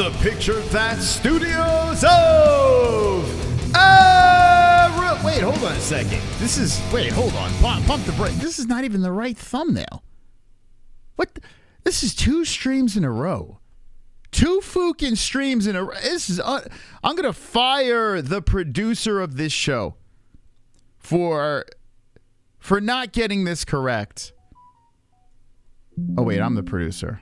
the Picture That Studios of ARIEL. Wait, hold on a second. Wait, hold on. Pump the brake. This is not even the right thumbnail. What? This is 2 streams in a row. 2 fucking streams in a row. I'm going to fire the producer of this show for not getting this correct. Oh, wait, I'm the producer.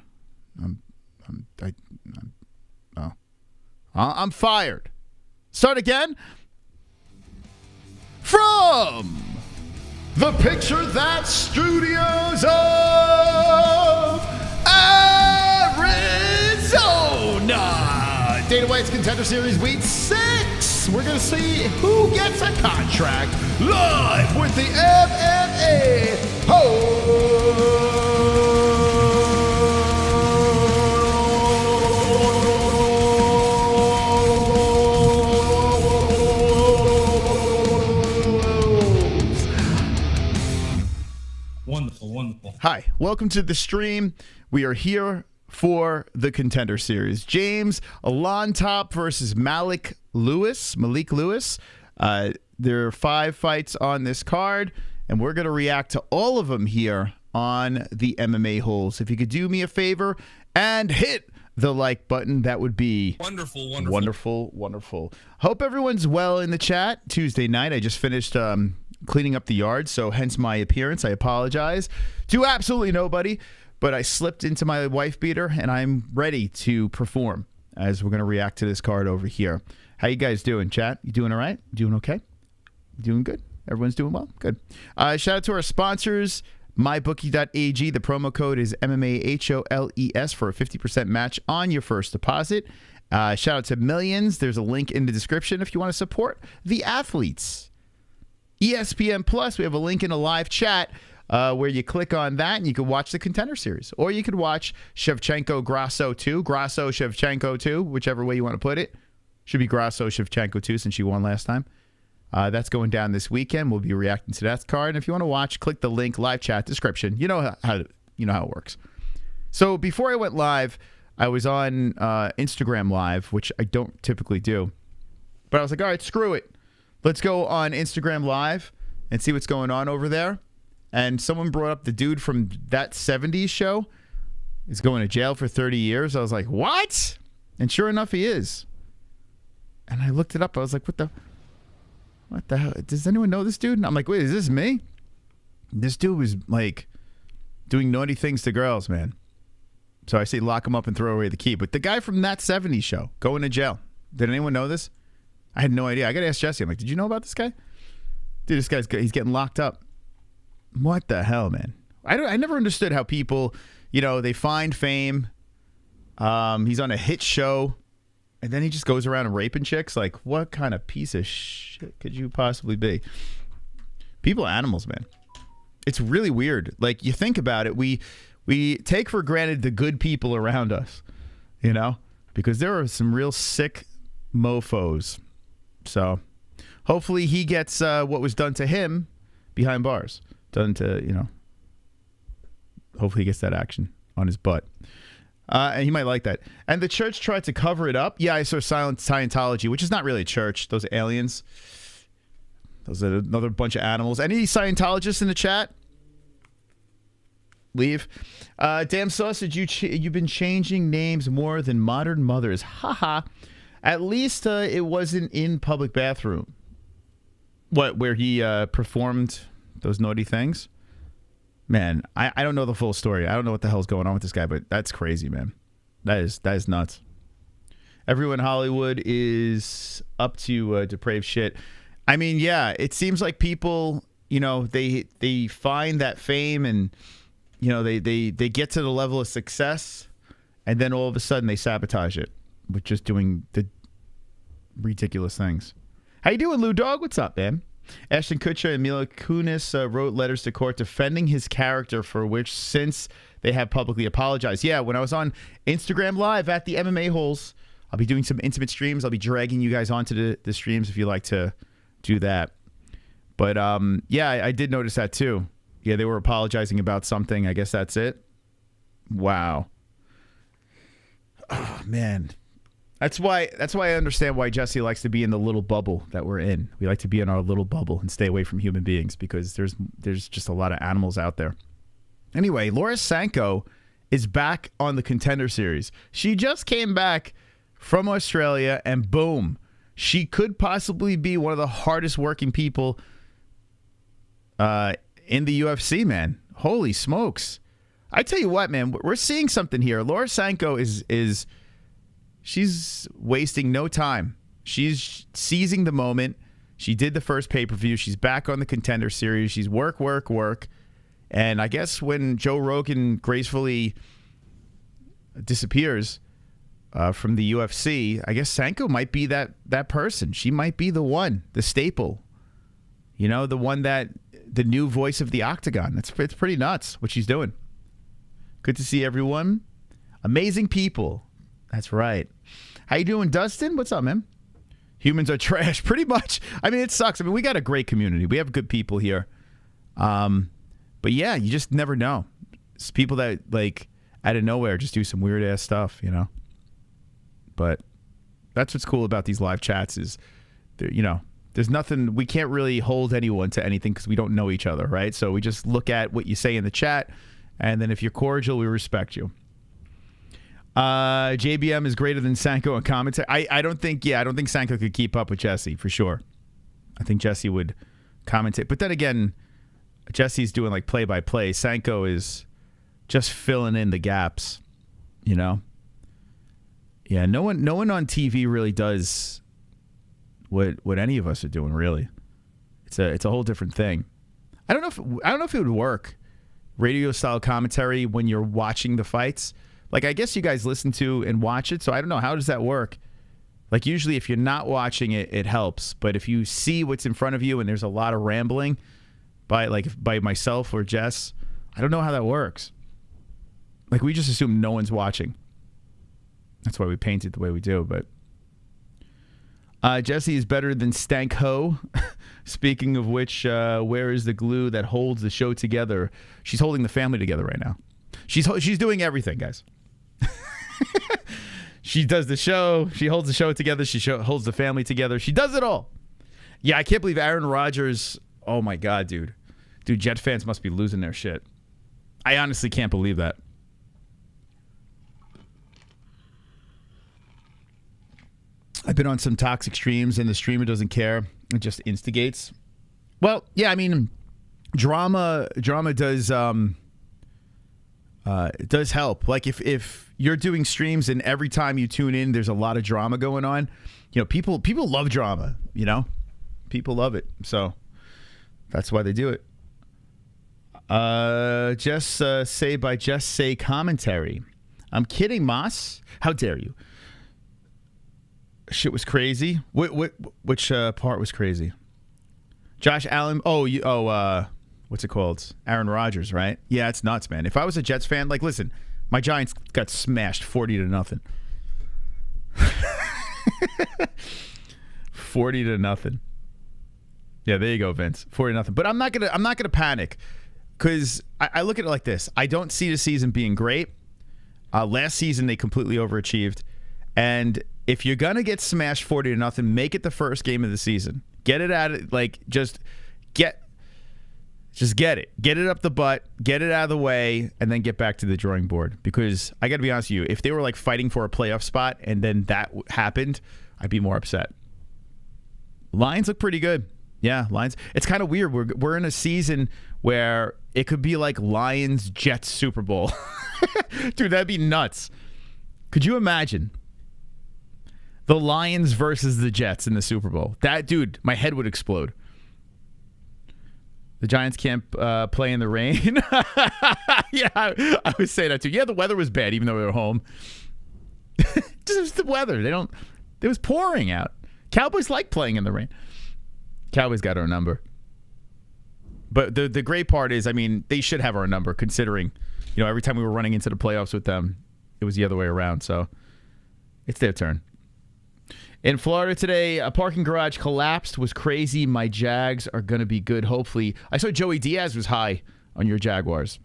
I'm fired. Start again. From the Picture That Studios of Arizona. Dana White's Contender Series Week 6. We're going to see who gets a contract live with the MMA-Holes. Wonderful. Hi, welcome to the stream. We are here for the Contender Series. James Llontop versus Malik Lewis. There are 5 fights on this card, and we're going to react to all of them here on the MMA-Holes. If you could do me a favor and hit the like button, that would be wonderful. Hope everyone's well in the chat. Tuesday night, I just finished cleaning up the yard, so hence my appearance. I apologize to absolutely nobody, but I slipped into my wife beater, and I'm ready to perform as we're going to react to this card over here. How you guys doing, chat? You doing all right? Doing okay? Doing good? Everyone's doing well? Good. Shout out to our sponsors, mybookie.ag. The promo code is MMAHOLES for a 50% match on your first deposit. Shout out to Millions. There's a link in the description if you want to support the athletes. ESPN Plus, we have a link in a live chat where you click on that and you can watch the Contender Series. Or you could watch Shevchenko Grasso 2, Grasso Shevchenko 2, whichever way you want to put it. Should be Grasso Shevchenko 2 since she won last time. That's going down this weekend. We'll be reacting to that card. And if you want to watch, click the link, live chat, description. You know how it works. So before I went live, I was on Instagram Live, which I don't typically do. But I was like, all right, screw it. Let's go on Instagram Live and see what's going on over there. And someone brought up the dude from That 70s Show is going to jail for 30 years. I was like, what? And sure enough, he is. And I looked it up. I was like, what the hell? Does anyone know this dude? And I'm like, wait, is this me? This dude was like doing naughty things to girls, man. So I say lock him up and throw away the key. But the guy from That 70s Show going to jail. Did anyone know this? I had no idea. I got to ask Jessie. I'm like, did you know about this guy? Dude, this guy's he's getting locked up. What the hell, man? I never understood how people, they find fame. He's on a hit show, and then he just goes around and raping chicks. Like, what kind of piece of shit could you possibly be? People are animals, man. It's really weird. Like, you think about it, we take for granted the good people around us, because there are some real sick mofos. So hopefully he gets what was done to him behind bars. Done to, hopefully he gets that action on his butt. And he might like that. And the church tried to cover it up. Yeah, I saw Silent Scientology, which is not really a church. Those aliens. Those are another bunch of animals. Any Scientologists in the chat? Leave. Damn Sausage, you've been changing names more than modern mothers. Haha. At least it wasn't in public bathroom. What, where he performed those naughty things? Man, I don't know the full story. I don't know what the hell's going on with this guy, but that's crazy, man. That is nuts. Everyone in Hollywood is up to depraved shit. I mean, yeah, it seems like people, they find that fame and, they get to the level of success, and then all of a sudden they sabotage it with just doing the ridiculous things. How you doing, Lou Dog? What's up, man? Ashton Kutcher and Mila Kunis wrote letters to court defending his character, for which since they have publicly apologized. Yeah, when I was on Instagram Live at the MMA-Holes, I'll be doing some intimate streams. I'll be dragging you guys onto the streams if you like to do that. But, yeah, I did notice that too. Yeah, they were apologizing about something. I guess that's it. Wow. Oh, man. That's why I understand why Jessie likes to be in the little bubble that we're in. We like to be in our little bubble and stay away from human beings because there's just a lot of animals out there. Anyway, Laura Sanko is back on the Contender Series. She just came back from Australia and boom, she could possibly be one of the hardest working people in the UFC, man. Holy smokes. I tell you what, man, we're seeing something here. Laura Sanko is she's wasting no time. She's seizing the moment. She did the first pay-per-view. She's back on the Contender Series. She's work. And I guess when Joe Rogan gracefully disappears from the UFC, I guess Sanko might be that person. She might be the one, the staple. You know, the one the new voice of the Octagon. It's pretty nuts what she's doing. Good to see everyone. Amazing people. That's right. How you doing, Dustin? What's up, man? Humans are trash. Pretty much. I mean, it sucks. I mean, we got a great community. We have good people here. But yeah, you just never know. It's people that, like, out of nowhere just do some weird-ass stuff, you know? But that's what's cool about these live chats is, you know, there's nothing, we can't really hold anyone to anything because we don't know each other, right? So we just look at what you say in the chat, and then if you're cordial, we respect you. JBM is greater than Sanko in commentary. I don't think Sanko could keep up with Jessie, for sure. I think Jessie would commentate. But then again, Jessie's doing like play-by-play. Sanko is just filling in the gaps, you know? Yeah, no one on TV really does what any of us are doing, really. It's a whole different thing. I don't know if it would work, radio style commentary when you're watching the fights. Like, I guess you guys listen to and watch it, so I don't know, how does that work? Like, usually if you're not watching it, it helps. But if you see what's in front of you and there's a lot of rambling by myself or Jess, I don't know how that works. Like, we just assume no one's watching. That's why we paint it the way we do, but Jessie is better than Stank Ho. Speaking of which, where is the glue that holds the show together? She's holding the family together right now. She's doing everything, guys. She does the show. She holds the show together. She holds the family together. She does it all. Yeah, I can't believe Aaron Rodgers. Oh my God, dude. Dude, Jet fans must be losing their shit. I honestly can't believe that. I've been on some toxic streams and the streamer doesn't care. It just instigates. Well, yeah, I mean, drama does it does help. Like if you're doing streams and every time you tune in there's a lot of drama going on, you know, people love drama, you know? People love it. So that's why they do it. Just say commentary. I'm kidding, Moss. How dare you? Shit was crazy. Which part was crazy? Josh Allen. What's it called? Aaron Rodgers, right? Yeah, it's nuts, man. If I was a Jets fan, like, listen, my Giants got smashed 40-0. 40-0. Yeah, there you go, Vince. 40-0. But I'm not gonna panic because I look at it like this. I don't see the season being great. Last season they completely overachieved, and if you're gonna get smashed 40-0, make it the first game of the season. Get it out of just get it. Get it up the butt, get it out of the way, and then get back to the drawing board. Because I got to be honest with you, if they were like fighting for a playoff spot and then that happened, I'd be more upset. Lions look pretty good. Yeah, Lions. It's kind of weird. We're in a season where it could be like Lions Jets Super Bowl. Dude, that'd be nuts. Could you imagine the Lions versus the Jets in the Super Bowl? That, dude, my head would explode. The Giants can't play in the rain. Yeah, I was saying that too. Yeah, the weather was bad, even though we were home. Just was the weather. It was pouring out. Cowboys like playing in the rain. Cowboys got our number. But the great part is, I mean, they should have our number, considering, you know, every time we were running into the playoffs with them, it was the other way around. So it's their turn. In Florida today, a parking garage collapsed. Was crazy. My Jags are going to be good, hopefully. I saw Joey Diaz was high on your Jaguars.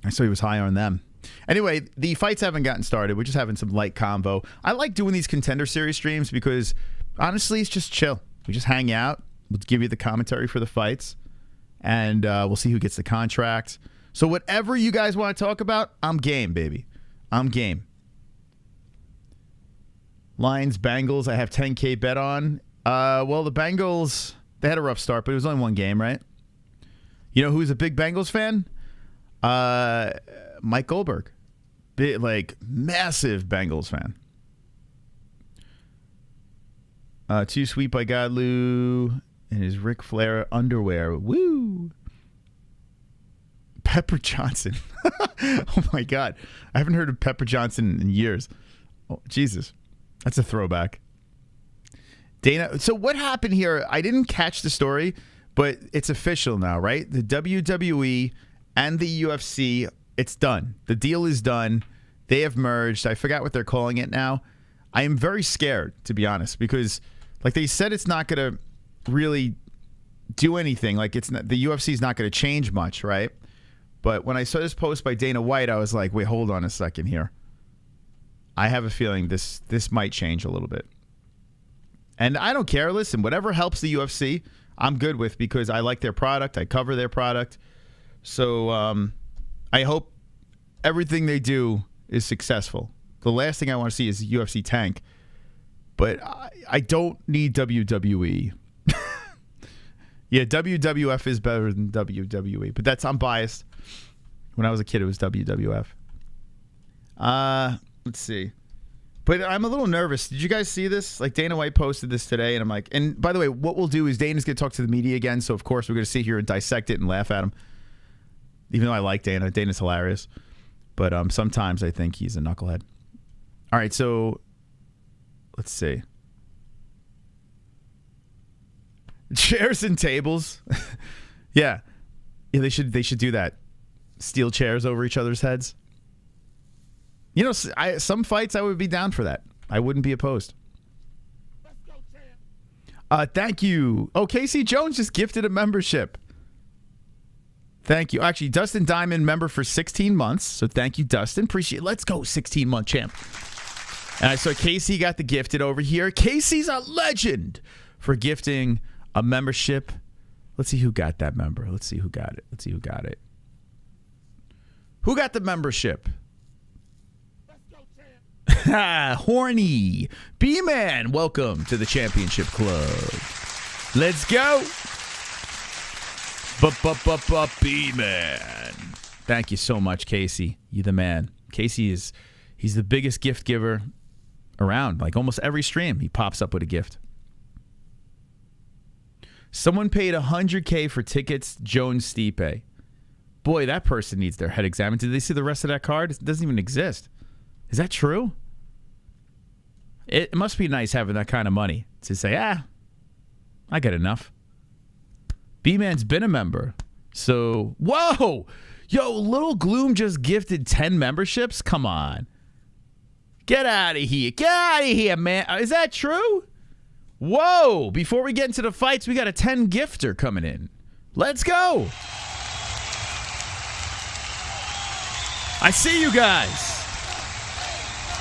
I saw he was high on them. Anyway, the fights haven't gotten started. We're just having some light convo. I like doing these Contender Series streams because, honestly, it's just chill. We just hang out. We'll give you the commentary for the fights, and we'll see who gets the contract. So whatever you guys want to talk about, I'm game, baby. I'm game. Lions, Bengals, I have 10K bet on. Well, the Bengals, they had a rough start, but it was only one game, right? You know who's a big Bengals fan? Mike Goldberg. Big, like, massive Bengals fan. Too Sweet by Godlu and his Ric Flair underwear. Woo! Pepper Johnson. Oh, my God. I haven't heard of Pepper Johnson in years. Oh, Jesus. That's a throwback. Dana, so what happened here? I didn't catch the story, but it's official now, right? The WWE and the UFC, it's done. The deal is done. They have merged. I forgot what they're calling it now. I am very scared, to be honest, because like they said, it's not going to really do anything. Like it's not, the UFC is not going to change much, right? But when I saw this post by Dana White, I was like, wait, hold on a second here. I have a feeling this might change a little bit. And I don't care. Listen, whatever helps the UFC, I'm good with because I like their product. I cover their product. So I hope everything they do is successful. The last thing I want to see is UFC tank. But I don't need WWE. Yeah, WWF is better than WWE. But I'm biased. When I was a kid, it was WWF. Let's see. But I'm a little nervous. Did you guys see this? Like Dana White posted this today, and I'm like, and by the way, what we'll do is Dana's going to talk to the media again. So of course we're going to sit here and dissect it and laugh at him. Even though I like Dana, Dana's hilarious. But sometimes I think he's a knucklehead. All right, so let's see. Chairs and tables. Yeah, they should do that. Steal chairs over each other's heads. You know, some fights I would be down for that. I wouldn't be opposed. Let's go, champ. Thank you. Oh, Casey Jones just gifted a membership. Thank you. Actually, Dustin Diamond member for 16 months. So thank you, Dustin. Appreciate it. Let's go, 16-month champ. And I saw Casey got the gifted over here. Casey's a legend for gifting a membership. Let's see who got that member. Let's see who got it. Let's see who got it. Who got the membership? Horny B-Man, welcome to the Championship Club. Let's go. B-Man. Thank you so much, Casey. You the man. Casey he's the biggest gift giver around. Like almost every stream, he pops up with a gift. Someone paid $100K for tickets, Jones Stipe. Boy, that person needs their head examined. Did they see the rest of that card? It doesn't even exist. Is that true? It must be nice having that kind of money to say, I got enough. B-Man's been a member. So, whoa! Yo, Little Gloom just gifted 10 memberships? Come on. Get out of here. Get out of here, man. Is that true? Whoa! Before we get into the fights, we got a 10 gifter coming in. Let's go! I see you guys.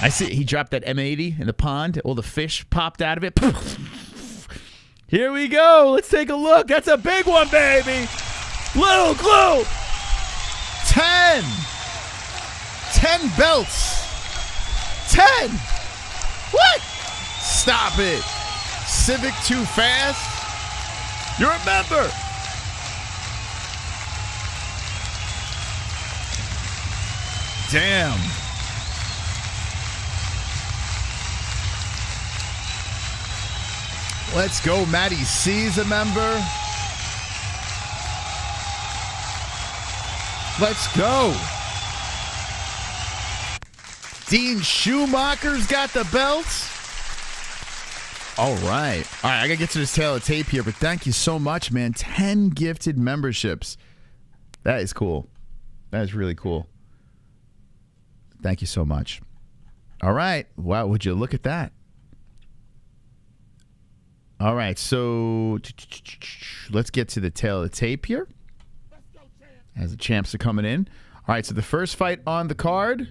I see he dropped that M80 in the pond. All the fish popped out of it. Here we go. Let's take a look. That's a big one, baby. Little Glue. 10. 10 belts. 10. What? Stop it. Civic too fast. You're a member. Damn. Let's go. Matty C's a member. Let's go. Dean Schumacher's got the belts. All right. All right, I got to get to this tail of tape here, but thank you so much, man. 10 gifted memberships. That is cool. That is really cool. Thank you so much. All right. Wow, would you look at that? All right, so let's get to the tail of the tape here as the champs are coming in. All right, so the first fight on the card.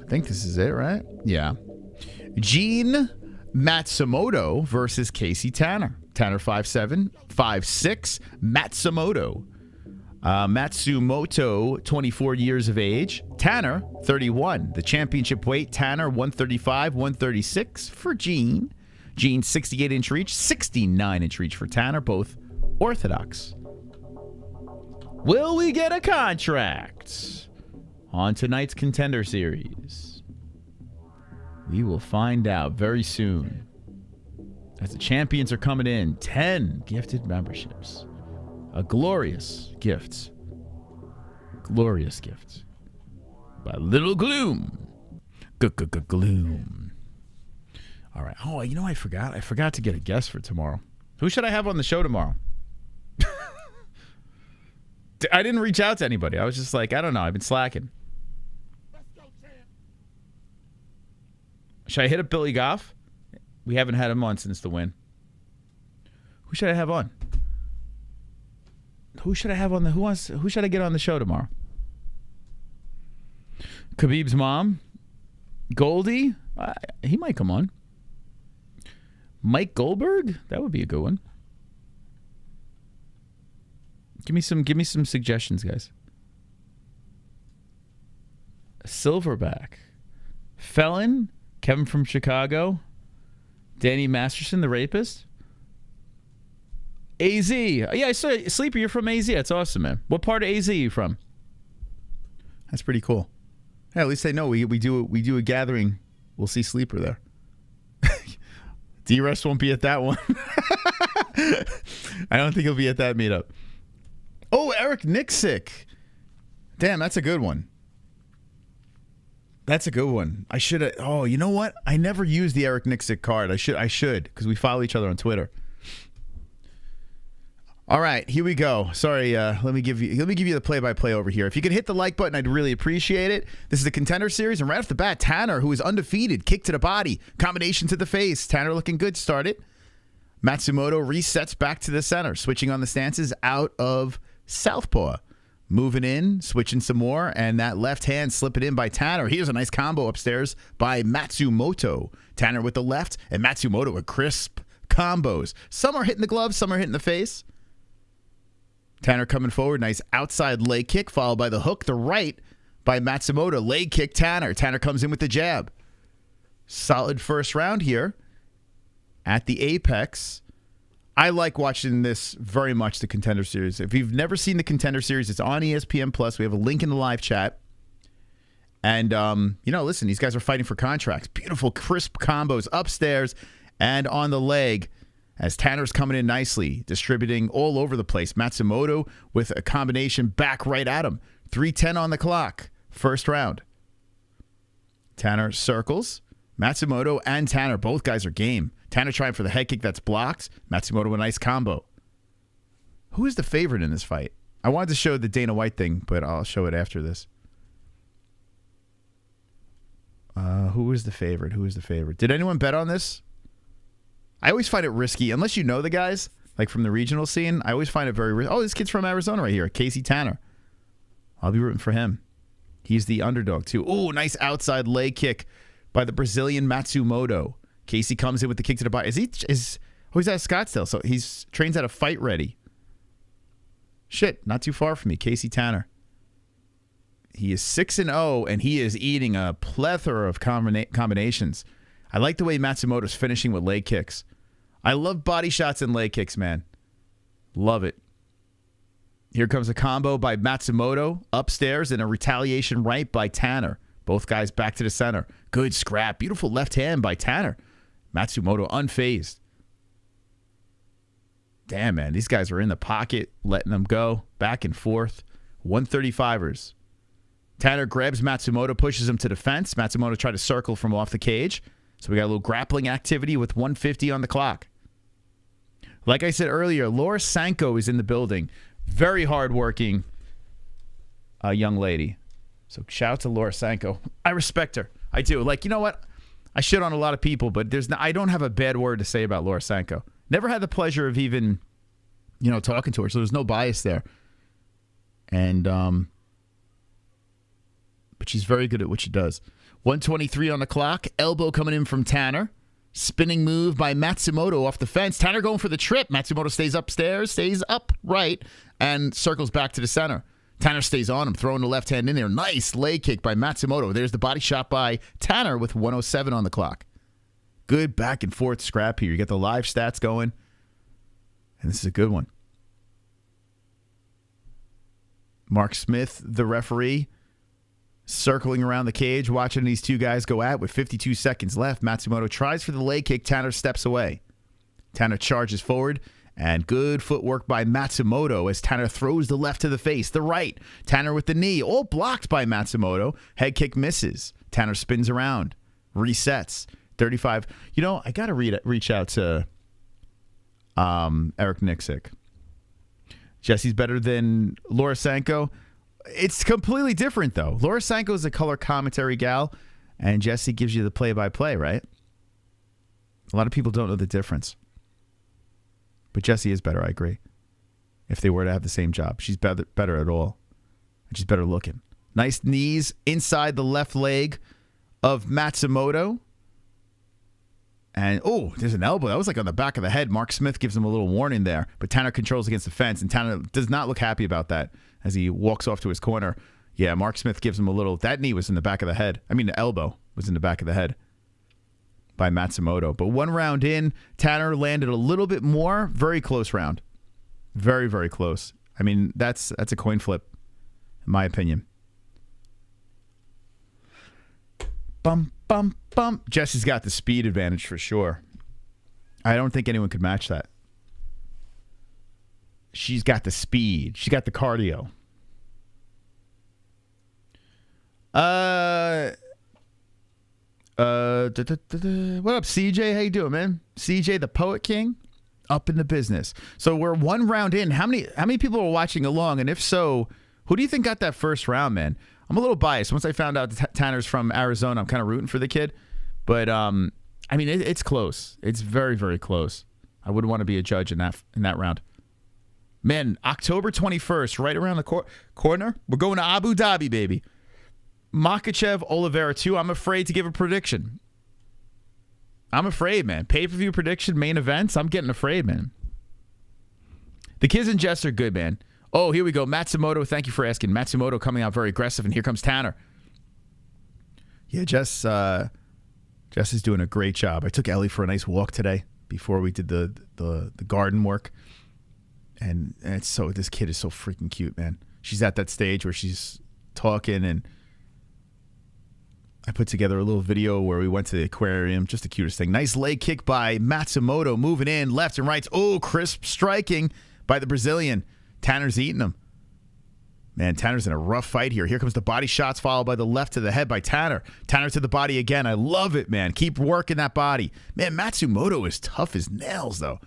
I think this is it, right? Yeah. Gene Matsumoto versus Casey Tanner. Tanner 5'7", 5'6". Matsumoto. Matsumoto, 24 years of age. Tanner, 31. The championship weight, Tanner, 135, 136 for Gene. Gene, 68-inch reach, 69-inch reach for Tanner, both orthodox. Will we get a contract on tonight's Contender Series? We will find out very soon. As the champions are coming in, 10 gifted memberships. A glorious gift. Glorious gift. By Little Gloom. Gloom. All right. Oh, you know, I forgot. I forgot to get a guest for tomorrow. Who should I have on the show tomorrow? I didn't reach out to anybody. I was just like, I don't know. I've been slacking. Should I hit up Billy Goff? We haven't had him on since the win. Who should I have on? Who should I have on the who should I get on the show tomorrow? Khabib's mom? Goldie? He might come on. Mike Goldberg? That would be a good one. Give me some suggestions, guys. Silverback. Felon? Kevin from Chicago? Danny Masterson, the rapist? AZ. Yeah, I saw Sleeper, you're from AZ. That's awesome, man. What part of AZ are you from? That's pretty cool. Hey, at least they know we do a gathering. We'll see Sleeper there. D-Rest won't be at that one. I don't think he'll be at that meetup. Oh, Eric Nixick. Damn, that's a good one. That's a good one. I should have. Oh, you know what? I never used the Eric Nixick card. I should because we follow each other on Twitter. All right, here we go. Sorry, let me give you the play-by-play over here. If you could hit the like button, I'd really appreciate it. This is the Contender Series, and right off the bat, Tanner, who is undefeated, kick to the body, combination to the face. Tanner looking good to start it. Matsumoto resets back to the center, switching on the stances out of southpaw. Moving in, switching some more, and that left hand slipping in by Tanner. Here's a nice combo upstairs by Matsumoto. Tanner with the left, and Matsumoto with crisp combos. Some are hitting the gloves, some are hitting the face. Tanner coming forward, nice outside leg kick, followed by the hook, the right by Matsumoto. Leg kick Tanner. Tanner comes in with the jab. Solid first round here at the Apex. I like watching this very much, the Contender Series. If you've never seen the Contender Series, it's on ESPN+. We have a link in the live chat. And, you know, listen, these guys are fighting for contracts. Beautiful, crisp combos upstairs and on the leg as Tanner's coming in nicely, distributing all over the place. Matsumoto with a combination back right at him. 3:10 on the clock. First round. Tanner circles. Matsumoto and Tanner, both guys are game. Tanner trying for the head kick that's blocked. Matsumoto a nice combo. Who is the favorite in this fight? I wanted to show the Dana White thing, but I'll show it after this. Who is the favorite? Who is the favorite? Did anyone bet on this? I always find it risky, unless you know the guys, like from the regional scene. I always find it very risky. Oh, this kid's from Arizona right here, Casey Tanner. I'll be rooting for him. He's the underdog, too. Oh, nice outside leg kick by the Brazilian Matsumoto. Casey comes in with the kick to the body. He's out of Scottsdale, so he's trains out of Fight Ready. Shit, not too far from me, Casey Tanner. He is 6-0, and he is eating a plethora of combinations. I like the way Matsumoto's finishing with leg kicks. I love body shots and leg kicks, man. Love it. Here comes a combo by Matsumoto upstairs and a retaliation right by Tanner. Both guys back to the center. Good scrap. Beautiful left hand by Tanner. Matsumoto unfazed. Damn, man. These guys are in the pocket, letting them go. Back and forth. 135ers. Tanner grabs Matsumoto, pushes him to the fence. Matsumoto tried to circle from off the cage. So we got a little grappling activity with 150 on the clock. Like I said earlier, Laura Sanko is in the building. Very hardworking young lady. So shout out to Laura Sanko. I respect her. I do. Like, you know what? I shit on a lot of people, but I don't have a bad word to say about Laura Sanko. Never had the pleasure of even, talking to her, so there's no bias there. And but she's very good at what she does. 123 on the clock. Elbow coming in from Tanner. Spinning move by Matsumoto off the fence. Tanner going for the trip. Matsumoto stays upstairs, stays upright, and circles back to the center. Tanner stays on him, throwing the left hand in there. Nice leg kick by Matsumoto. There's the body shot by Tanner with 107 on the clock. Good back and forth scrap here. You get the live stats going, and this is a good one. Mark Smith, the referee, circling around the cage, watching these two guys go at with 52 seconds left. Matsumoto tries for the leg kick. Tanner steps away. Tanner charges forward, and good footwork by Matsumoto as Tanner throws the left to the face, the right. Tanner with the knee, all blocked by Matsumoto. Head kick misses. Tanner spins around, resets. 35. You know, I got to reach out to Eric Nixick. Jessie's better than Laura Sanko. It's completely different, though. Laura Sanko is a color commentary gal, and Jessie gives you the play-by-play, right? A lot of people don't know the difference. But Jessie is better, I agree. If they were to have the same job. She's better at all. And she's better looking. Nice knees inside the left leg of Matsumoto. And, oh, there's an elbow. That was like on the back of the head. Mark Smith gives him a little warning there. But Tanner controls against the fence, and Tanner does not look happy about that as he walks off to his corner. Yeah, Mark Smith gives him a little. That knee was in the back of the head. I mean, the elbow was in the back of the head by Matsumoto. But one round in, Tanner landed a little bit more. Very close round. Very, very close. I mean, that's a coin flip, in my opinion. Bum, bum, bum. Jessie's got the speed advantage for sure. I don't think anyone could match that. She's got the speed. She's got the cardio. What up, CJ? How you doing, man? CJ, the Poet King, up in the business. So we're one round in. How many people are watching along? And if so, who do you think got that first round, man? I'm a little biased. Once I found out that Tanner's from Arizona, I'm kind of rooting for the kid. But, I mean, it's close. It's very, very close. I wouldn't want to be a judge in that round. Man, October 21st, right around the corner. We're going to Abu Dhabi, baby. Makhachev, Oliveira 2. I'm afraid to give a prediction. I'm afraid, man. Pay-per-view prediction, main events. I'm getting afraid, man. The kids and Jess are good, man. Oh, here we go. Matsumoto, thank you for asking. Matsumoto coming out very aggressive, and here comes Tanner. Yeah, Jess is doing a great job. I took Ellie for a nice walk today before we did the garden work. And this kid is so freaking cute, man. She's at that stage where she's talking, and I put together a little video where we went to the aquarium. Just the cutest thing. Nice leg kick by Matsumoto, moving in left and right. Oh, crisp striking by the Brazilian. Tanner's eating him. Man, Tanner's in a rough fight here. Here comes the body shots, followed by the left to the head by Tanner. Tanner to the body again. I love it, man. Keep working that body. Man, Matsumoto is tough as nails, though.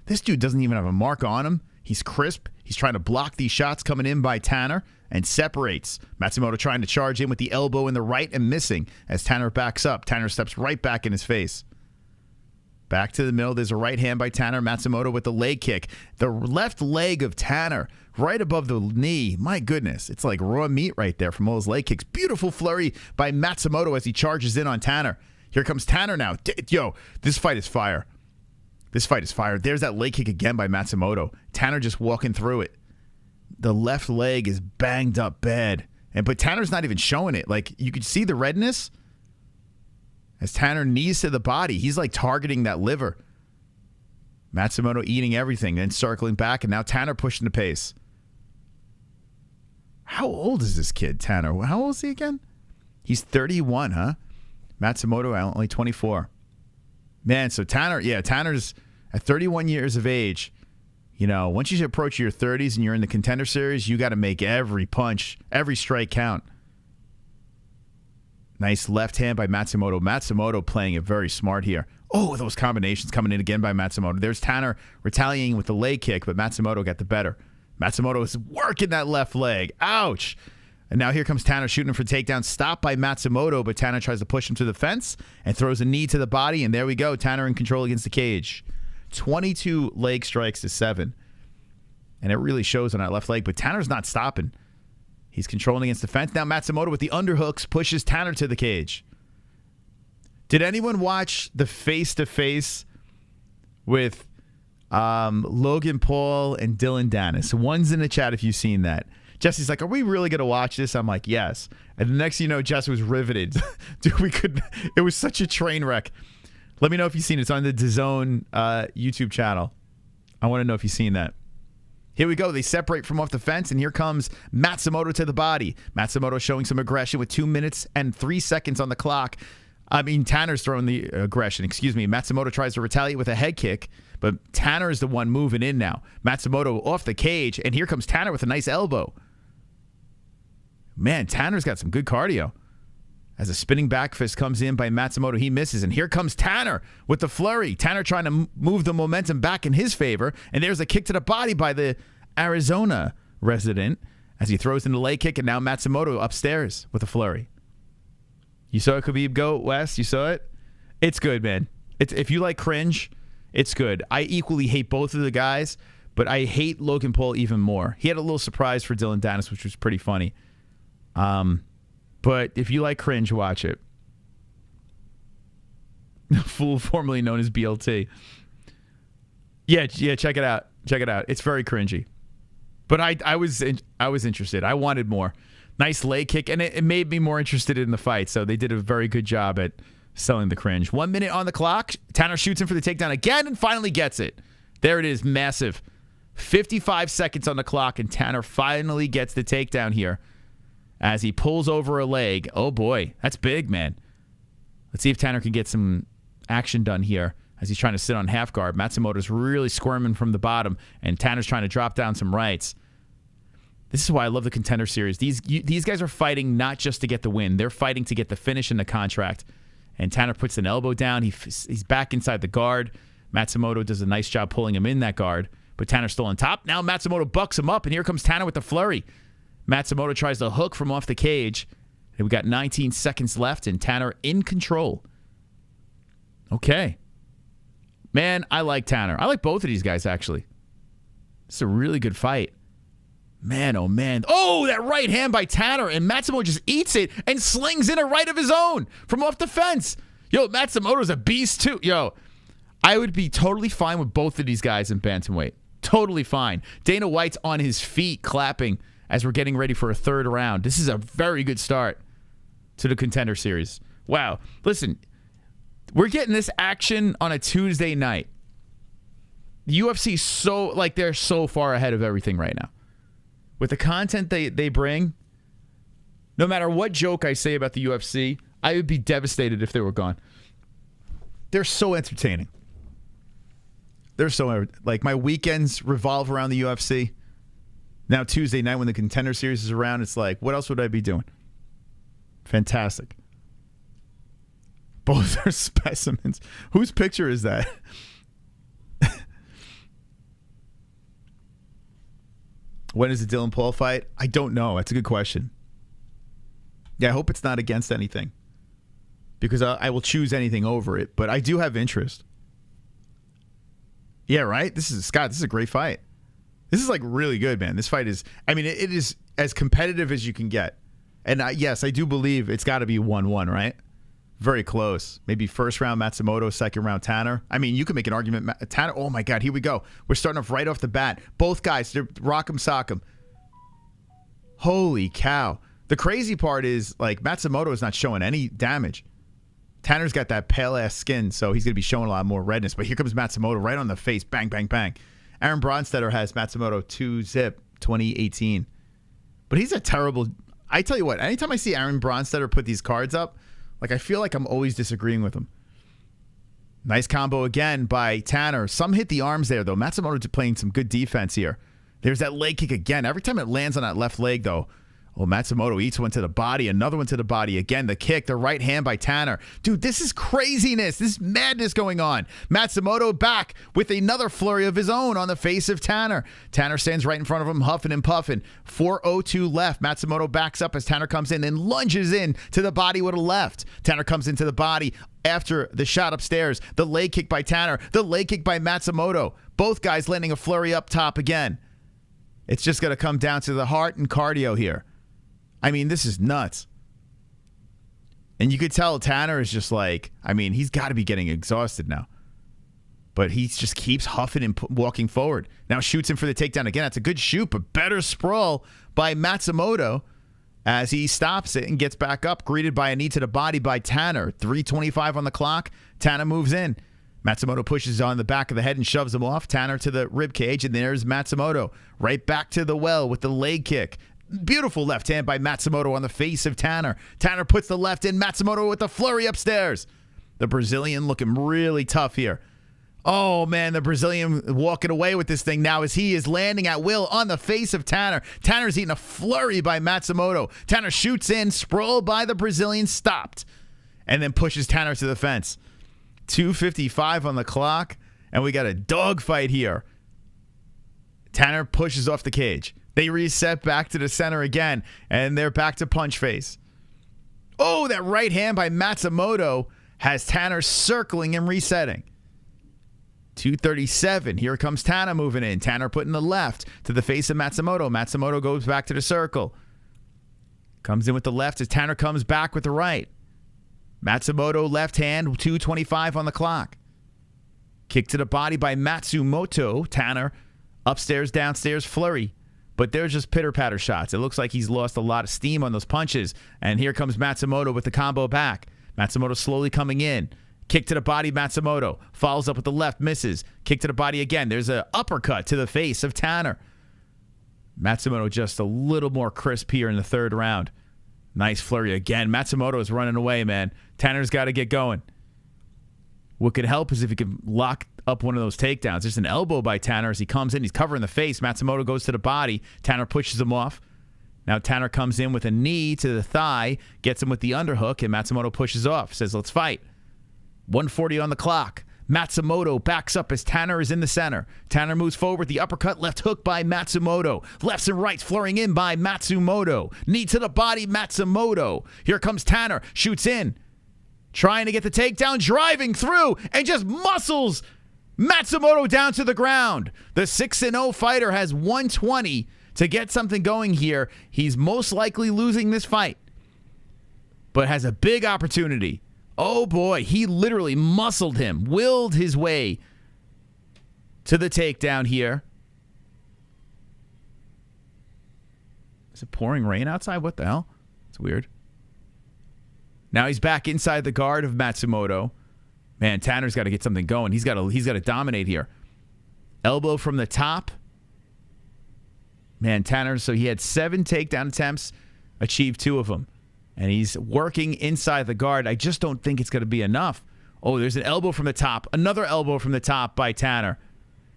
This dude doesn't even have a mark on him. He's crisp. He's trying to block these shots coming in by Tanner and separates. Matsumoto trying to charge in with the elbow in the right and missing as Tanner backs up. Tanner steps right back in his face. Back to the middle. There's a right hand by Tanner. Matsumoto with the leg kick. The left leg of Tanner right above the knee. My goodness. It's like raw meat right there from all his leg kicks. Beautiful flurry by Matsumoto as he charges in on Tanner. Here comes Tanner now. Yo, this fight is fire. This fight is fire. There's that leg kick again by Matsumoto. Tanner just walking through it. The left leg is banged up bad. But Tanner's not even showing it. Like, you could see the redness. As Tanner knees to the body, he's like targeting that liver. Matsumoto eating everything, then circling back, and now Tanner pushing the pace. How old is this kid, Tanner? How old is he again? He's 31, huh? Matsumoto only 24. Man, so Tanner's at 31 years of age. You know, once you approach your 30s and you're in the Contender Series, you got to make every punch, every strike count. Nice left hand by Matsumoto. Matsumoto playing it very smart here. Oh, those combinations coming in again by Matsumoto. There's Tanner retaliating with the leg kick, but Matsumoto got the better. Matsumoto is working that left leg. Ouch. And now here comes Tanner shooting for takedown. Stopped by Matsumoto, but Tanner tries to push him to the fence and throws a knee to the body. And there we go. Tanner in control against the cage. 22 leg strikes to 7. And it really shows on that left leg, but Tanner's not stopping. He's controlling against the fence. Now Matsumoto with the underhooks pushes Tanner to the cage. Did anyone watch the face-to-face with Logan Paul and Dylan Dennis? One's in the chat if you've seen that. Jessie's like, are we really going to watch this? I'm like, yes. And the next thing you know, Jess was riveted. Dude, it was such a train wreck. Let me know if you've seen it. It's on the DAZN YouTube channel. I want to know if you've seen that. Here we go. They separate from off the fence, and here comes Matsumoto to the body. Matsumoto showing some aggression with 2 minutes and 3 seconds on the clock. I mean, Tanner's throwing the aggression. Excuse me. Matsumoto tries to retaliate with a head kick, but Tanner is the one moving in now. Matsumoto off the cage, and here comes Tanner with a nice elbow. Man, Tanner's got some good cardio. As a spinning back fist comes in by Matsumoto, he misses. And here comes Tanner with the flurry. Tanner trying to move the momentum back in his favor. And there's a kick to the body by the Arizona resident as he throws in the leg kick. And now Matsumoto upstairs with a flurry. You saw Khabib go, Wes? You saw it? It's good, man. If you like cringe, it's good. I equally hate both of the guys, but I hate Logan Paul even more. He had a little surprise for Dylan Dennis, which was pretty funny. But if you like cringe, watch it. Fool formerly known as BLT. Yeah, check it out. Check it out. It's very cringy. But I was interested. I wanted more. Nice leg kick, and it made me more interested in the fight. So they did a very good job at selling the cringe. 1 minute on the clock. Tanner shoots him for the takedown again and finally gets it. There it is, massive. 55 seconds on the clock, and Tanner finally gets the takedown here as he pulls over a leg. Oh, boy. That's big, man. Let's see if Tanner can get some action done here as he's trying to sit on half guard. Matsumoto's really squirming from the bottom, and Tanner's trying to drop down some rights. This is why I love the Contender Series. These guys are fighting not just to get the win. They're fighting to get the finish in the contract. And Tanner puts an elbow down. He's back inside the guard. Matsumoto does a nice job pulling him in that guard. But Tanner's still on top. Now Matsumoto bucks him up, and here comes Tanner with the flurry. Matsumoto tries to hook from off the cage. And we got 19 seconds left, and Tanner in control. Okay. Man, I like Tanner. I like both of these guys, actually. It's a really good fight. Man, oh, man. Oh, that right hand by Tanner, and Matsumoto just eats it and slings in a right of his own from off the fence. Yo, Matsumoto's a beast, too. Yo, I would be totally fine with both of these guys in bantamweight. Totally fine. Dana White's on his feet clapping as we're getting ready for a third round. This is a very good start to the Contender Series. Wow. Listen, we're getting this action on a Tuesday night. The UFC so, like, they're so far ahead of everything right now. With the content they bring, no matter what joke I say about the UFC, I would be devastated if they were gone. They're so entertaining. They're so, like, my weekends revolve around the UFC. Now Tuesday night when the Contender Series is around, it's like, what else would I be doing? Fantastic. Both are specimens. Whose picture is that? When is the Dylan Paul fight? I don't know. That's a good question. Yeah, I hope it's not against anything. Because I will choose anything over it. But I do have interest. Yeah, right? Scott, this is a great fight. This is, like, really good, man. This fight is, I mean, it is as competitive as you can get. And yes, I do believe it's got to be 1-1, right? Very close. Maybe first round Matsumoto, second round Tanner. I mean, you can make an argument. Tanner, oh my God, here we go. We're starting off right off the bat. Both guys, they're rock 'em, sock 'em. Holy cow. The crazy part is, like, Matsumoto is not showing any damage. Tanner's got that pale-ass skin, so he's going to be showing a lot more redness. But here comes Matsumoto right on the face. Bang, bang, bang. Aaron Bronstetter has Matsumoto 2-zip 2018. But he's a terrible... I tell you what, anytime I see Aaron Bronstetter put these cards up, like, I feel like I'm always disagreeing with him. Nice combo again by Tanner. Some hit the arms there, though. Matsumoto playing some good defense here. There's that leg kick again. Every time it lands on that left leg, though, oh, Matsumoto eats one to the body, another one to the body. Again, the kick, the right hand by Tanner. Dude, this is craziness. This is madness going on. Matsumoto back with another flurry of his own on the face of Tanner. Tanner stands right in front of him, huffing and puffing. 4:02 left. Matsumoto backs up as Tanner comes in and lunges in to the body with a left. Tanner comes into the body after the shot upstairs. The leg kick by Tanner. The leg kick by Matsumoto. Both guys landing a flurry up top again. It's just going to come down to the heart and cardio here. I mean, this is nuts. And you could tell Tanner is just like, I mean, he's got to be getting exhausted now. But he just keeps huffing and walking forward. Now shoots him for the takedown again. That's a good shoot, but better sprawl by Matsumoto as he stops it and gets back up, greeted by a knee to the body by Tanner. 3:25 on the clock. Tanner moves in. Matsumoto pushes on the back of the head and shoves him off. Tanner to the rib cage, and there's Matsumoto right back to the well with the leg kick. Beautiful left hand by Matsumoto on the face of Tanner. Tanner puts the left in. Matsumoto with the flurry upstairs. The Brazilian looking really tough here. Oh, man, the Brazilian walking away with this thing now as he is landing at will on the face of Tanner. Tanner's eating a flurry by Matsumoto. Tanner shoots in, sprawled by the Brazilian, stopped, and then pushes Tanner to the fence. 2:55 on the clock, and we got a dogfight here. Tanner pushes off the cage. They reset back to the center again, and they're back to punch face. Oh, that right hand by Matsumoto has Tanner circling and resetting. 2:37. Here comes Tanner moving in. Tanner putting the left to the face of Matsumoto. Matsumoto goes back to the circle. Comes in with the left as Tanner comes back with the right. Matsumoto left hand, 2:25 on the clock. Kick to the body by Matsumoto. Tanner upstairs, downstairs, flurry. But they're just pitter-patter shots. It looks like he's lost a lot of steam on those punches. And here comes Matsumoto with the combo back. Matsumoto slowly coming in. Kick to the body, Matsumoto. Follows up with the left, misses. Kick to the body again. There's an uppercut to the face of Tanner. Matsumoto just a little more crisp here in the third round. Nice flurry again. Matsumoto is running away, man. Tanner's got to get going. What could help is if he could lock up one of those takedowns. There's an elbow by Tanner as he comes in. He's covering the face. Matsumoto goes to the body. Tanner pushes him off. Now Tanner comes in with a knee to the thigh, gets him with the underhook, and Matsumoto pushes off. Says, let's fight. 1:40 on the clock. Matsumoto backs up as Tanner is in the center. Tanner moves forward. The uppercut, left hook by Matsumoto. Lefts and rights flurrying in by Matsumoto. Knee to the body, Matsumoto. Here comes Tanner. Shoots in. Trying to get the takedown. Driving through and just muscles Matsumoto down to the ground. The 6-0 fighter has 120 to get something going here. He's most likely losing this fight, but has a big opportunity. Oh boy, he literally muscled him, willed his way to the takedown here. Is it pouring rain outside? What the hell? It's weird. Now he's back inside the guard of Matsumoto. Man, Tanner's got to get something going. He's got to dominate here. Elbow from the top. Man, Tanner, so he had 7 takedown attempts, achieved 2 of them. And he's working inside the guard. I just don't think it's going to be enough. Oh, there's an elbow from the top. Another elbow from the top by Tanner.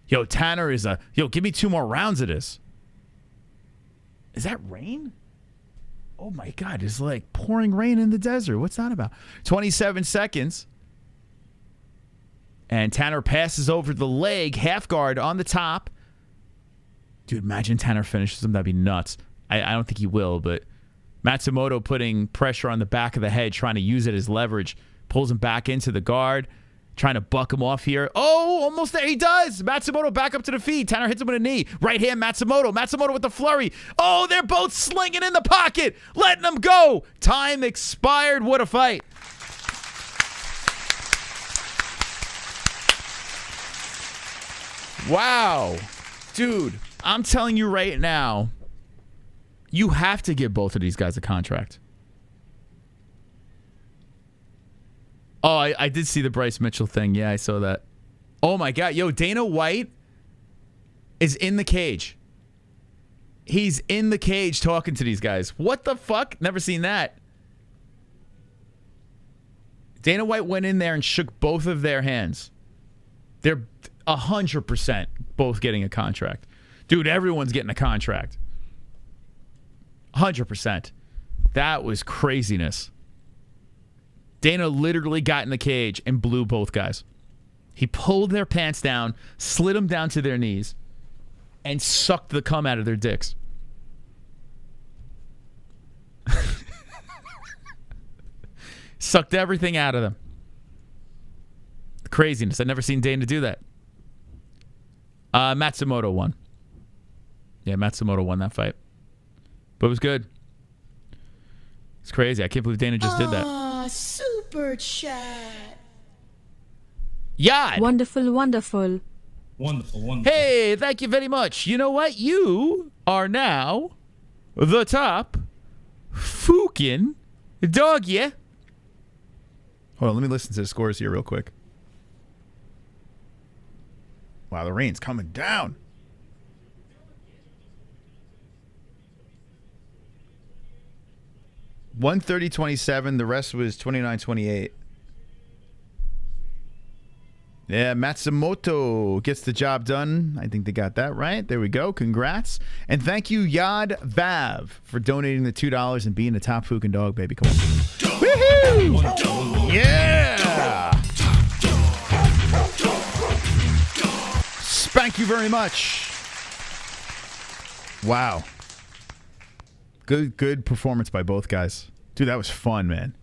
Yo, Tanner is a... Yo, give me 2 more rounds of this. Is that rain? Oh, my God. It's like pouring rain in the desert. What's that about? 27 seconds. And Tanner passes over the leg. Half guard on the top. Dude, imagine Tanner finishes him. That'd be nuts. I don't think he will, but... Matsumoto putting pressure on the back of the head, trying to use it as leverage. Pulls him back into the guard, trying to buck him off here. Oh, almost there. He does. Matsumoto back up to the feet. Tanner hits him with a knee. Right hand, Matsumoto. Matsumoto with the flurry. Oh, they're both slinging in the pocket. Letting them go. Time expired. What a fight. Wow. Dude, I'm telling you right now, you have to give both of these guys a contract. Oh, I did see the Bryce Mitchell thing. Yeah, I saw that. Oh, my God. Yo, Dana White is in the cage. He's in the cage talking to these guys. What the fuck? Never seen that. Dana White went in there and shook both of their hands. They're 100% both getting a contract. Dude, everyone's getting a contract. 100%. That was craziness. Dana literally got in the cage and blew both guys. He pulled their pants down, slid them down to their knees, and sucked the cum out of their dicks. Sucked everything out of them. Craziness. I've never seen Dana do that. Matsumoto won. Yeah, Matsumoto won that fight. But it was good. It's crazy. I can't believe Dana just did that. Super chat. Yad. Wonderful, wonderful. Wonderful, wonderful. Hey, thank you very much. You know what? You are now the top fucking dog, yeah? Hold on, let me listen to the scores here real quick. Wow, the rain's coming down. 130-27. The rest was 29-28. Yeah, Matsumoto gets the job done. I think they got that right. There we go. Congrats. And thank you, Yad Vav, for donating the $2 and being the top fucking dog, baby. Come on. Woohoo! Yeah! Thank you very much. Wow. Good performance by both guys. Dude, that was fun, man.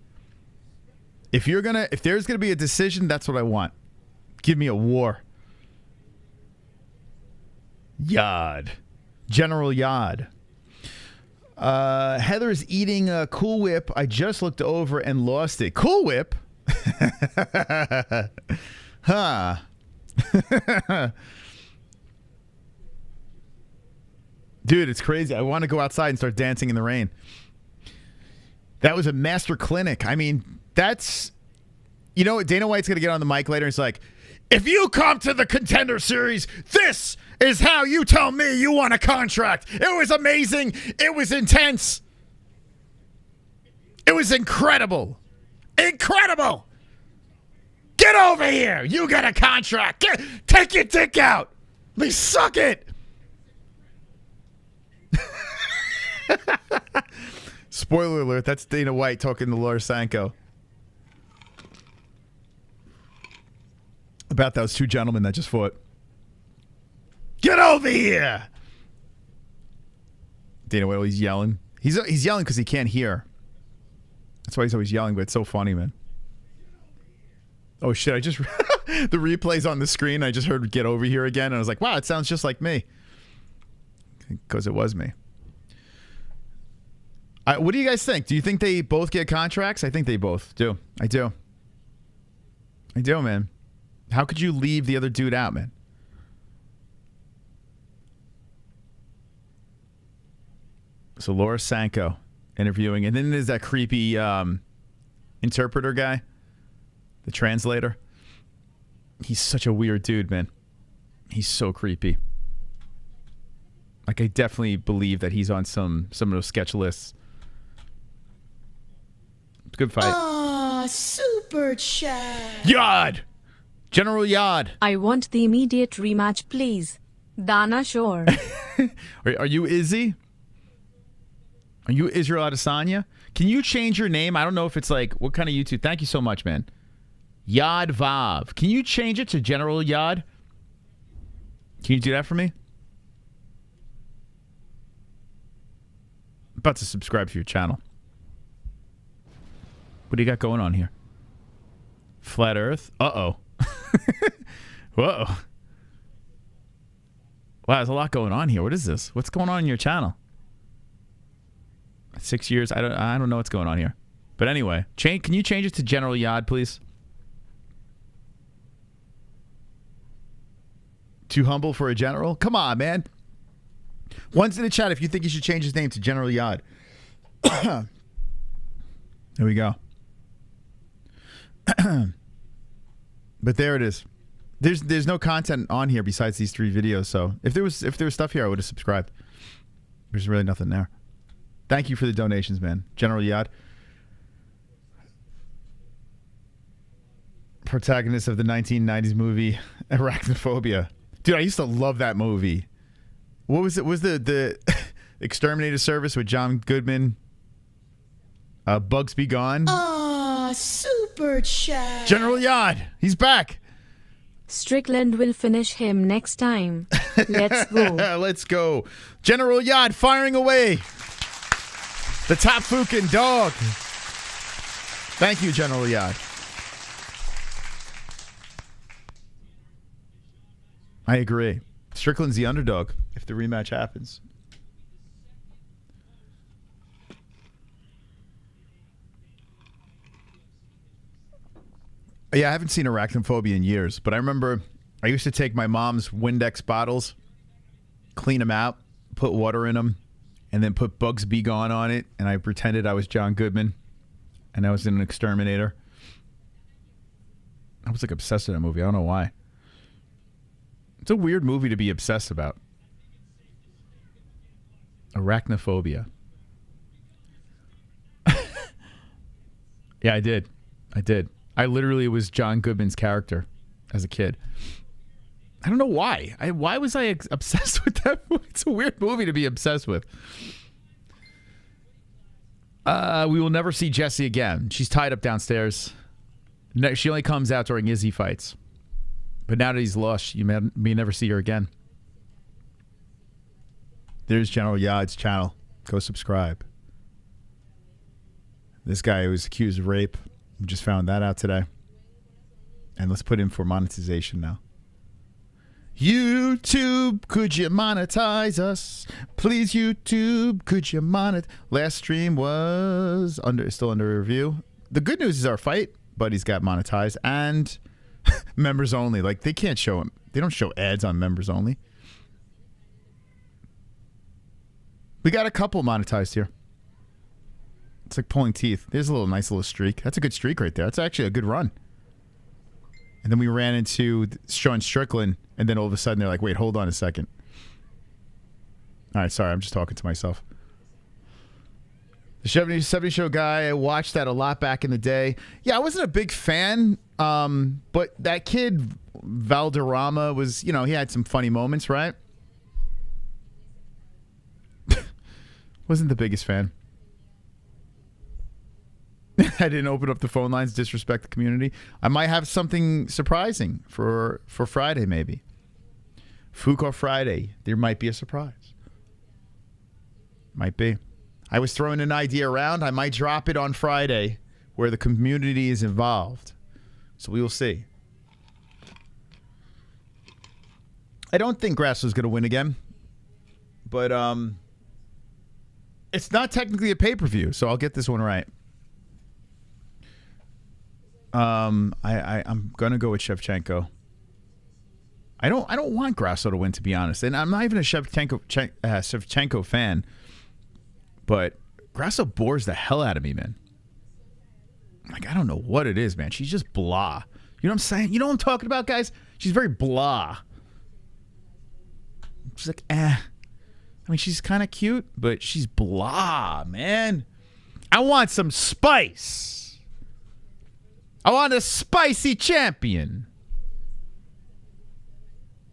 If there's gonna be a decision, that's what I want. Give me a war. Yad. General Yad. Heather's eating a Cool Whip. I just looked over and lost it. Cool Whip? Huh. Dude, it's crazy. I want to go outside and start dancing in the rain. That was a master clinic. I mean, that's... You know what? Dana White's going to get on the mic later and it's like, if you come to the Contender Series, this is how you tell me you want a contract. It was amazing. It was intense. It was incredible. Incredible. Get over here. You got a contract. Take your dick out. Let me suck it. Spoiler alert, that's Dana White talking to Laura Sanko about those two gentlemen that just fought. Get over here! Dana White always yelling. He's yelling because he can't hear. That's why he's always yelling, but it's so funny, man. Oh shit, I just... the replay's on the screen. I just heard get over here again, and I was like, wow, it sounds just like me. Because it was me. What do you guys think? Do you think they both get contracts? I think they both do. I do. I do, man. How could you leave the other dude out, man? So Laura Sanko interviewing. And then there's that creepy interpreter guy. The translator. He's such a weird dude, man. He's so creepy. Like, I definitely believe that he's on some of those sketch lists. Good fight. Super chat. Yad! General Yad. I want the immediate rematch, please. Dana Shore. Are you Izzy? Are you Israel Adesanya? Can you change your name? I don't know if it's like, what kind of YouTube? Thank you so much, man. Yad Vav. Can you change it to General Yad? Can you do that for me? I'm about to subscribe to your channel. What do you got going on here? Flat Earth? Uh-oh. Whoa. Wow, there's a lot going on here. What is this? What's going on in your channel? 6 years? I don't know what's going on here. But anyway, can you change it to General Yad, please? Too humble for a general? Come on, man. One's in the chat if you think you should change his name to General Yad. There we go. But there it is. There's no content on here besides these 3 videos, so if there was stuff here, I would have subscribed. There's really nothing there. Thank you for the donations, man. General Yad. Protagonist of the 1990s movie Arachnophobia. Dude, I used to love that movie. What was it? Was the Exterminator Service with John Goodman? Bugs Be Gone? Super chat. General Yad, he's back. Strickland will finish him next time. Let's go. Let's go. General Yad firing away. The top fucking dog. Thank you, General Yad. I agree. Strickland's the underdog if the rematch happens. Yeah, I haven't seen Arachnophobia in years, but I remember I used to take my mom's Windex bottles, clean them out, put water in them, and then put Bugs Be Gone on it, and I pretended I was John Goodman, and I was an exterminator. I was like obsessed with that movie. I don't know why. It's a weird movie to be obsessed about. Arachnophobia. Yeah, I did. I literally was John Goodman's character as a kid. I don't know why. Why was I obsessed with that movie? It's a weird movie to be obsessed with. We will never see Jessie again. She's tied up downstairs. She only comes out during IZZY fights. But now that he's lost, you may never see her again. There's General Yad's channel. Go subscribe. This guy who was accused of rape. We just found that out today. And let's put in for monetization now. YouTube, could you monetize us? Please, YouTube, could you monetize? Last stream was still under review. The good news is our fight buddies got monetized and members only. Like, they can't show them. They don't show ads on members only. We got a couple monetized here. It's like pulling teeth. There's a nice little streak. That's a good streak right there. That's actually a good run. And then we ran into Sean Strickland, and then all of a sudden they're like, wait, hold on a second. All right, sorry, I'm just talking to myself. The 70 Show guy, I watched that a lot back in the day. Yeah, I wasn't a big fan, but that kid, Valderrama, was, you know, he had some funny moments, right? Wasn't the biggest fan. I didn't open up the phone lines, disrespect the community. I might have something surprising for Friday, maybe. Fuko Friday. There might be a surprise. Might be. I was throwing an idea around. I might drop it on Friday where the community is involved. So we will see. I don't think Grasso's going to win again. But it's not technically a pay-per-view, so I'll get this one right. I'm gonna go with Shevchenko. I don't want Grasso to win, to be honest, and I'm not even a Shevchenko fan. But Grasso bores the hell out of me, man. Like, I don't know what it is, man. She's just blah. You know what I'm saying? You know what I'm talking about, guys? She's very blah. She's like, eh. I mean, she's kind of cute, but she's blah, man. I want some spice. I want a spicy champion.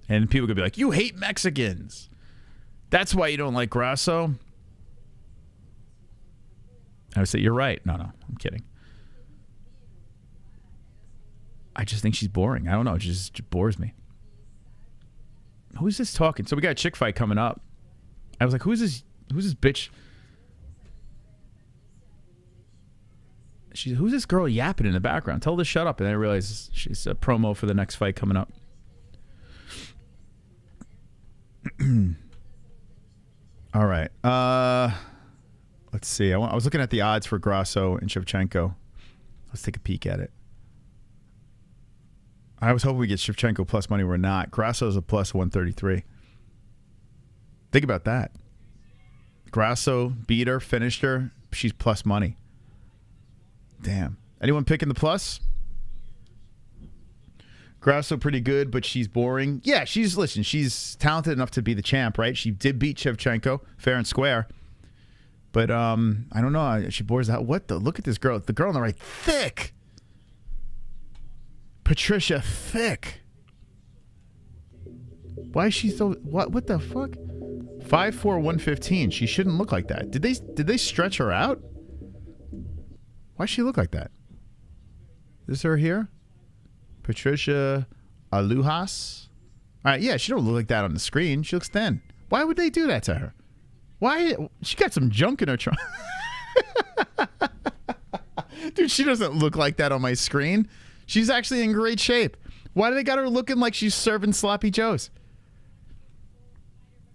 And people could be like, you hate Mexicans. That's why you don't like Grasso. I would say, you're right. No, I'm kidding. I just think she's boring. I don't know. It just bores me. Who's this talking? So we got a chick fight coming up. I was like, who's this bitch? Who's this girl yapping in the background? Tell her to shut up. And then I realized she's a promo for the next fight coming up. All right. Let's see. I was looking at the odds for Grasso and Shevchenko. Let's take a peek at it. I was hoping we get Shevchenko plus money. We're not. Grasso's a plus 133. Think about that. Grasso beat her, finished her. She's plus money. Damn. Anyone picking the plus? Grasso pretty good, but she's boring. Yeah, she's talented enough to be the champ, right? She did beat Shevchenko, fair and square. But I don't know. She bores out. What the? Look at this girl. The girl on the right, thick. Patricia Thick. Why is she so? What the fuck? 5'4", 115. She shouldn't look like that. Did they stretch her out? Why does she look like that? Is this her here? Patricia Alujas? All right, yeah, she don't look like that on the screen. She looks thin. Why would they do that to her? Why? She got some junk in her trunk. Dude, she doesn't look like that on my screen. She's actually in great shape. Why do they got her looking like she's serving sloppy joes?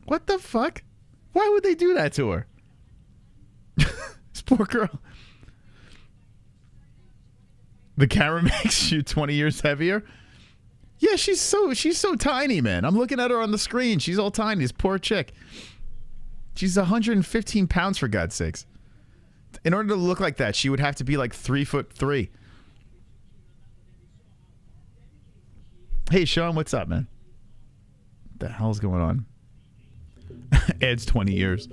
What the fuck? Why would they do that to her? This poor girl. The camera makes you 20 years heavier. Yeah, she's so tiny, man. I'm looking at her on the screen. She's all tiny. This poor chick. She's 115 pounds, for God's sakes. In order to look like that, she would have to be like 3'3". Hey, Sean, what's up, man? What the hell's going on? Ed's 20 years.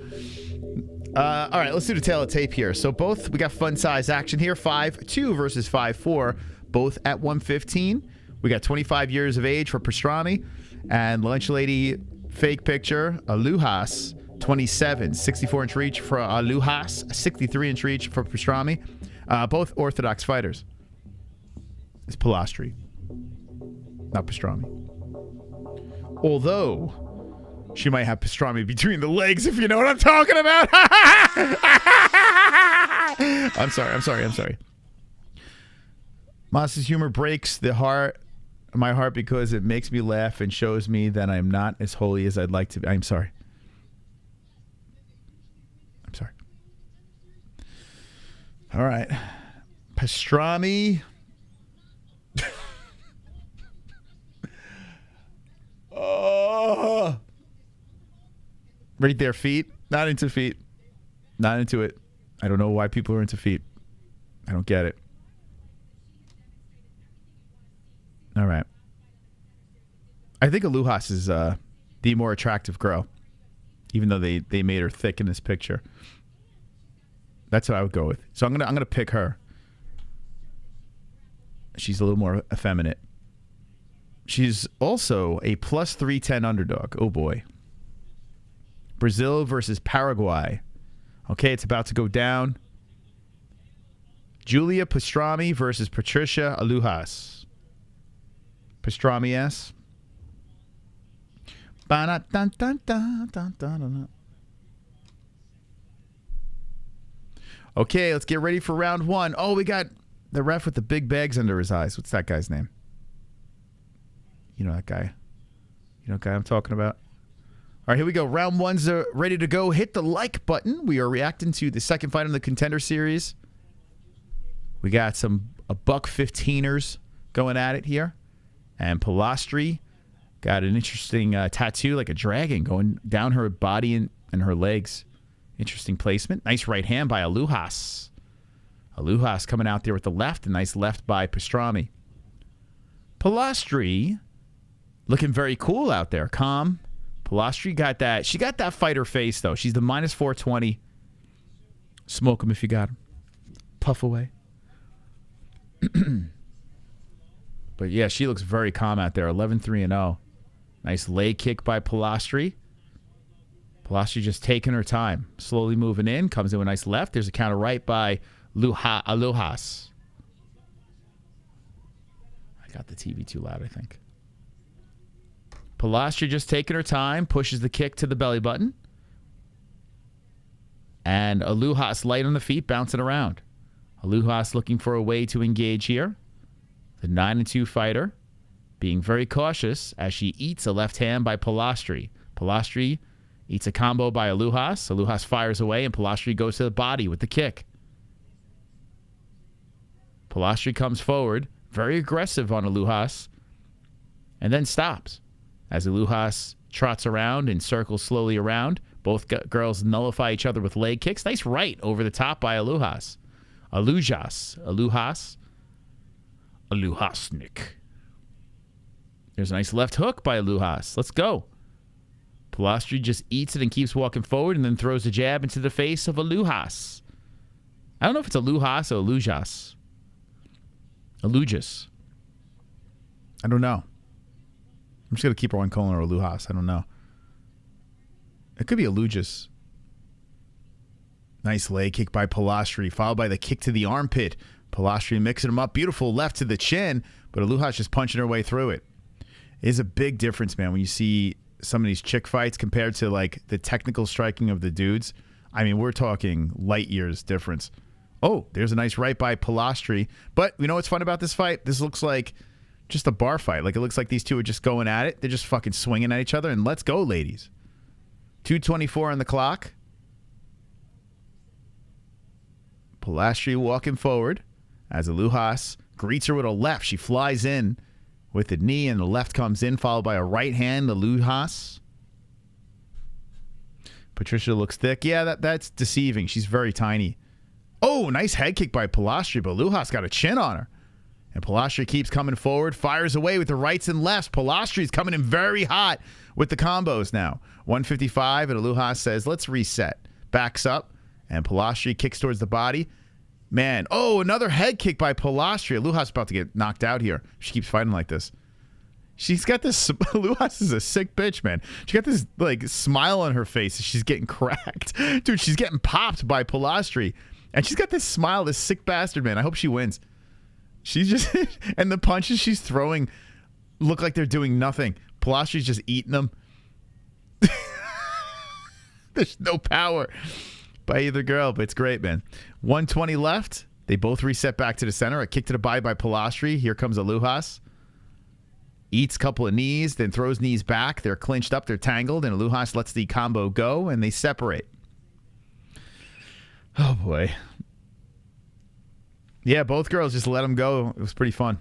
All right, let's do the tail of tape here. So both, we got fun size action here. 5'2" versus 5'4", both at 115. We got 25 years of age for Pastrami. And Lunch Lady fake picture, Alujas, 27. 64-inch reach for Alujas, 63-inch reach for Pastrami. Both orthodox fighters. It's Pilastri, not Pastrami. Although she might have pastrami between the legs, if you know what I'm talking about. I'm sorry. Moss's humor breaks my heart because it makes me laugh and shows me that I'm not as holy as I'd like to be. I'm sorry. All right. Pastrami. Oh. Right there, feet. Not into feet. Not into it. I don't know why people are into feet. I don't get it. All right. I think Alujas is the more attractive girl, even though they made her thick in this picture. That's what I would go with. So I'm gonna pick her. She's a little more effeminate. She's also a plus 310 underdog. Oh boy. Brazil versus Paraguay. Okay, it's about to go down. Julia Pastrami versus Patricia Alujas. Pastrami S. Okay, let's get ready for round one. Oh, we got the ref with the big bags under his eyes. What's that guy's name? You know that guy. You know what guy I'm talking about? All right, here we go. Round one's ready to go. Hit the like button. We are reacting to the second fight in the Contender series. We got a buck 15ers going at it here. And Pilastri got an interesting tattoo, like a dragon, going down her body and her legs. Interesting placement. Nice right hand by Alujas. Alujas coming out there with the left. A nice left by Pastrami. Pilastri looking very cool out there. Calm. Pilastri got that. She got that fighter face, though. She's the minus 420. Smoke him if you got him. Puff away. But yeah, she looks very calm out there. 11-3-0. Nice leg kick by Pilastri. Pilastri just taking her time. Slowly moving in. Comes in with a nice left. There's a counter right by Alujas. I got the TV too loud, I think. Pilastri just taking her time. Pushes the kick to the belly button. And Alujas light on the feet, bouncing around. Alujas looking for a way to engage here. The 9-2 fighter being very cautious as she eats a left hand by Pilastri. Pilastri eats a combo by Alujas. Alujas fires away, and Pilastri goes to the body with the kick. Pilastri comes forward, very aggressive on Alujas, and then stops. As Alujas trots around and circles slowly around, both girls nullify each other with leg kicks. Nice right over the top by Alujas. Alujas. Alujasnik. There's a nice left hook by Alujas. Let's go. Pilastri just eats it and keeps walking forward and then throws a jab into the face of Alujas. I don't know if it's Alujas or Alujas. Alujas. I don't know. I'm just going to keep her on calling her Alujas. I don't know. It could be Alujas. Nice leg kick by Pilastri, followed by the kick to the armpit. Pilastri mixing them up. Beautiful left to the chin, but Alujas just punching her way through it. It is a big difference, man, when you see some of these chick fights compared to, like, the technical striking of the dudes. I mean, we're talking light years difference. Oh, there's a nice right by Pilastri. But you know what's fun about this fight? This looks like just a bar fight. Like, it looks like these two are just going at it. They're just fucking swinging at each other. And let's go, ladies. 2:24 on the clock. Pilastri walking forward as Alujas greets her with a left. She flies in with the knee, and the left comes in, followed by a right hand, the Lujas. Patricia looks thick. Yeah, that's deceiving. She's very tiny. Oh, nice head kick by Pilastri, but Lujas got a chin on her. And Pilastri keeps coming forward, fires away with the rights and lefts. Pilastri's coming in very hot with the combos now. 155, and Lujas says, let's reset. Backs up, and Pilastri kicks towards the body. Man, oh, another head kick by Pilastri. Lujas about to get knocked out here. She keeps fighting like this. She's got this, Lujas is a sick bitch, man. She got this, like, smile on her face as she's getting cracked. Dude, she's getting popped by Pilastri. And she's got this smile, this sick bastard, man. I hope she wins. She's just, and the punches she's throwing look like they're doing nothing. Pilastri's just eating them. There's no power by either girl, but it's great, man. 120 left. They both reset back to the center. A kick to the body by Pilastri. Here comes a Lujas. Eats a couple of knees, then throws knees back. They're clinched up. They're tangled, and Lujas lets the combo go, and they separate. Oh, boy. Yeah, both girls just let him go. It was pretty fun.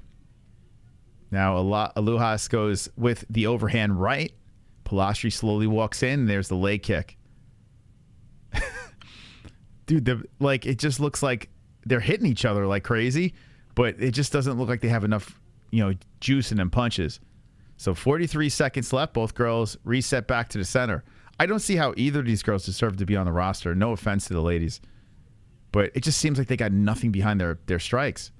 Now, Lujas goes with the overhand right. Pilastri slowly walks in. There's the leg kick. Dude, it just looks like they're hitting each other like crazy, but it just doesn't look like they have enough, juice in them punches. So 43 seconds left. Both girls reset back to the center. I don't see how either of these girls deserve to be on the roster. No offense to the ladies. But it just seems like they got nothing behind their strikes.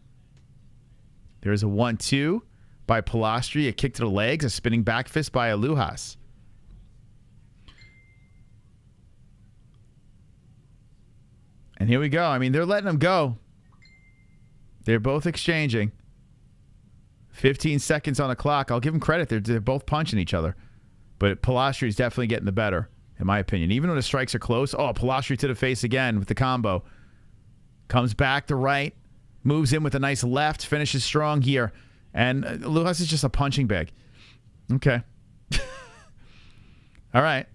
There's a 1-2 by Pilastri, a kick to the legs, a spinning back fist by a Lujas. And here we go. I mean, they're letting them go. They're both exchanging. 15 seconds on the clock. I'll give them credit. They're both punching each other. But Pilastri is definitely getting the better, in my opinion. Even when the strikes are close. Oh, Pilastri to the face again with the combo. Comes back to right. Moves in with a nice left. Finishes strong here. And Lujas is just a punching bag. Okay. All right.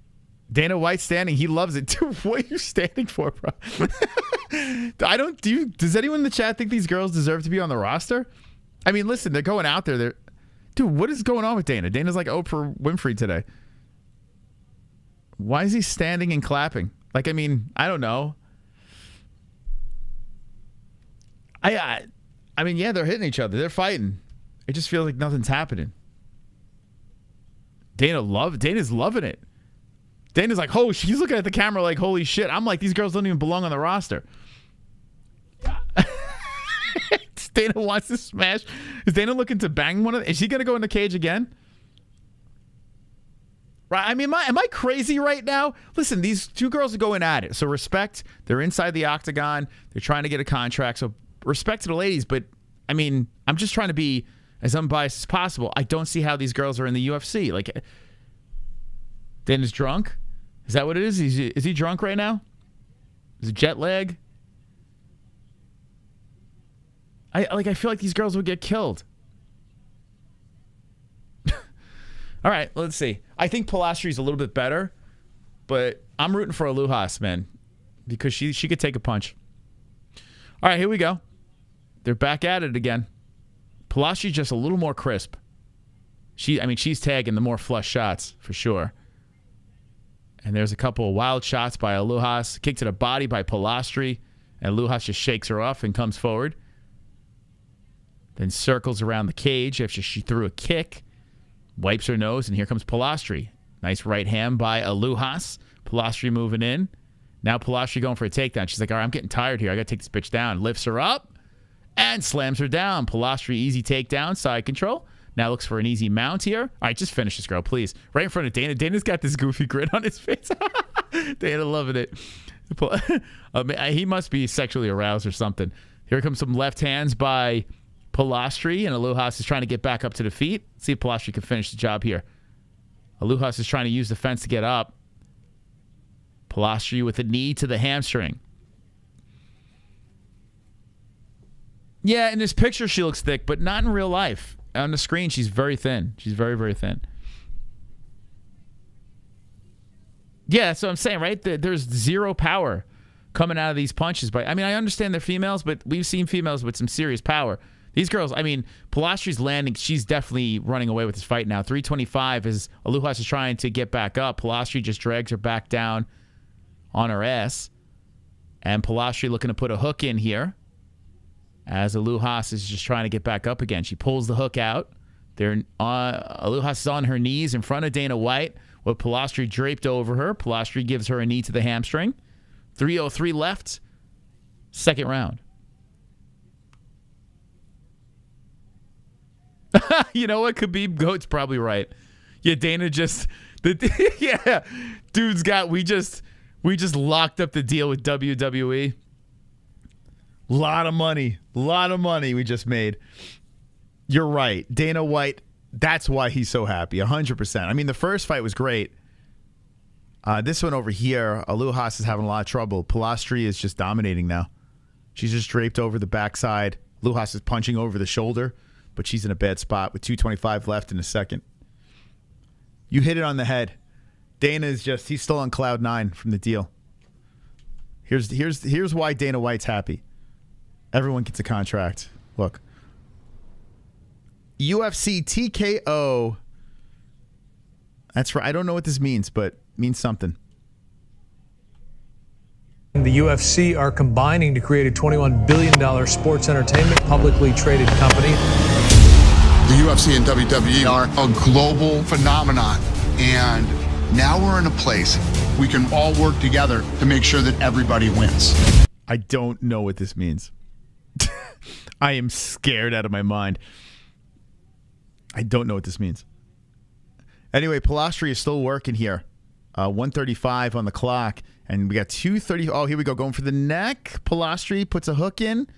Dana White standing. He loves it. Dude, what are you standing for, bro? Does anyone in the chat think these girls deserve to be on the roster? I mean, listen, they're going out there. Dude, what is going on with Dana? Dana's like Oprah Winfrey today. Why is he standing and clapping? Like, I mean, I don't know. I mean, yeah, they're hitting each other. They're fighting. It just feels like nothing's happening. Dana's loving it. Dana's like, oh, she's looking at the camera like, holy shit. I'm like, these girls don't even belong on the roster. Dana wants to smash. Is Dana looking to bang one of them? Is she going to go in the cage again? Right. I mean, am I crazy right now? Listen, these two girls are going at it. So respect. They're inside the octagon. They're trying to get a contract. So respect to the ladies. But, I mean, I'm just trying to be as unbiased as possible. I don't see how these girls are in the UFC. Like, Dana's drunk? Is that what it is? Is he drunk right now? Is it jet lag? I feel like these girls would get killed. All right, let's see. I think Pilastri's a little bit better, but I'm rooting for a Lujas, man, because she could take a punch. All right, here we go. They're back at it again. Pilastri's just a little more crisp. She's tagging the more flush shots for sure. And there's a couple of wild shots by a Lujas. Kick to the body by Pilastri, and Lujas just shakes her off and comes forward. Then circles around the cage after she threw a kick. Wipes her nose, and here comes Pilastri. Nice right hand by a Lujas. Pilastri moving in. Now Pilastri going for a takedown. She's like, all right, I'm getting tired here. I got to take this bitch down. Lifts her up and slams her down. Pilastri, easy takedown, side control. Now looks for an easy mount here. All right, just finish this girl, please. Right in front of Dana. Dana's got this goofy grin on his face. Dana loving it. He must be sexually aroused or something. Here comes some left hands by Pilastri, and Lujas is trying to get back up to the feet. Let's see if Pilastri can finish the job here. Lujas is trying to use the fence to get up. Pilastri with a knee to the hamstring. Yeah, in this picture she looks thick, but not in real life. On the screen, she's very thin. She's very, very thin. Yeah, that's what I'm saying, right? There's zero power coming out of these punches. But I mean, I understand they're females, but we've seen females with some serious power. These girls, I mean, Pilastri's landing. She's definitely running away with this fight now. 325 as Alujas is trying to get back up. Pilastri just drags her back down on her ass. And Pilastri looking to put a hook in here as Alujas is just trying to get back up again. She pulls the hook out. Alujas is on her knees in front of Dana White with Pilastri draped over her. Pilastri gives her a knee to the hamstring. 3:03 left. Second round. You know what? Khabib Goat's probably right. Yeah, Dana just yeah, dude's got we just locked up the deal with WWE. Lot of money we just made. You're right. Dana White, that's why he's so happy. 100%. I mean, the first fight was great. This one over here, Alujas is having a lot of trouble. Pilastri is just dominating now. She's just draped over the backside. Alujas is punching over the shoulder, but she's in a bad spot with 2:25 left in the second. You hit it on the head. Dana is just, he's still on cloud 9 from the deal. Here's why Dana White's happy. Everyone gets a contract. Look. UFC TKO. That's right. I don't know what this means, but it means something. The UFC are combining to create a $21 billion sports entertainment publicly traded company. The UFC and WWE are a global phenomenon, and now we're in a place we can all work together to make sure that everybody wins. I don't know what this means. I am scared out of my mind. I don't know what this means. Anyway, Pilastri is still working here. 135 on the clock. And we got 230. Oh, here we go. Going for the neck. Pilastri puts a hook in,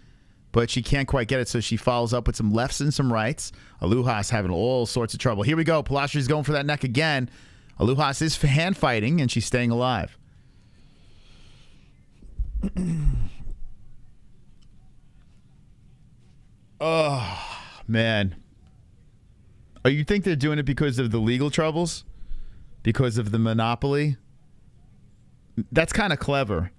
but she can't quite get it, so she follows up with some lefts and some rights. Alujas having all sorts of trouble. Here we go. Pilastri's going for that neck again. Alujas is hand fighting, and she's staying alive. Oh, man. Oh, you think they're doing it because of the legal troubles? Because of the monopoly? That's kind of clever.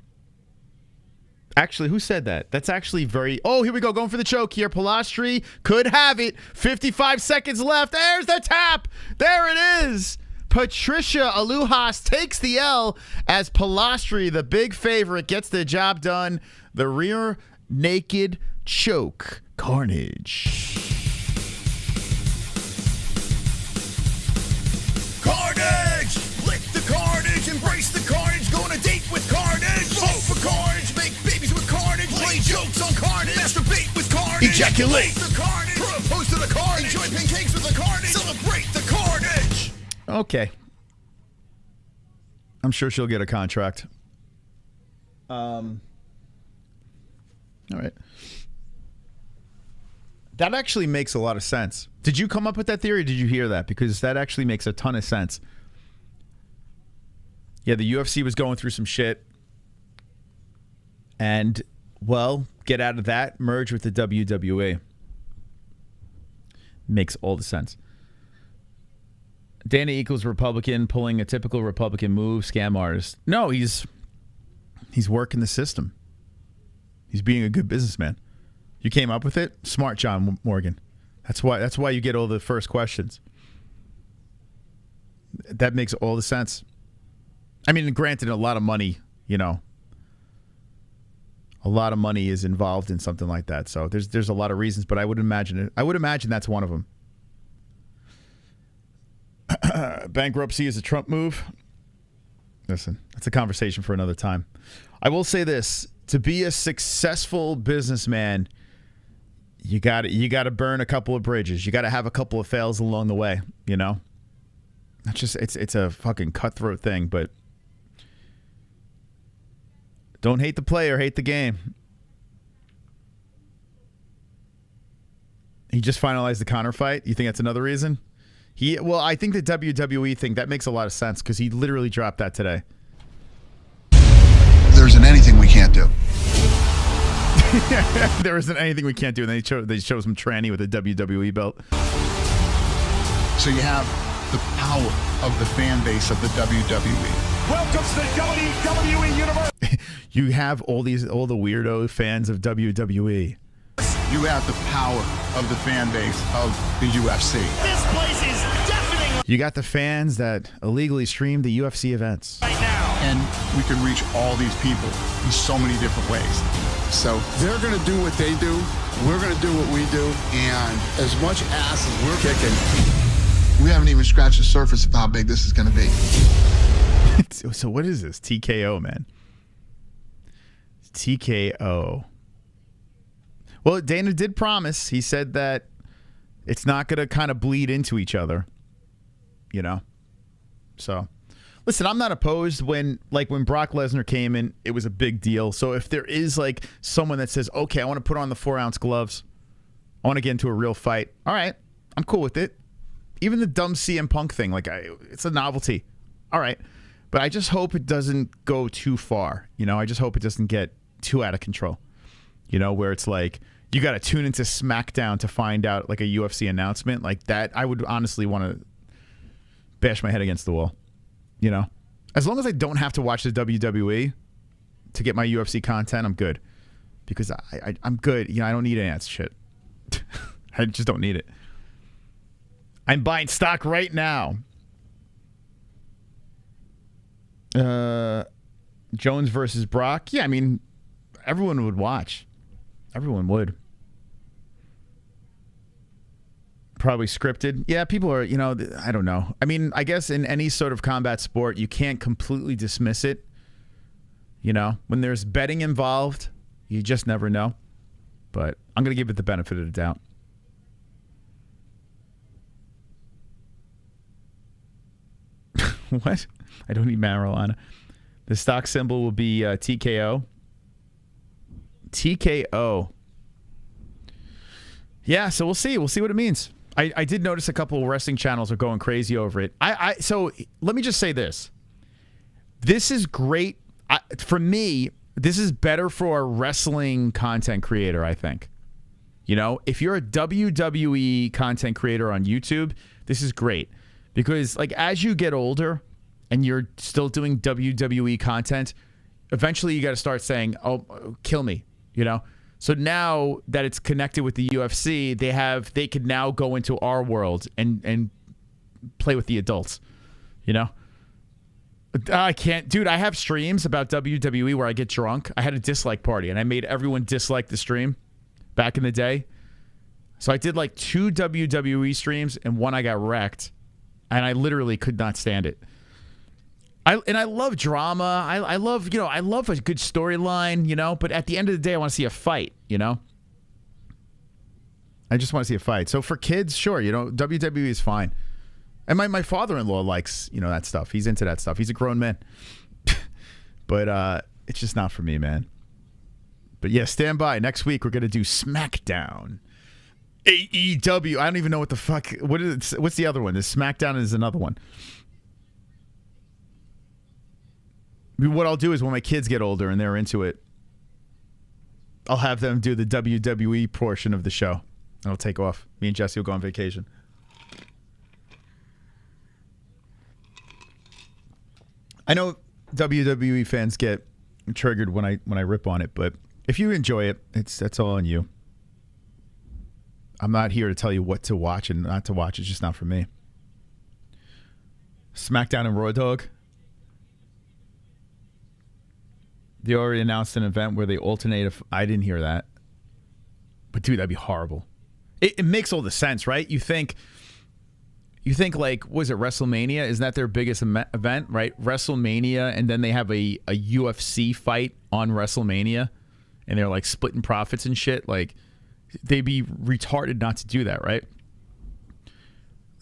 Actually, who said that? That's actually very... Oh, here we go. Going for the choke here. Pilastri could have it. 55 seconds left. There's the tap. There it is. Patricia Alujas takes the L as Pilastri, the big favorite, gets the job done. The rear naked choke. Carnage. Carnage! Lick the carnage, embrace the carnage, go on a date with carnage, vote for carnage, make babies with carnage, play jokes on carnage, masturbate with carnage, ejaculate the carnage, propose to the carnage, enjoy pancakes with the carnage, celebrate the carnage. Okay. I'm sure she'll get a contract. All right. That actually makes a lot of sense. Did you come up with that theory or did you hear that? Because that actually makes a ton of sense. Yeah, the UFC was going through some shit. And, well, get out of that, merge with the WWE. Makes all the sense. Dana equals Republican, pulling a typical Republican move, scam artist. No, he's working the system. He's being a good businessman. You came up with it? Smart, John Morgan. That's why you get all the first questions. That makes all the sense. I mean, granted, a lot of money, you know. A lot of money is involved in something like that. So there's a lot of reasons, but I would imagine that's one of them. Bankruptcy is a Trump move. Listen, that's a conversation for another time. I will say this: to be a successful businessman, you got to burn a couple of bridges. You got to have a couple of fails along the way. You know, that's just it's a fucking cutthroat thing. But don't hate the player, hate the game. He just finalized the Conor fight. You think that's another reason? Well, I think the WWE thing, that makes a lot of sense because he literally dropped that today. There isn't anything we can't do. There isn't anything we can't do. And they show some tranny with a WWE belt. So you have the power of the fan base of the WWE. Welcome to the WWE Universe. You have all the weirdo fans of WWE. you have the power of the fan base of the UFC. This place is deafening You got the fans that illegally stream the UFC events. right now. And we can reach all these people in so many different ways. So they're going to do what they do. We're going to do what we do. And as much ass as we're kicking, we haven't even scratched the surface of how big this is going to be. So what is this? TKO, man. TKO. Well, Dana did promise. He said that it's not going to kind of bleed into each other. You know? So, listen, I'm not opposed when Brock Lesnar came in, it was a big deal. So if there is like someone that says, okay, I want to put on the 4-ounce gloves. I want to get into a real fight. All right. I'm cool with it. Even the dumb CM Punk thing, it's a novelty. All right. But I just hope it doesn't go too far. You know, I just hope it doesn't get too out of control. You know, where it's like, you got to tune into SmackDown to find out like a UFC announcement like that. I would honestly want to bash my head against the wall. You know, as long as I don't have to watch the WWE to get my UFC content, I'm good. Because I'm good. You know, I don't need any of that shit. I just don't need it. I'm buying stock right now. Jones versus Brock. Yeah, I mean, everyone would watch. Everyone would. Probably scripted. Yeah, people are, you know, I don't know. I mean, I guess in any sort of combat sport, you can't completely dismiss it. You know, when there's betting involved, you just never know. But I'm going to give it the benefit of the doubt. What? I don't need marijuana. The stock symbol will be TKO. TKO. Yeah, so we'll see. We'll see what it means. I did notice a couple of wrestling channels are going crazy over it. So let me just say this. This is great. For me, this is better for a wrestling content creator, I think. You know, if you're a WWE content creator on YouTube, this is great. Because, like, as you get older and you're still doing WWE content, eventually you got to start saying, oh, kill me, you know? So now that it's connected with the UFC, they could now go into our world and play with the adults, you know? I can't. Dude, I have streams about WWE where I get drunk. I had a dislike party, and I made everyone dislike the stream back in the day. So I did like 2 WWE streams, and one I got wrecked. And I literally could not stand it. I love drama. I love a good storyline, you know, but at the end of the day, I want to see a fight, you know? I just want to see a fight. So for kids, sure, you know, WWE is fine. And my father-in-law likes, you know, that stuff. He's into that stuff. He's a grown man. But it's just not for me, man. But yeah, stand by. Next week, we're going to do SmackDown. AEW. I don't even know what the fuck. What's the other one? This SmackDown is another one. What I'll do is when my kids get older and they're into it, I'll have them do the WWE portion of the show. And I'll take off. Me and Jessie will go on vacation. I know WWE fans get triggered when I rip on it, but if you enjoy it, that's all on you. I'm not here to tell you what to watch and not to watch. It's just not for me. SmackDown and Raw Dog. They already announced an event where they alternate. I didn't hear that. But dude, that'd be horrible. It makes all the sense, right? You think like, was it WrestleMania? Isn't that their biggest event, right? WrestleMania, and then they have a UFC fight on WrestleMania, and they're like splitting profits and shit. Like, they'd be retarded not to do that, right?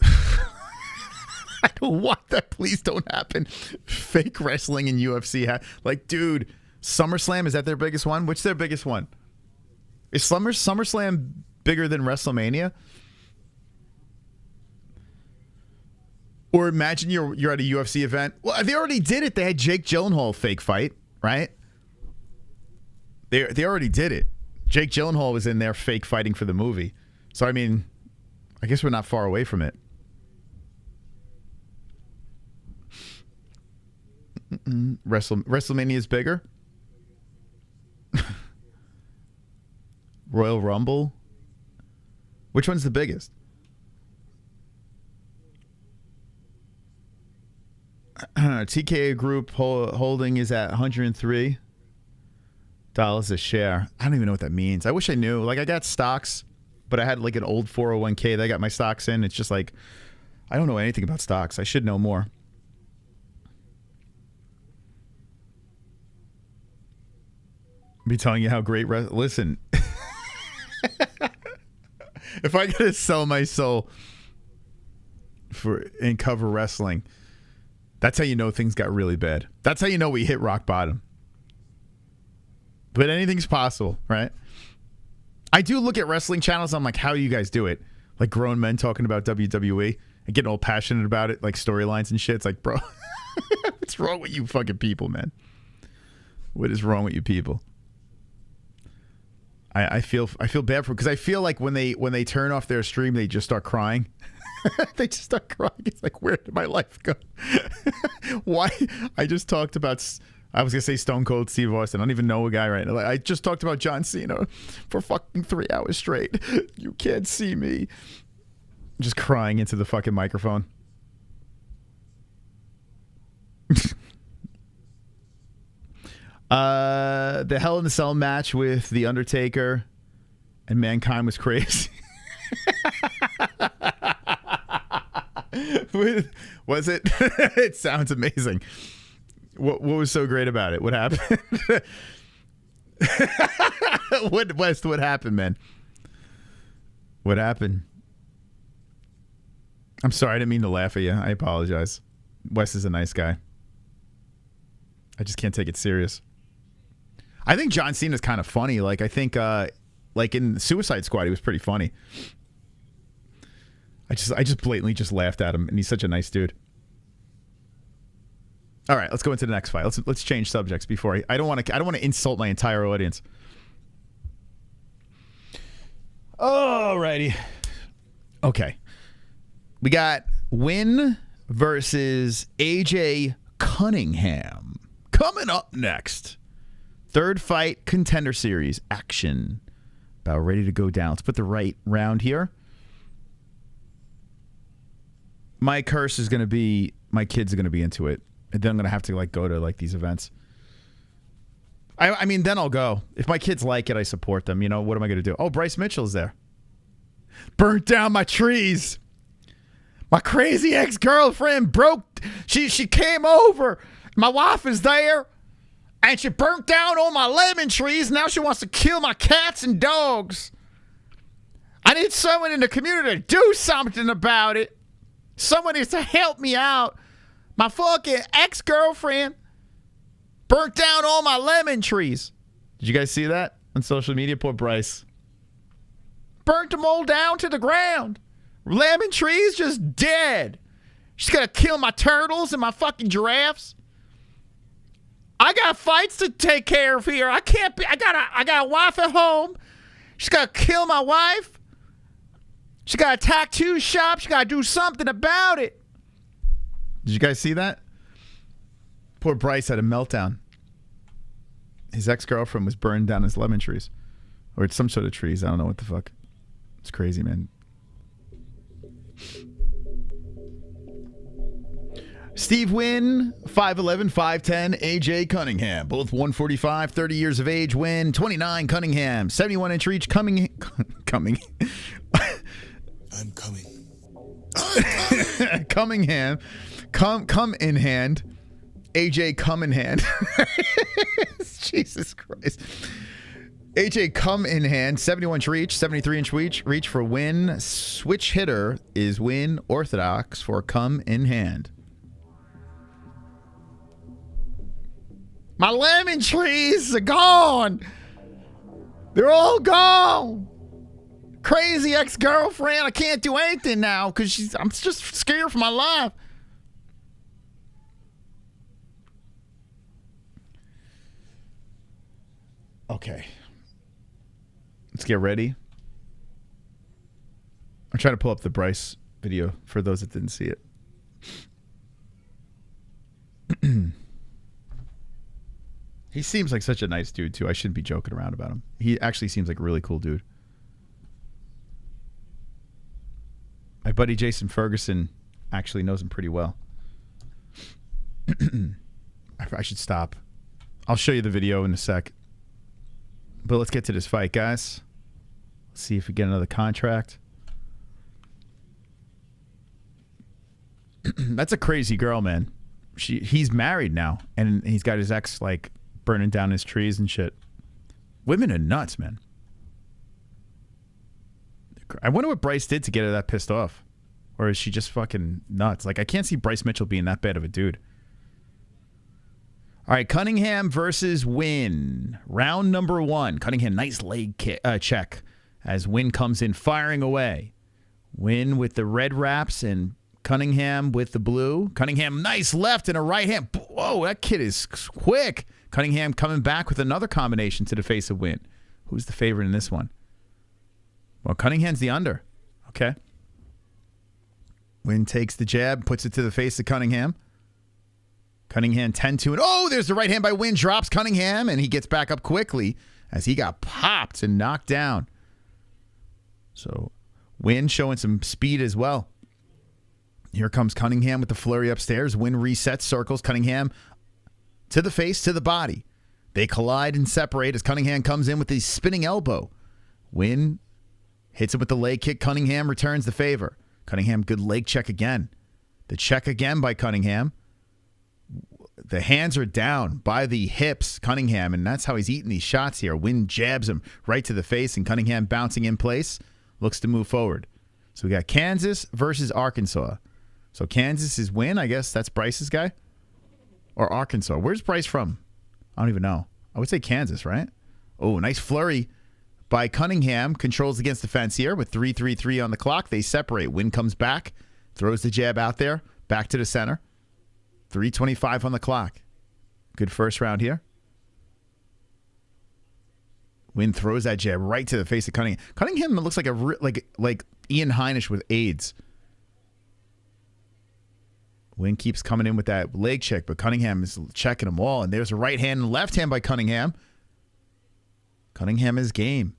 I don't want that. Please don't happen. Fake wrestling in UFC. Like, dude, SummerSlam, is that their biggest one? Which their biggest one? Is SummerSlam bigger than WrestleMania? Or imagine you're at a UFC event. Well, they already did it. They had Jake Gyllenhaal fake fight, right? They already did it. Jake Gyllenhaal was in there fake fighting for the movie. So, I mean, I guess we're not far away from it. WrestleMania is bigger? Royal Rumble? Which one's the biggest? TKA Group holding is at $103 a share. I don't even know what that means. I wish I knew. Like, I got stocks, but I had like an old 401k that I got my stocks in. It's just like, I don't know anything about stocks. I should know more. Be telling you how great. Listen, if I gotta sell my soul and cover wrestling, that's how you know things got really bad. That's how you know we hit rock bottom. But anything's possible, right? I do look at wrestling channels. I'm like, how do you guys do it? Like grown men talking about WWE and getting all passionate about it, like storylines and shit. It's like, bro, what's wrong with you fucking people, man? What is wrong with you people? I feel bad for, because I feel like when they turn off their stream, they just start crying. They just start crying. It's like, where did my life go? Why? I just talked about, I was gonna say Stone Cold Steve Austin. I don't even know a guy right now. Like, I just talked about John Cena for fucking 3 hours straight. You can't see me. Just crying into the fucking microphone. The Hell in a Cell match with The Undertaker and Mankind was crazy. Was it? It sounds amazing. What was so great about it? What happened? What happened, man? What happened? I'm sorry, I didn't mean to laugh at you. I apologize. Wes is a nice guy. I just can't take it serious. I think John Cena's kind of funny. Like, I think like in Suicide Squad, he was pretty funny. I just blatantly just laughed at him, and he's such a nice dude. All right, let's go into the next fight. Let's change subjects before I don't want to insult my entire audience. Alrighty. Okay. We got Win versus AJ Cunningham coming up next. Third fight, Contender Series action. About ready to go down. Let's put the right round here. My curse is going to be, my kids are going to be into it. And then I'm going to have to like go to like these events. I mean, then I'll go. If my kids like it, I support them. You know, what am I going to do? Oh, Bryce Mitchell's there. Burnt down my trees. My crazy ex-girlfriend broke. She came over. My wife is there. And she burnt down all my lemon trees. Now she wants to kill my cats and dogs. I need someone in the community to do something about it. Someone needs to help me out. My fucking ex-girlfriend burnt down all my lemon trees. Did you guys see that on social media? Poor Bryce. Burnt them all down to the ground. Lemon trees just dead. She's gonna kill my turtles and my fucking giraffes. I got fights to take care of here. I can't be. I got a wife at home. She's gonna kill my wife. She got a tattoo shop. She gotta do something about it. Did you guys see that? Poor Bryce had a meltdown. His ex-girlfriend was burning down his lemon trees. Or it's some sort of trees. I don't know what the fuck. It's crazy, man. Steve Wynn, 5'11", 5'10", AJ Cunningham. Both 145, 30 years of age. Wynn, 29, Cunningham. 71-inch reach, coming. I'm coming. Cunningham. Come in hand. AJ come in hand. Jesus Christ. AJ come in hand. 71-inch reach, 73-inch reach for Win. Switch hitter is Win. Orthodox for come in hand. My lemon trees are gone. They're all gone. Crazy ex-girlfriend. I can't do anything now because I'm just scared for my life. Okay. Let's get ready. I'm trying to pull up the Bryce video for those that didn't see it. He seems like such a nice dude, too. I shouldn't be joking around about him. He actually seems like a really cool dude. My buddy Jason Ferguson actually knows him pretty well. I should stop. I'll show you the video in a sec. But let's get to this fight, guys. Let's see if we get another contract. That's a crazy girl, man. He's married now, and he's got his ex like burning down his trees and shit. Women are nuts, man. I wonder what Bryce did to get her that pissed off. Or is she just fucking nuts? Like, I can't see Bryce Mitchell being that bad of a dude. All right, Cunningham versus Wynn. Round number 1. Cunningham, nice leg kick, check as Wynn comes in firing away. Wynn with the red wraps and Cunningham with the blue. Cunningham, nice left and a right hand. Whoa, that kid is quick. Cunningham coming back with another combination to the face of Wynn. Who's the favorite in this one? Well, Cunningham's the under. Okay. Wynn takes the jab, puts it to the face of Cunningham. Cunningham 10-2. And oh, there's the right hand by Wynn. Drops Cunningham, and he gets back up quickly as he got popped and knocked down. So Wynn showing some speed as well. Here comes Cunningham with the flurry upstairs. Wynn resets, circles Cunningham to the face, to the body. They collide and separate as Cunningham comes in with the spinning elbow. Wynn hits him with the leg kick. Cunningham returns the favor. Cunningham, good leg check again. The check again by Cunningham. The hands are down by the hips, Cunningham, and that's how he's eating these shots here. Wynn jabs him right to the face, and Cunningham bouncing in place, looks to move forward. So we got Kansas versus Arkansas. So Kansas is Wynn, I guess that's Bryce's guy? Or Arkansas. Where's Bryce from? I don't even know. I would say Kansas, right? Oh, nice flurry by Cunningham. Controls against the fence here with 3:33 on the clock. They separate. Wynn comes back, throws the jab out there, back to the center. 3:25 on the clock. Good first round here. Wynn throws that jab right to the face of Cunningham. Cunningham looks like like Ian Heinisch with AIDS. Wynn keeps coming in with that leg check, but Cunningham is checking them all. And there's a right hand and left hand by Cunningham. Cunningham is game.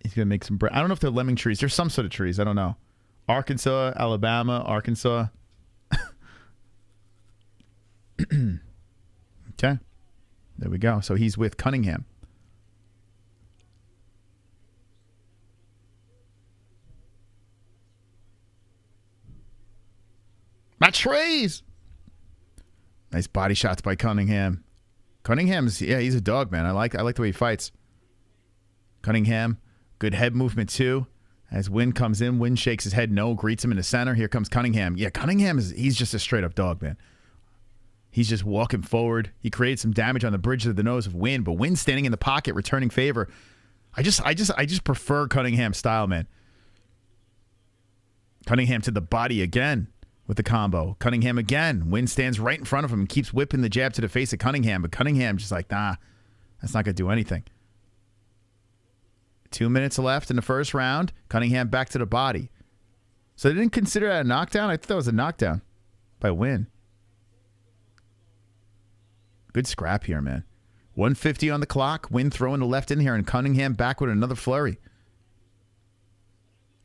He's going to make some bread. I don't know if they're lemon trees. There's some sort of trees. I don't know. Arkansas, Alabama, Arkansas. Okay. There we go. So he's with Cunningham. My trees. Nice body shots by Cunningham. Cunningham's, yeah, he's a dog, man. I like the way he fights. Cunningham, good head movement too. As Wynn comes in, Wynn shakes his head no, greets him in the center. Here comes Cunningham. Yeah, Cunningham he's just a straight up dog, man. He's just walking forward. He created some damage on the bridge of the nose of Wynn, but Wynn standing in the pocket, returning favor. I just prefer Cunningham style, man. Cunningham to the body again with the combo. Cunningham again. Wynn stands right in front of him and keeps whipping the jab to the face of Cunningham, but Cunningham just like, nah, that's not going to do anything. 2 minutes left in the first round. Cunningham back to the body. So they didn't consider that a knockdown? I thought that was a knockdown by Wynn. Good scrap here, man. 150 on the clock. Wynn throwing the left in here, and Cunningham back with another flurry.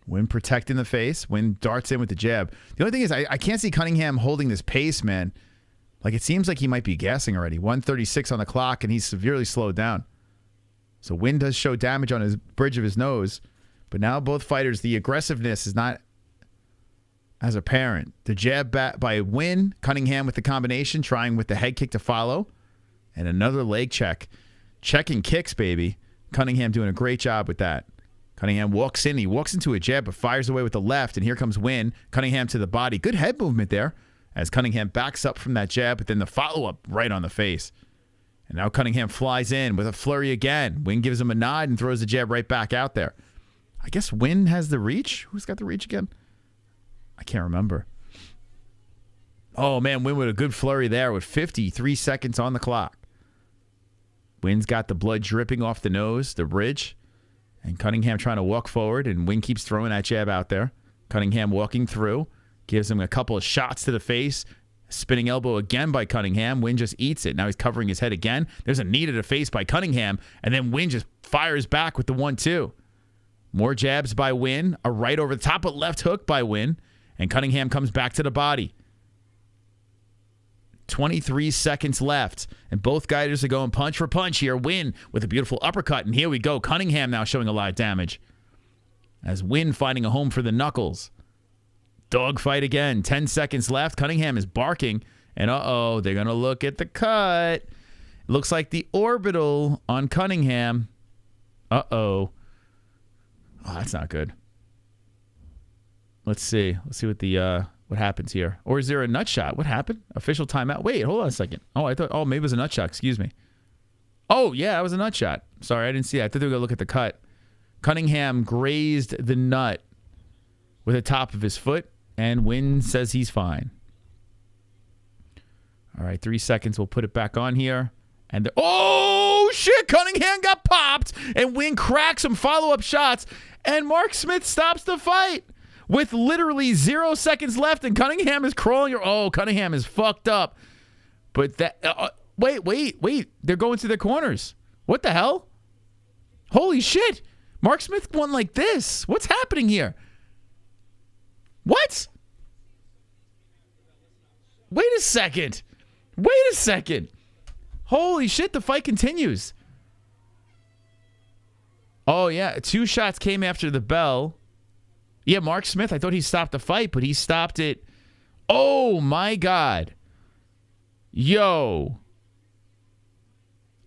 Wynn protecting the face. Wynn darts in with the jab. The only thing is I can't see Cunningham holding this pace, man. Like, it seems like he might be gassing already. 136 on the clock, and he's severely slowed down. So Wynn does show damage on his bridge of his nose, but now both fighters, the aggressiveness is not as apparent. The jab back by Wynn, Cunningham with the combination, trying with the head kick to follow, and another leg check. Checking kicks, baby. Cunningham doing a great job with that. Cunningham walks in. He walks into a jab, but fires away with the left, and here comes Wynn. Cunningham to the body. Good head movement there as Cunningham backs up from that jab, but then the follow-up right on the face. And now Cunningham flies in with a flurry again. Wynn gives him a nod and throws the jab right back out there. I guess Wynn has the reach. Who's got the reach again? I can't remember. Oh, man, Wynn with a good flurry there with 53 seconds on the clock. Wynn's got the blood dripping off the nose, the bridge. And Cunningham trying to walk forward, and Wynn keeps throwing that jab out there. Cunningham walking through. Gives him a couple of shots to the face. Spinning elbow again by Cunningham. Wynn just eats it. Now he's covering his head again. There's a knee to the face by Cunningham. And then Wynn just fires back with the 1-2. More jabs by Wynn. A right over the top, but left hook by Wynn. And Cunningham comes back to the body. 23 seconds left. And both guys are going punch for punch here. Wynn with a beautiful uppercut. And here we go. Cunningham now showing a lot of damage. As Wynn finding a home for the knuckles. Dogfight again. 10 seconds left. Cunningham is barking. And uh-oh, they're going to look at the cut. Looks like the orbital on Cunningham. Uh-oh. Oh, that's not good. Let's see. Let's see what the what happens here. Or is there a nut shot? What happened? Official timeout. Wait, hold on a second. Oh, I thought. Oh, maybe it was a nut shot. Excuse me. Oh, yeah, it was a nut shot. Sorry, I didn't see that. I thought they were gonna look at the cut. Cunningham grazed the nut with the top of his foot, and Wynn says he's fine. All right, 3 seconds. We'll put it back on here. And oh shit! Cunningham got popped, and Wynn cracks some follow-up shots, and Mark Smith stops the fight with literally 0 seconds left, and Cunningham is crawling. Oh, Cunningham is fucked up. But that wait! They're going to their corners. What the hell? Holy shit! Mark Smith won like this. What's happening here? What? Wait a second. Wait a second. Holy shit, the fight continues. Oh, yeah. 2 shots came after the bell. Yeah, Mark Smith, I thought he stopped the fight, but he stopped it. Oh, my God. Yo.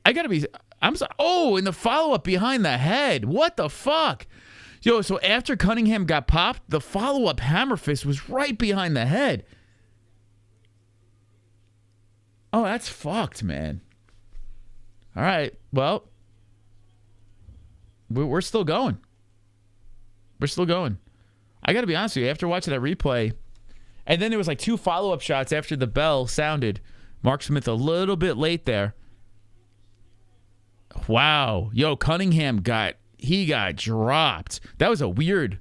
I got to be... I'm sorry. Oh, and the follow-up behind the head. What the fuck? Yo, so after Cunningham got popped, the follow-up hammer fist was right behind the head. Oh, that's fucked, man. All right, well, we're still going. We're still going. I got to be honest with you, after watching that replay, and then there was like 2 follow-up shots after the bell sounded. Mark Smith a little bit late there. Wow. Yo, Cunningham got dropped. That was a weird.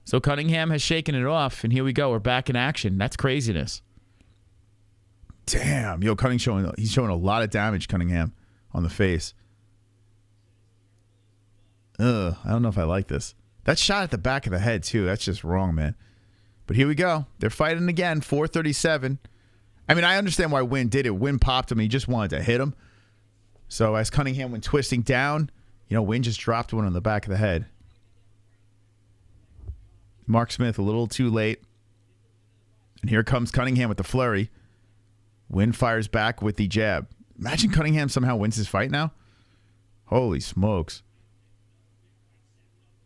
So Cunningham has shaken it off, and here we go. We're back in action. That's craziness. Damn. Yo, he's showing a lot of damage, Cunningham, on the face. I don't know if I like this. That shot at the back of the head, too. That's just wrong, man. But here we go. They're fighting again. 4:37. I mean, I understand why Wynn did it. Wynn popped him. He just wanted to hit him. So as Cunningham went twisting down, Wynn just dropped one on the back of the head. Mark Smith a little too late. And here comes Cunningham with the flurry. Wynn fires back with the jab. Imagine Cunningham somehow wins his fight now. Holy smokes.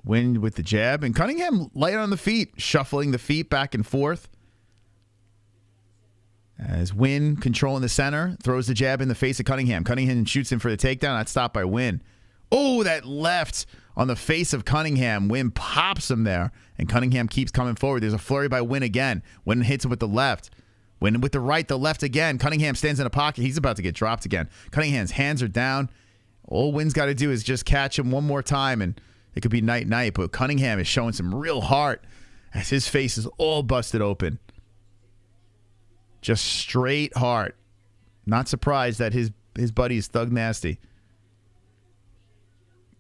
Wynn with the jab. And Cunningham light on the feet, shuffling the feet back and forth. As Wynn controlling the center, throws the jab in the face of Cunningham. Cunningham shoots him for the takedown. That's stopped by Wynn. Oh, that left on the face of Cunningham. Wynn pops him there, and Cunningham keeps coming forward. There's a flurry by Wynn again. Wynn hits him with the left. Wynn with the right, the left again. Cunningham stands in a pocket. He's about to get dropped again. Cunningham's hands are down. All Wynn's got to do is just catch him one more time, and it could be night-night. But Cunningham is showing some real heart as his face is all busted open. Just straight heart. Not surprised that his buddy is Thug Nasty.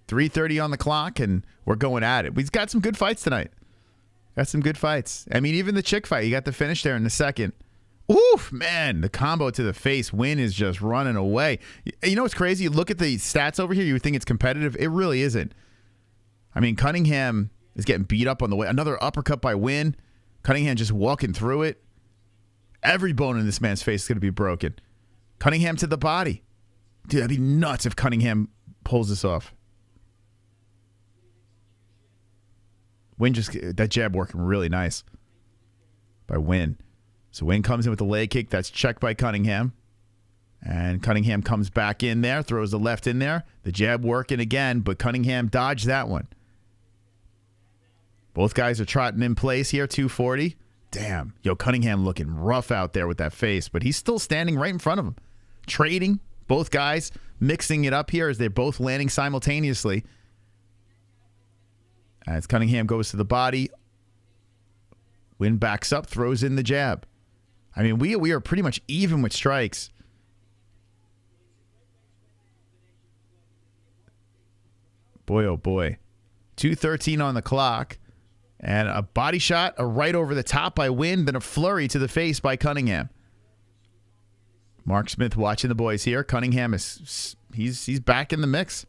3:30 on the clock, and we're going at it. We've got some good fights tonight. Got some good fights. I mean, even the chick fight, you got the finish there in the second. Oof, man, the combo to the face. Wynn is just running away. You know what's crazy? You look at the stats over here, you would think it's competitive. It really isn't. I mean, Cunningham is getting beat up on the way. Another uppercut by Wynn. Cunningham just walking through it. Every bone in this man's face is going to be broken. Cunningham to the body. Dude, that'd be nuts if Cunningham pulls this off. Wynn that jab working really nice by Wynn. So Wynn comes in with the leg kick. That's checked by Cunningham. And Cunningham comes back in there, throws the left in there. The jab working again, but Cunningham dodged that one. Both guys are trotting in place here, 240. Damn. Yo, Cunningham looking rough out there with that face, but he's still standing right in front of him. Trading, both guys mixing it up here as they're both landing simultaneously. As Cunningham goes to the body. Wynn backs up, throws in the jab. I mean, we are pretty much even with strikes. Boy, oh boy. 2:13 on the clock. And a body shot, a right over the top by Wynn, then a flurry to the face by Cunningham. Mark Smith watching the boys here. Cunningham he's back in the mix.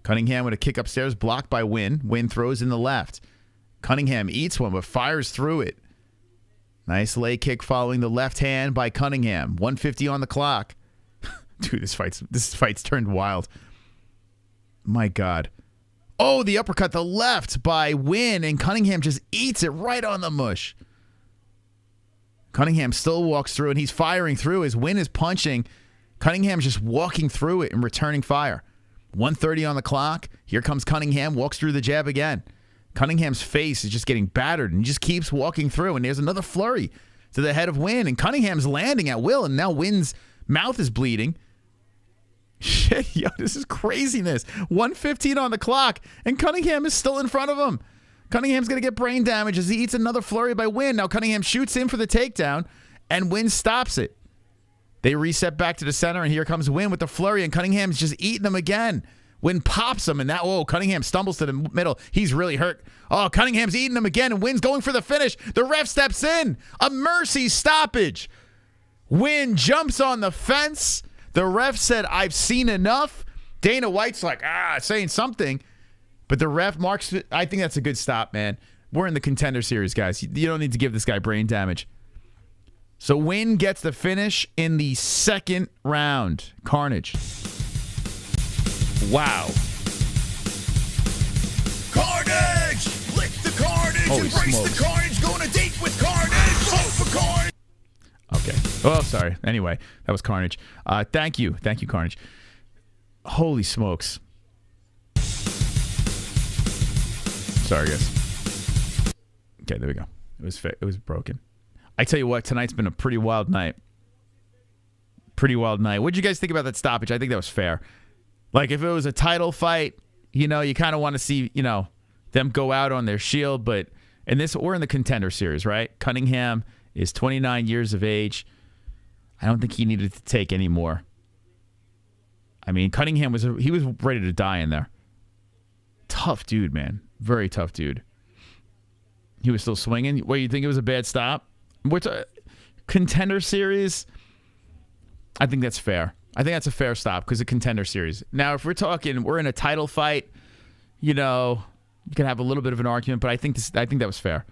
Cunningham with a kick upstairs, blocked by Wynn. Wynn throws in the left. Cunningham eats one, but fires through it. Nice leg kick following the left hand by Cunningham. 1:50 on the clock. Dude, this fight's turned wild. My God. Oh, the uppercut, the left by Wynn, and Cunningham just eats it right on the mush. Cunningham still walks through, and he's firing through as Wynn is punching. Cunningham's just walking through it and returning fire. 1:30 on the clock. Here comes Cunningham, walks through the jab again. Cunningham's face is just getting battered, and he just keeps walking through, and there's another flurry to the head of Wynn, and Cunningham's landing at will, and now Wynn's mouth is bleeding. Shit, yo, this is craziness. 1:15 on the clock, and Cunningham is still in front of him. Cunningham's going to get brain damage as he eats another flurry by Wynn. Now Cunningham shoots in for the takedown, and Wynn stops it. They reset back to the center, and here comes Wynn with the flurry, and Cunningham's just eating them again. Wynn pops him, and that, whoa, Cunningham stumbles to the middle. He's really hurt. Oh, Cunningham's eating him again, and Wynn's going for the finish. The ref steps in. A mercy stoppage. Wynn jumps on the fence. The ref said, "I've seen enough." Dana White's like, saying something. But the ref marks it. I think that's a good stop, man. We're in the Contender Series, guys. You don't need to give this guy brain damage. So Wynn gets the finish in the second round. Carnage. Wow. Carnage! Lick the carnage, Holy embrace smokes. the carnage, go on a date with carnage, vote for carnage! Okay. Oh, sorry. Anyway, that was Carnage. Thank you. Thank you, Carnage. Holy smokes. Sorry, guys. Okay, there we go. It was broken. I tell you what, tonight's been a pretty wild night. Pretty wild night. What did you guys think about that stoppage? I think that was fair. Like, if it was a title fight, you kind of want to see, them go out on their shield. But in this, we're in the Contender Series, right? Cunningham is 29 years of age. I don't think he needed to take any more. I mean, Cunningham was ready to die in there. Tough dude, man. Very tough dude. He was still swinging. What, you think it was a bad stop? What's a Contender Series? I think that's fair. I think that's a fair stop because of Contender Series. Now, if we're in a title fight, you can have a little bit of an argument, but I think that was fair.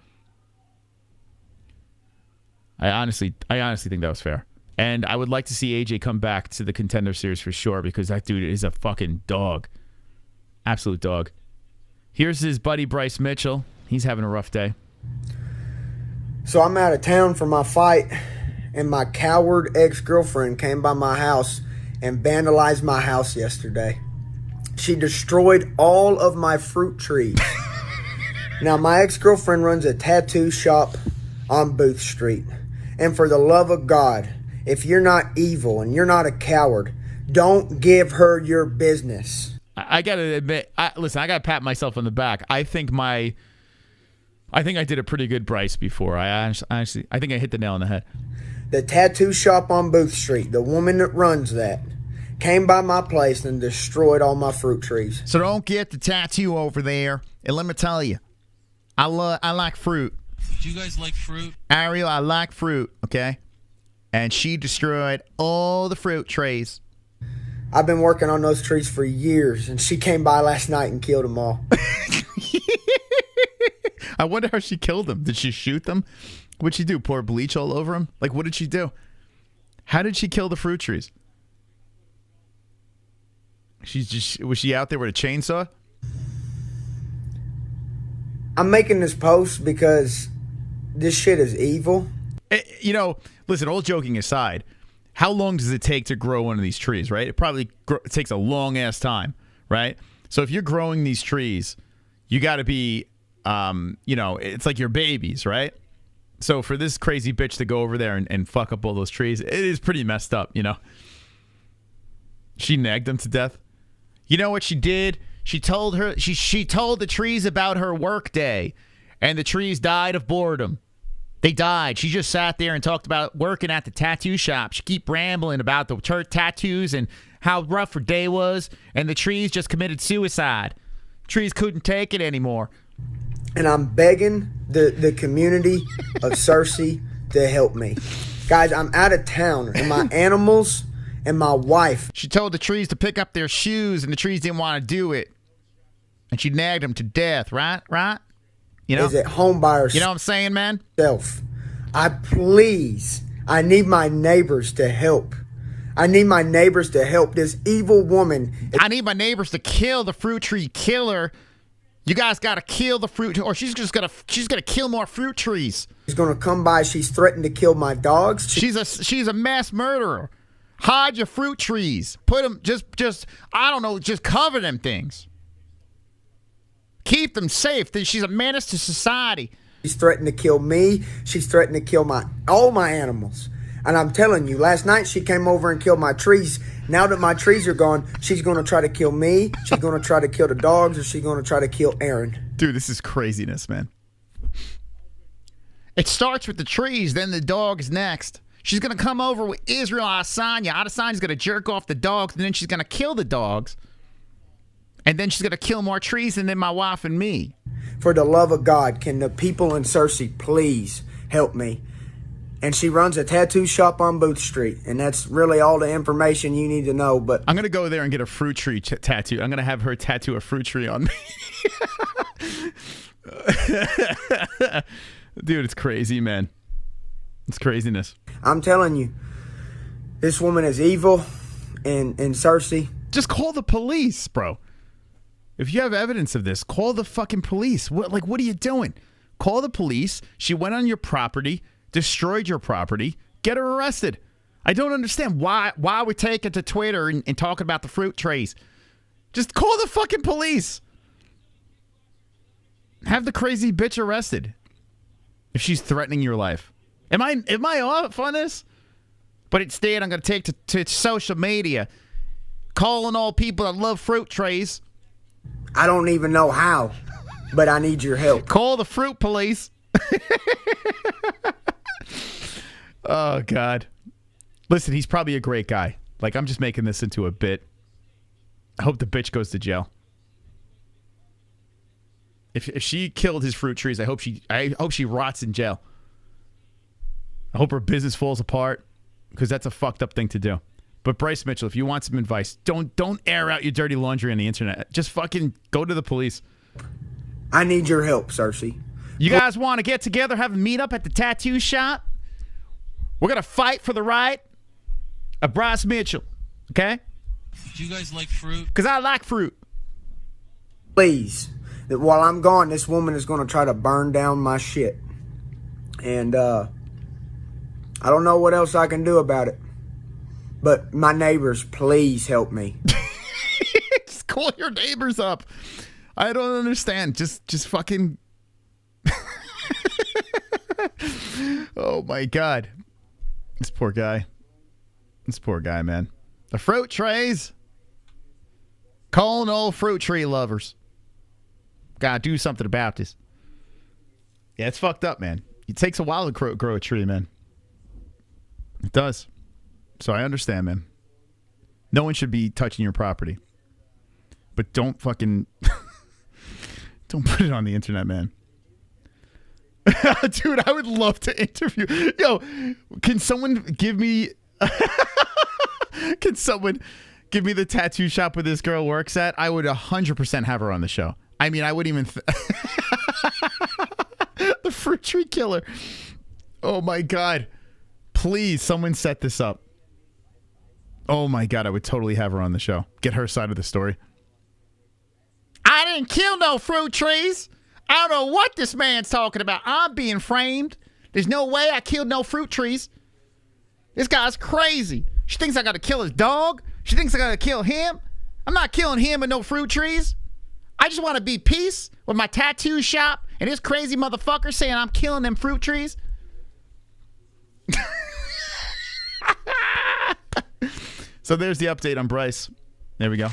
I honestly think that was fair. And I would like to see AJ come back to the Contender Series for sure because that dude is a fucking dog. Absolute dog. Here's his buddy Bryce Mitchell. He's having a rough day. So I'm out of town for my fight, and my coward ex-girlfriend came by my house and vandalized my house yesterday. She destroyed all of my fruit trees. Now, my ex-girlfriend runs a tattoo shop on Booth Street. And for the love of God, if you're not evil and you're not a coward, don't give her your business. I got to admit, listen, I got to pat myself on the back. I think I did a pretty good Bryce before. I think I hit the nail on the head. The tattoo shop on Booth Street, the woman that runs that, came by my place and destroyed all my fruit trees. So don't get the tattoo over there. And let me tell you, I like fruit. Do you guys like fruit? Ariel, I like fruit, okay? And she destroyed all the fruit trees. I've been working on those trees for years, and she came by last night and killed them all. I wonder how she killed them. Did she shoot them? What'd she do? Pour bleach all over them? Like, what did she do? How did she kill the fruit trees? Was she out there with a chainsaw? I'm making this post because this shit is evil. Listen, all joking aside, how long does it take to grow one of these trees, right? It probably takes a long-ass time, right? So if you're growing these trees, you got to be, it's like your babies, right? So for this crazy bitch to go over there and fuck up all those trees, it is pretty messed up, She nagged them to death. You know what she did? She told the trees about her work day, and the trees died of boredom. They died. She just sat there and talked about working at the tattoo shop. She kept rambling about the church tattoos and how rough her day was, and the trees just committed suicide. Trees couldn't take it anymore. And I'm begging the community of Cersei to help me. Guys, I'm out of town, and my animals and my wife. She told the trees to pick up their shoes, and the trees didn't want to do it. And she nagged them to death, right? Right? You know? Is at home by herself. You know what I'm saying, man? I need my neighbors to help. I need my neighbors to help this evil woman. I need my neighbors to kill the fruit tree killer. You guys got to kill the fruit, or she's gonna kill more fruit trees. She's gonna come by. She's threatened to kill my dogs. She's a mass murderer. Hide your fruit trees. Put them just I don't know. Just cover them things. Keep them safe. She's a menace to society. She's threatened to kill me. She's threatened to kill all my animals. And I'm telling you, last night she came over and killed my trees. Now that my trees are gone, she's going to try to kill me. She's going to try to kill the dogs, or she's going to try to kill Aaron. Dude, this is craziness, man. It starts with the trees, then the dogs next. She's going to come over with Israel Adesanya. Adesanya's going to jerk off the dogs, and then she's going to kill the dogs. And then she's going to kill more trees, and then my wife and me. For the love of God, can the people in Cersei please help me? And she runs a tattoo shop on Booth Street, and that's really all the information you need to know. But I'm going to go there and get a fruit tree tattoo. I'm going to have her tattoo a fruit tree on me. Dude, it's crazy, man. It's craziness. I'm telling you, this woman is evil, and Cersei. Just call the police, bro. If you have evidence of this, call the fucking police. What are you doing? Call the police. She went on your property, destroyed your property. Get her arrested. I don't understand why we take it to Twitter and talking about the fruit trees. Just call the fucking police. Have the crazy bitch arrested if she's threatening your life. Am I off on this? But instead, I'm going to take to social media, calling all people that love fruit trees. I don't even know how, but I need your help. Call the fruit police. Oh, God. Listen, he's probably a great guy. Like, I'm just making this into a bit. I hope the bitch goes to jail. If she killed his fruit trees, I hope she rots in jail. I hope her business falls apart, because that's a fucked up thing to do. But Bryce Mitchell, if you want some advice, don't air out your dirty laundry on the internet. Just fucking go to the police. I need your help, Cersei. You guys want to get together, have a meetup at the tattoo shop? We're going to fight for the right of Bryce Mitchell, okay? Do you guys like fruit? Because I like fruit. Please, that while I'm gone, this woman is going to try to burn down my shit. And I don't know what else I can do about it. But my neighbors, please help me. Just call your neighbors up. I don't understand. Just fucking... Oh, my God. This poor guy. This poor guy, man. The fruit trees. Calling all fruit tree lovers. Gotta do something about this. Yeah, it's fucked up, man. It takes a while to grow a tree, man. It does. So I understand, man. No one should be touching your property. But don't fucking... don't put it on the internet, man. Dude, I would love to interview... Yo, can someone give me... Can someone give me the tattoo shop where this girl works at? I would 100% have her on the show. I mean, I wouldn't even... The fruit tree killer. Oh, my God. Please, someone set this up. Oh, my God. I would totally have her on the show. Get her side of the story. I didn't kill no fruit trees. I don't know what this man's talking about. I'm being framed. There's no way I killed no fruit trees. This guy's crazy. She thinks I got to kill his dog. She thinks I got to kill him. I'm not killing him and no fruit trees. I just want to be peace with my tattoo shop and this crazy motherfucker saying I'm killing them fruit trees. So there's the update on Bryce. There we go.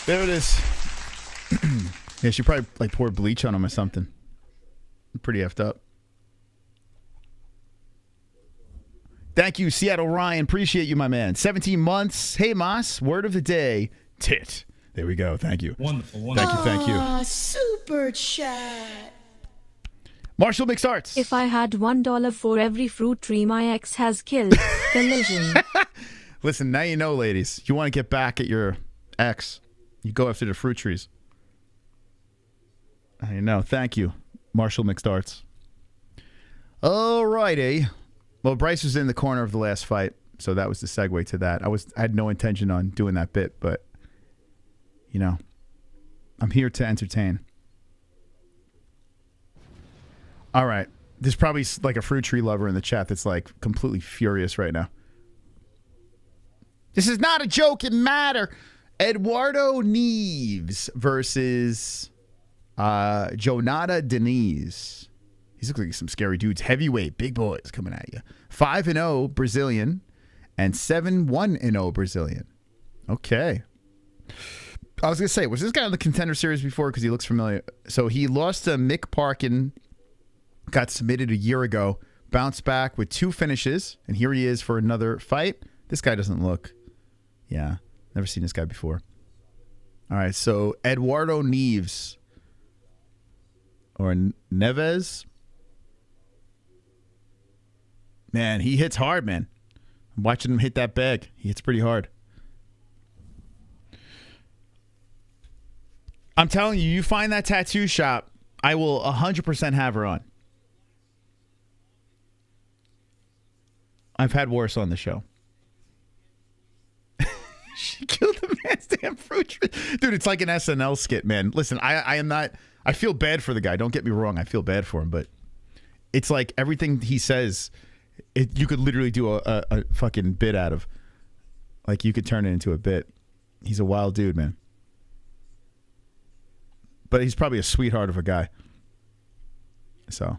There it is. Yeah, she probably like poured bleach on him or something. Pretty effed up. Thank you, Seattle Ryan. Appreciate you, my man. 17 months. Hey, Moss. Word of the day. Tit. There we go. Thank you. Wonderful. Thank you. Super chat. Marshall McStarts. If I had $1 for every fruit tree my ex has killed, collision. Listen, now you know, ladies. You want to get back at your ex, you go after the fruit trees. I know. Thank you, Marshall McStarts. All righty. Well, Bryce was in the corner of the last fight, so that was the segue to that. I had no intention on doing that bit, but, you know, I'm here to entertain. All right. There's probably like a fruit tree lover in the chat that's like completely furious right now. This is not a joking matter. Eduardo Neves versus Jhonata Diniz. These look like some scary dudes. Heavyweight, big boys coming at you. 5-0 Brazilian and 7-1-0 Brazilian. Okay. I was going to say, was this guy on the Contender Series before? Because he looks familiar. So he lost to Mick Parkin, got submitted a year ago, bounced back with 2 finishes, and here he is for another fight. This guy doesn't look... Yeah, never seen this guy before. All right, so Eduardo Neves. Or Neves. Man, he hits hard, man. I'm watching him hit that bag. He hits pretty hard. I'm telling you, you find that tattoo shop, I will 100% have her on. I've had worse on the show. She killed the man's damn fruit tree. Dude, it's like an SNL skit, man. Listen, I am not... I feel bad for the guy. Don't get me wrong. I feel bad for him, but it's like everything he says, you could literally do a fucking bit out of. Like, you could turn it into a bit. He's a wild dude, man. But he's probably a sweetheart of a guy. So.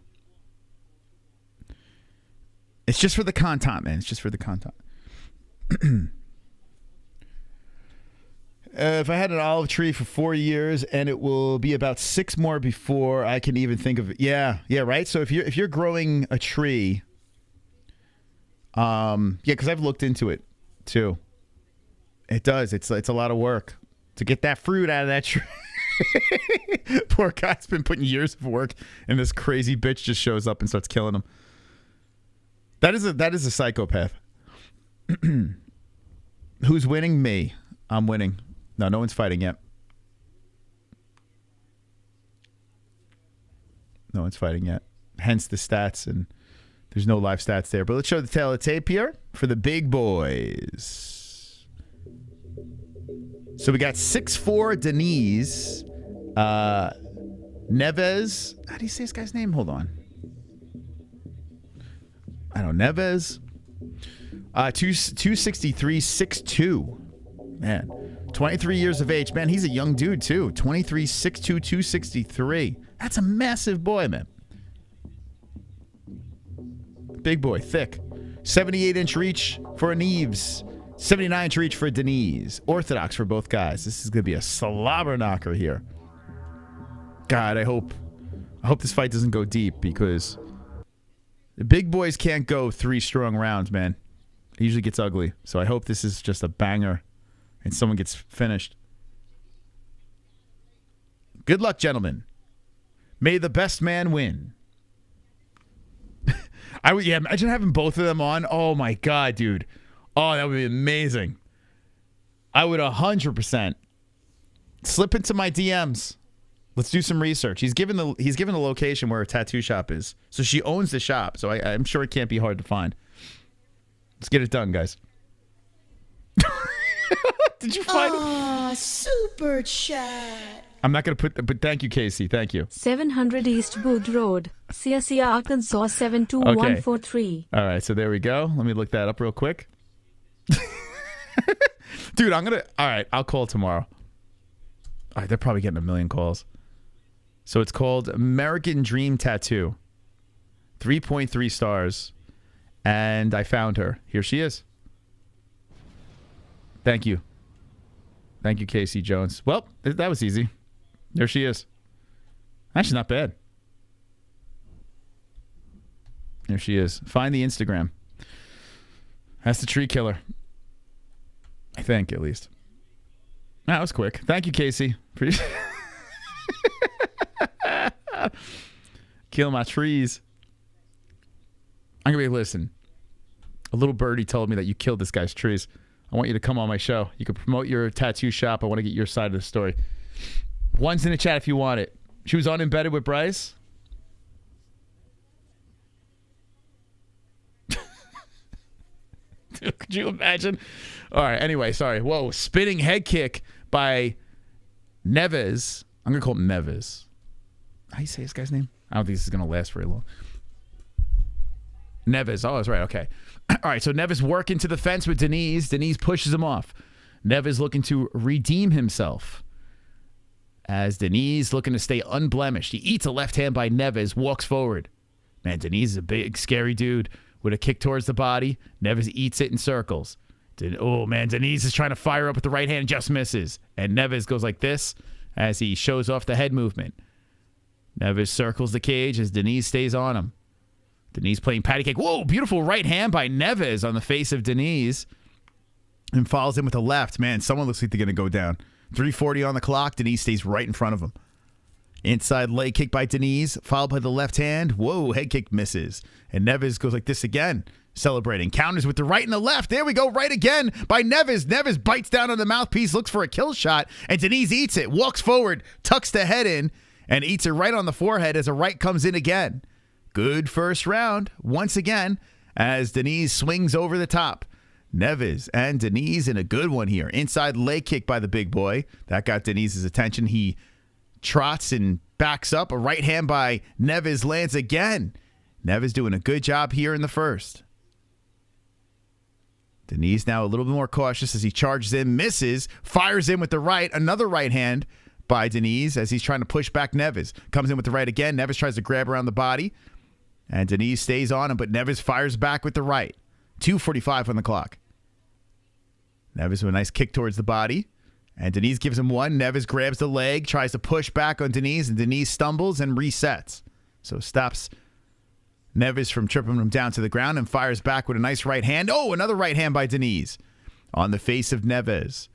It's just for the content, man. It's just for the content. If I had an olive tree for 4 years, and it will be about 6 more before I can even think of it. Yeah, right. So if you're growing a tree, yeah, because I've looked into it too. It does. It's a lot of work to get that fruit out of that tree. Poor guy's been putting years of work, and this crazy bitch just shows up and starts killing him. That is a psychopath. Who's winning? Me. I'm winning. No one's fighting yet. No one's fighting yet. Hence the stats, and there's no live stats there. But let's show the tail of the tape here for the big boys. So we got 6'4" Diniz. Neves. How do you say this guy's name? Hold on. I don't know. Neves. 263, 6'2". Man. 23 years of age. Man, he's a young dude, too. 23, 6'2", 263. That's a massive boy, man. Big boy, thick. 78-inch reach for Neves. 79-inch reach for Diniz. Orthodox for both guys. This is going to be a slobber knocker here. God, I hope this fight doesn't go deep, because the big boys can't go 3 strong rounds, man. It usually gets ugly. So I hope this is just a banger and someone gets finished. Good luck, gentlemen. May the best man win. Yeah, imagine having both of them on. Oh my God, dude. Oh, that would be amazing. I would 100% slip into my DMs. Let's do some research. He's given the location where a tattoo shop is. So she owns the shop. So I'm sure it can't be hard to find. Let's get it done, guys. Did you find it? Super chat. I'm not going to but thank you, Casey. Thank you. 700 East Booth Road, CSC, Arkansas 72143. All right, so there we go. Let me look that up real quick. Dude, all right, I'll call tomorrow. All right, they're probably getting a million calls. So it's called American Dream Tattoo. 3.3 stars. And I found her. Here she is. Thank you. Thank you, Casey Jones. Well, that was easy. There she is. Actually, not bad. There she is. Find the Instagram. That's the tree killer. I think, at least. That was quick. Thank you, Casey. Kill my trees. I'm going to be, listen. A little birdie told me that you killed this guy's trees. I want you to come on my show. You can promote your tattoo shop. I want to get your side of the story. One's in the chat if you want it. She was on Embedded with Bryce. Could you imagine? All right, anyway, sorry. Whoa, spinning head kick by Neves. I'm going to call him Neves. How do you say this guy's name? I don't think this is going to last very long. Neves. Oh, that's right. Okay. All right, so Neves working to the fence with Diniz. Diniz pushes him off. Neves looking to redeem himself. As Diniz looking to stay unblemished. He eats a left hand by Neves, walks forward. Man, Diniz is a big, scary dude with a kick towards the body. Neves eats it in circles. Oh, man, Diniz is trying to fire up with the right hand, just misses. And Neves goes like this as he shows off the head movement. Neves circles the cage as Diniz stays on him. Diniz playing patty cake. Whoa, beautiful right hand by Neves on the face of Diniz. And follows him with a left. Man, someone looks like they're going to go down. 3:40 on the clock. Diniz stays right in front of him. Inside leg kick by Diniz, followed by the left hand. Whoa, head kick misses. And Neves goes like this again, celebrating. Counters with the right and the left. There we go, right again by Neves. Neves bites down on the mouthpiece, looks for a kill shot, and Diniz eats it, walks forward, tucks the head in, and eats it right on the forehead as a right comes in again. Good first round, once again, as Diniz swings over the top. Neves and Diniz in a good one here. Inside leg kick by the big boy. That got Deniz's attention. He trots and backs up. A right hand by Neves lands again. Neves doing a good job here in the first. Diniz now a little bit more cautious as he charges in, misses, fires in with the right. Another right hand by Diniz as he's trying to push back Neves. Comes in with the right again. Neves tries to grab around the body. And Diniz stays on him, but Neves fires back with the right. 2:45 on the clock. Neves with a nice kick towards the body. And Diniz gives him one. Neves grabs the leg, tries to push back on Diniz, and Diniz stumbles and resets. So stops Neves from tripping him down to the ground and fires back with a nice right hand. Oh, another right hand by Diniz on the face of Neves.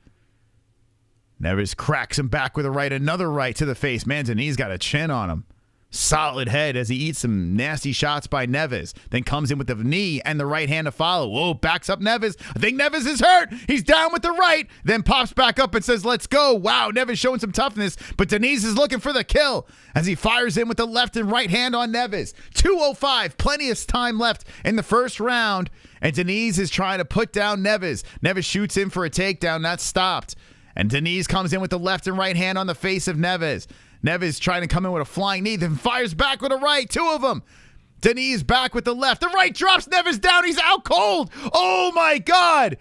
Neves cracks him back with a right, another right to the face. Man, Diniz got a chin on him. Solid head as he eats some nasty shots by Neves. Then comes in with the knee and the right hand to follow. Whoa, backs up Neves. I think Neves is hurt. He's down with the right. Then pops back up and says, let's go. Wow, Neves showing some toughness. But Diniz is looking for the kill as he fires in with the left and right hand on Neves. 2:05. Plenty of time left in the first round. And Diniz is trying to put down Neves. Neves shoots in for a takedown. That's stopped. And Diniz comes in with the left and right hand on the face of Neves. Neves trying to come in with a flying knee, then fires back with a right. Two of them. Diniz back with the left. The right drops Neves down. He's out cold. Oh, my God.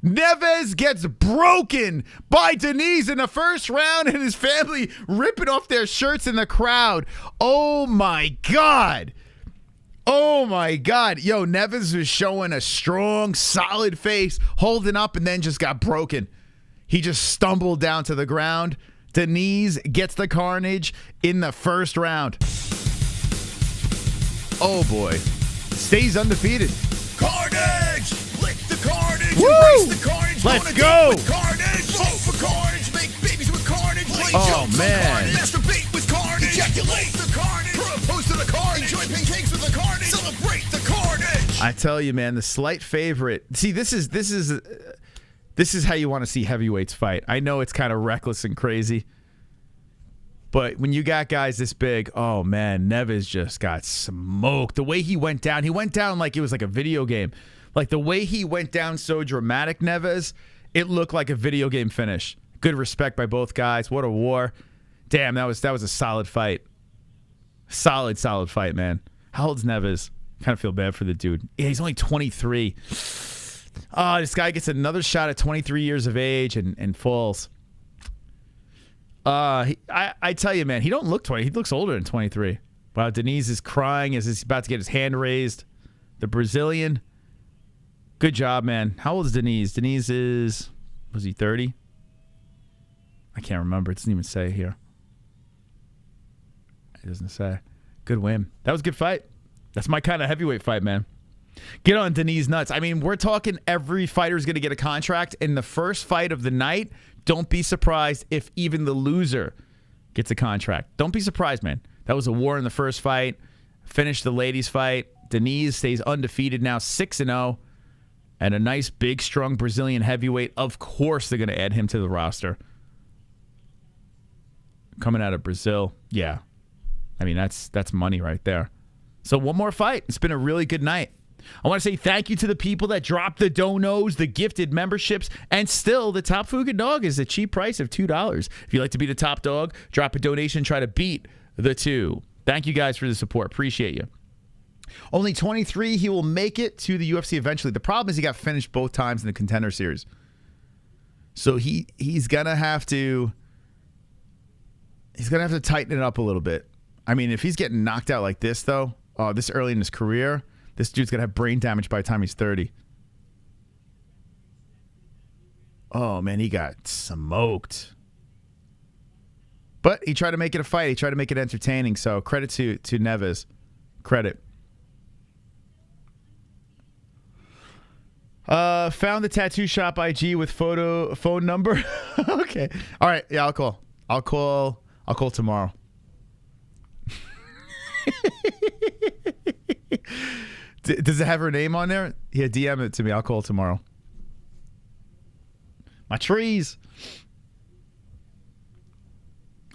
Neves gets broken by Diniz in the first round and his family ripping off their shirts in the crowd. Oh, my God. Oh, my God. Yo, Neves was showing a strong, solid face, holding up, and then just got broken. He just stumbled down to the ground. Diniz gets the carnage in the first round. Oh, boy. Stays undefeated. Carnage! Lick the carnage! Woo! Embrace the carnage! Let's Gonna go! date with carnage! Vote for carnage! Make babies with carnage! Play Oh, jokes man. on carnage! Masturbate with carnage! Ejaculate the carnage! Propose to the carnage! Enjoy pancakes with the carnage! Celebrate the carnage! I tell you, man, the slight favorite. See, this is how you want to see heavyweights fight. I know it's kind of reckless and crazy, but when you got guys this big, oh man, Neves just got smoked. The way he went down like it was like a video game. Like the way he went down so dramatic, Neves, it looked like a video game finish. Good respect by both guys. What a war. Damn, that was a solid fight. Solid fight, man. How old's Neves? Kind of feel bad for the dude. Yeah, he's only 23. Oh, this guy gets another shot at 23 years of age and falls. I tell you, man, he don't look 20. He looks older than 23. Wow, Diniz is crying as he's about to get his hand raised. The Brazilian. Good job, man. How old is Diniz? Diniz was he 30? I can't remember. It doesn't even say here. It doesn't say. Good win. That was a good fight. That's my kind of heavyweight fight, man. Get on Diniz nuts. I mean, we're talking every fighter's going to get a contract. In the first fight of the night, don't be surprised if even the loser gets a contract. Don't be surprised, man. That was a war in the first fight. Finished the ladies' fight. Diniz stays undefeated now, 6-0. And a nice, big, strong Brazilian heavyweight. Of course they're going to add him to the roster. Coming out of Brazil. Yeah. I mean, that's money right there. So one more fight. It's been a really good night. I want to say thank you to the people that dropped the donos, the gifted memberships, and still the top Fuga dog is a cheap price of $2. If you'd like to be the top dog, drop a donation, try to beat the 2. Thank you guys for the support. Appreciate you. Only 23, he will make it to the UFC eventually. The problem is he got finished both times in the Contender Series. So he's gonna have to tighten it up a little bit. I mean, if he's getting knocked out like this though, this early in his career, this dude's going to have brain damage by the time he's 30. Oh, man, he got smoked. But he tried to make it a fight. He tried to make it entertaining. So credit to Neves. Credit. Found the tattoo shop IG with phone number. Okay. All right. Yeah, I'll call tomorrow. Does it have her name on there? Yeah, DM it to me. I'll call tomorrow. My trees.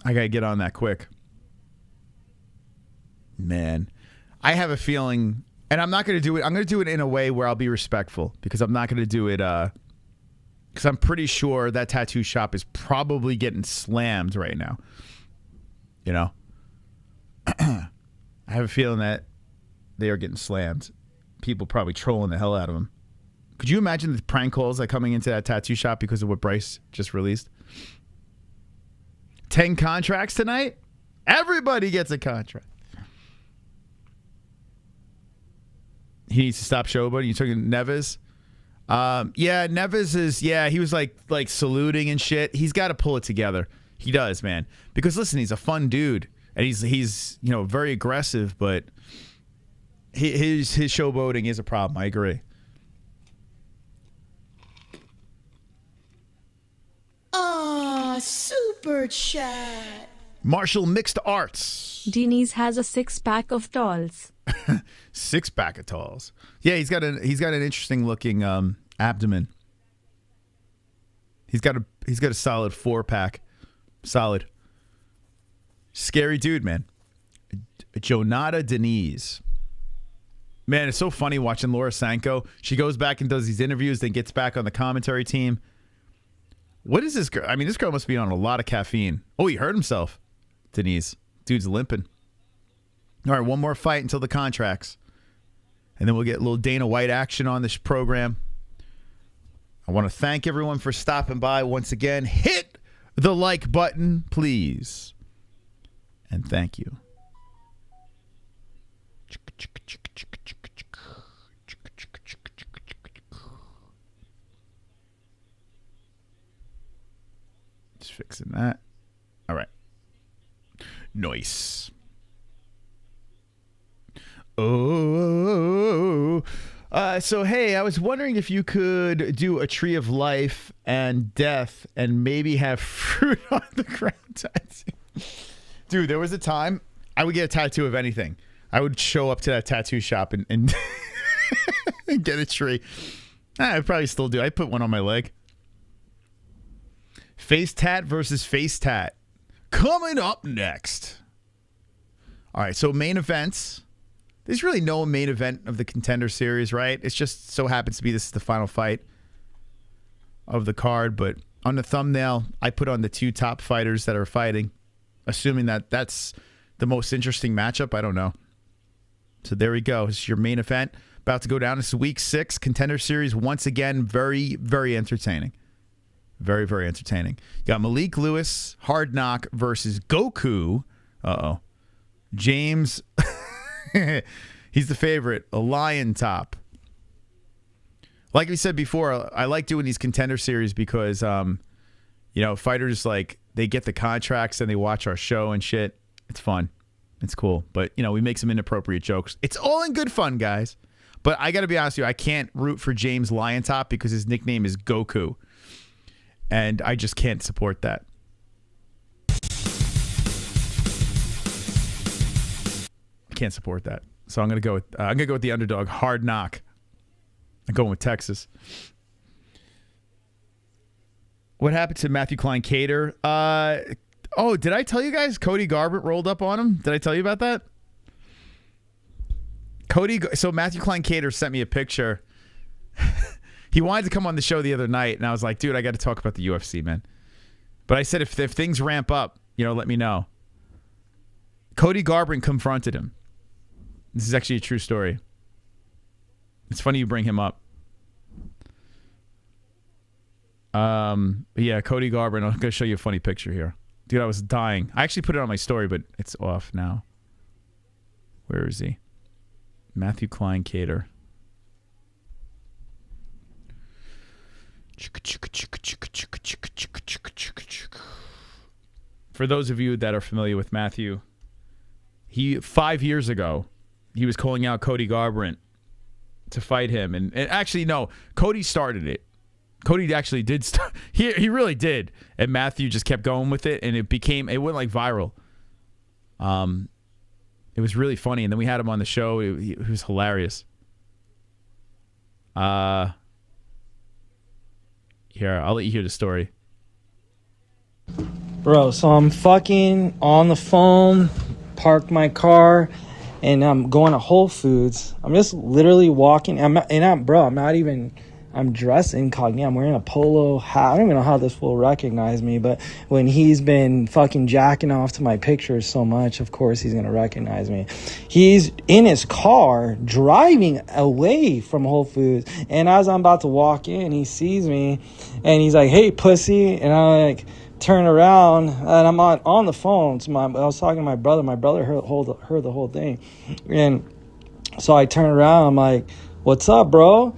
I got to get on that quick. Man, I have a feeling, and I'm not going to do it. I'm going to do it in a way where I'll be respectful because I'm not going to do it because I'm pretty sure that tattoo shop is probably getting slammed right now. You know? I have a feeling that they are getting slammed. People probably trolling the hell out of them. Could you imagine the prank calls like coming into that tattoo shop because of what Bryce just released? 10 contracts tonight? Everybody gets a contract. He needs to stop showboating. You talking Neves? Yeah, Neves is, he was like saluting and shit. He's got to pull it together. He does, man. Because listen, he's a fun dude. And he's very aggressive, but his showboating is a problem. I agree. Super chat. Martial Mixed Arts. Diniz has a 6-pack of talls. 6-pack of talls. Yeah, he's got an interesting looking abdomen. He's got a solid 4-pack. Solid. Scary dude, man. Jhonata Diniz. Man, it's so funny watching Laura Sanko. She goes back and does these interviews, then gets back on the commentary team. What is this girl? I mean, this girl must be on a lot of caffeine. Oh, he hurt himself. Diniz. Dude's limping. All right, one more fight until the contracts. And then we'll get a little Dana White action on this program. I want to thank everyone for stopping by once again. Hit the like button, please. And thank you. Just fixing that. All right. Nice. Oh. So, hey, I was wondering if you could do a tree of life and death and maybe have fruit on the ground tattoo. Dude, there was a time I would get a tattoo of anything. I would show up to that tattoo shop and and get a tree. I probably still do. I put one on my leg. Face tat versus face tat. Coming up next. All right, so main events. There's really no main event of the Contender Series, right? It just so happens to be this is the final fight of the card. But on the thumbnail, I put on the 2 top fighters that are fighting, assuming that that's the most interesting matchup. I don't know. So there we go. This is your main event. About to go down. This is week 6. Contender Series once again. Very, very entertaining. Very, very entertaining. You got Malik Lewis, Hard Knock versus Goku. Uh-oh. James... He's the favorite, a lion top. Like we said before, I like doing these Contender Series because, fighters, like, they get the contracts and they watch our show and shit. It's fun. It's cool. But, we make some inappropriate jokes. It's all in good fun, guys. But I got to be honest with you, I can't root for James Liontop because his nickname is Goku. And I just can't support that. I can't support that. So I'm going to go with the underdog, Hard Knock. I'm going with Texas. What happened to Matthew Klein Cater? Oh, did I tell you guys Cody Garbrandt rolled up on him? Did I tell you about that? So Matthew Klein Cater sent me a picture. He wanted to come on the show the other night, and I was like, dude, I got to talk about the UFC, man. But I said, if things ramp up, let me know. Cody Garbrandt confronted him. This is actually a true story. It's funny you bring him up. Yeah, Cody Garbrandt. I'm going to show you a funny picture here. Dude, I was dying. I actually put it on my story, but it's off now. Where is he? Matthew Klein Cater. For those of you that are familiar with Matthew, 5 years ago, he was calling out Cody Garbrandt to fight him. And actually, no, Cody started it. Cody actually did start. He really did. And Matthew just kept going with it, and it went like viral. It was really funny. And then we had him on the show. He was hilarious. Here, I'll let you hear the story. Bro, so I'm fucking on the phone, parked my car, and I'm going to Whole Foods. I'm just literally walking. I'm dressed incognito. I'm wearing a polo hat. I don't even know how this fool recognize me, but when he's been fucking jacking off to my pictures so much, of course he's going to recognize me. He's in his car driving away from Whole Foods, and as I'm about to walk in, he sees me, and he's like, hey, pussy, and I like turn around, and I'm on the phone. I was talking to my brother. My brother heard the whole thing, and so I turn around. I'm like, what's up, bro?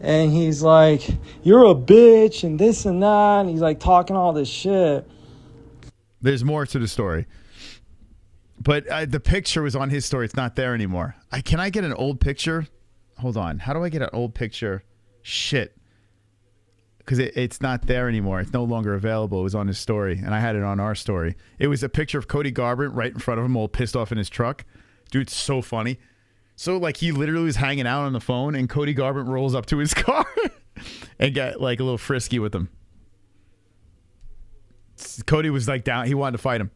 And he's like, you're a bitch and this and that. And he's like talking all this shit. There's more to the story. But the picture was on his story. It's not there anymore. Can I get an old picture? Hold on. How do I get an old picture? Shit. Because it's not there anymore. It's no longer available. It was on his story. And I had it on our story. It was a picture of Cody Garbrandt right in front of him, all pissed off in his truck. Dude, it's so funny. So, like, he literally was hanging out on the phone, and Cody Garbrandt rolls up to his car and got, like, a little frisky with him. Cody was, like, down. He wanted to fight him.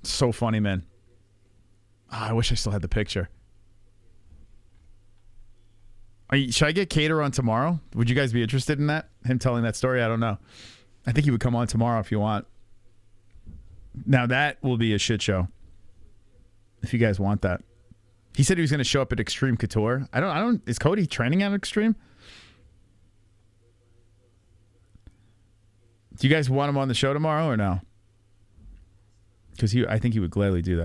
So funny, man. I wish I still had the picture. Should I get Cater on tomorrow? Would you guys be interested in that? Him telling that story? I don't know. I think he would come on tomorrow if you want. Now, that will be a shit show. If you guys want that. He said he was going to show up at Extreme Couture. I don't. Is Cody training at Extreme? Do you guys want him on the show tomorrow or no? Because I think he would gladly do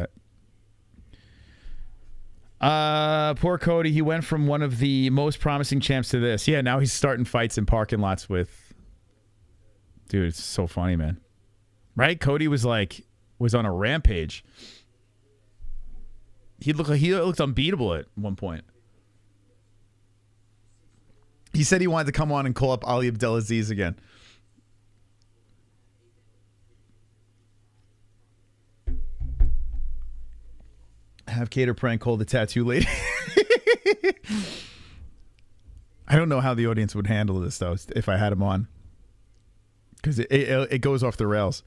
that. Poor Cody. He went from one of the most promising champs to this. Yeah, now he's starting fights in parking lots with. Dude, it's so funny, man. Right? Cody was on a rampage. He looked unbeatable at one point. He said he wanted to come on and call up Ali Abdelaziz again. Have Cater prank call the tattoo lady. I don't know how the audience would handle this, though, if I had him on. Because it goes off the rails.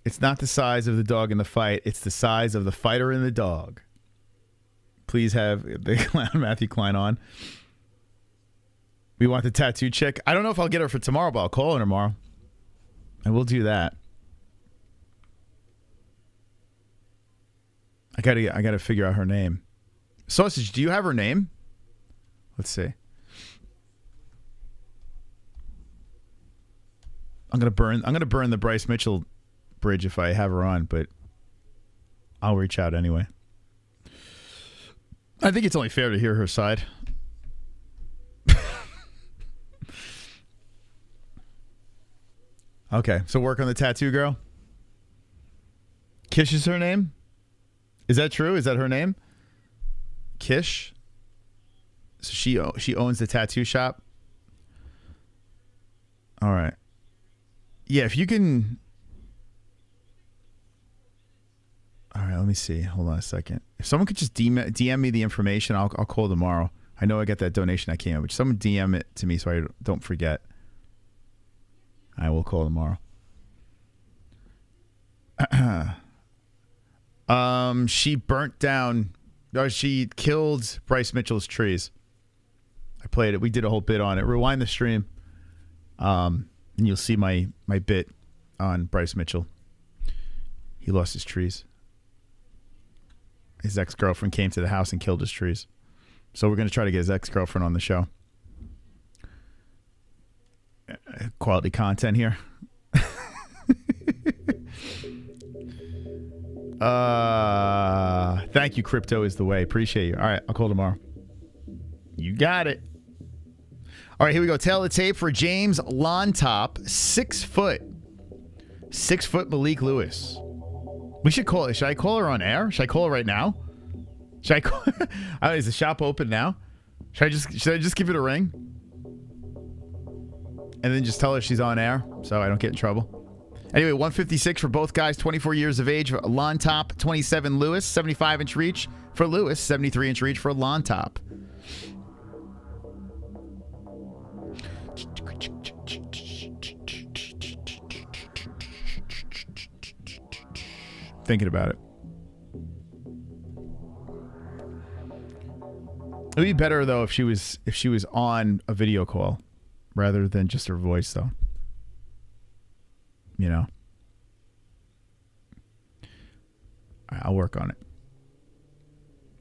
It's not the size of the dog in the fight. It's the size of the fighter in the dog. Please have the clown Matthew Klein on. We want the tattoo chick. I don't know if I'll get her for tomorrow, but I'll call her tomorrow. And we'll do that. I gotta figure out her name. Sausage, do you have her name? Let's see. I'm gonna burn the Bryce Mitchell bridge if I have her on, but I'll reach out anyway. I think it's only fair to hear her side. Okay, so work on the tattoo girl. Kish is her name? Is that true? Is that her name? Kish. So she owns the tattoo shop. All right. Yeah, if you can. All right, let me see. Hold on a second. If someone could just DM me the information, I'll call tomorrow. I know I got that donation that came in, but someone DM it to me so I don't forget. I will call tomorrow. She burnt down. Or she killed Bryce Mitchell's trees. I played it. We did a whole bit on it. Rewind the stream, and you'll see my bit on Bryce Mitchell. He lost his trees. His ex-girlfriend came to the house and killed his trees. So we're going to try to get his ex-girlfriend on the show. Quality content here. Thank you, Crypto is the way. Appreciate you. All right, I'll call tomorrow. You got it. All right, here we go. Tail of the tape for James Llontop. 6 foot. 6 foot Malik Lewis. We should call it. Should I call her on air? Should I call her right now? Should I call her? Is the shop open now? Should I just give it a ring? And then just tell her she's on air so I don't get in trouble. Anyway, 156 for both guys, 24 years of age. Llontop, 27 Lewis, 75-inch reach for Lewis, 73-inch reach for Llontop. Thinking about it. It would be better though if she was on a video call rather than just her voice though. You know. I'll work on it.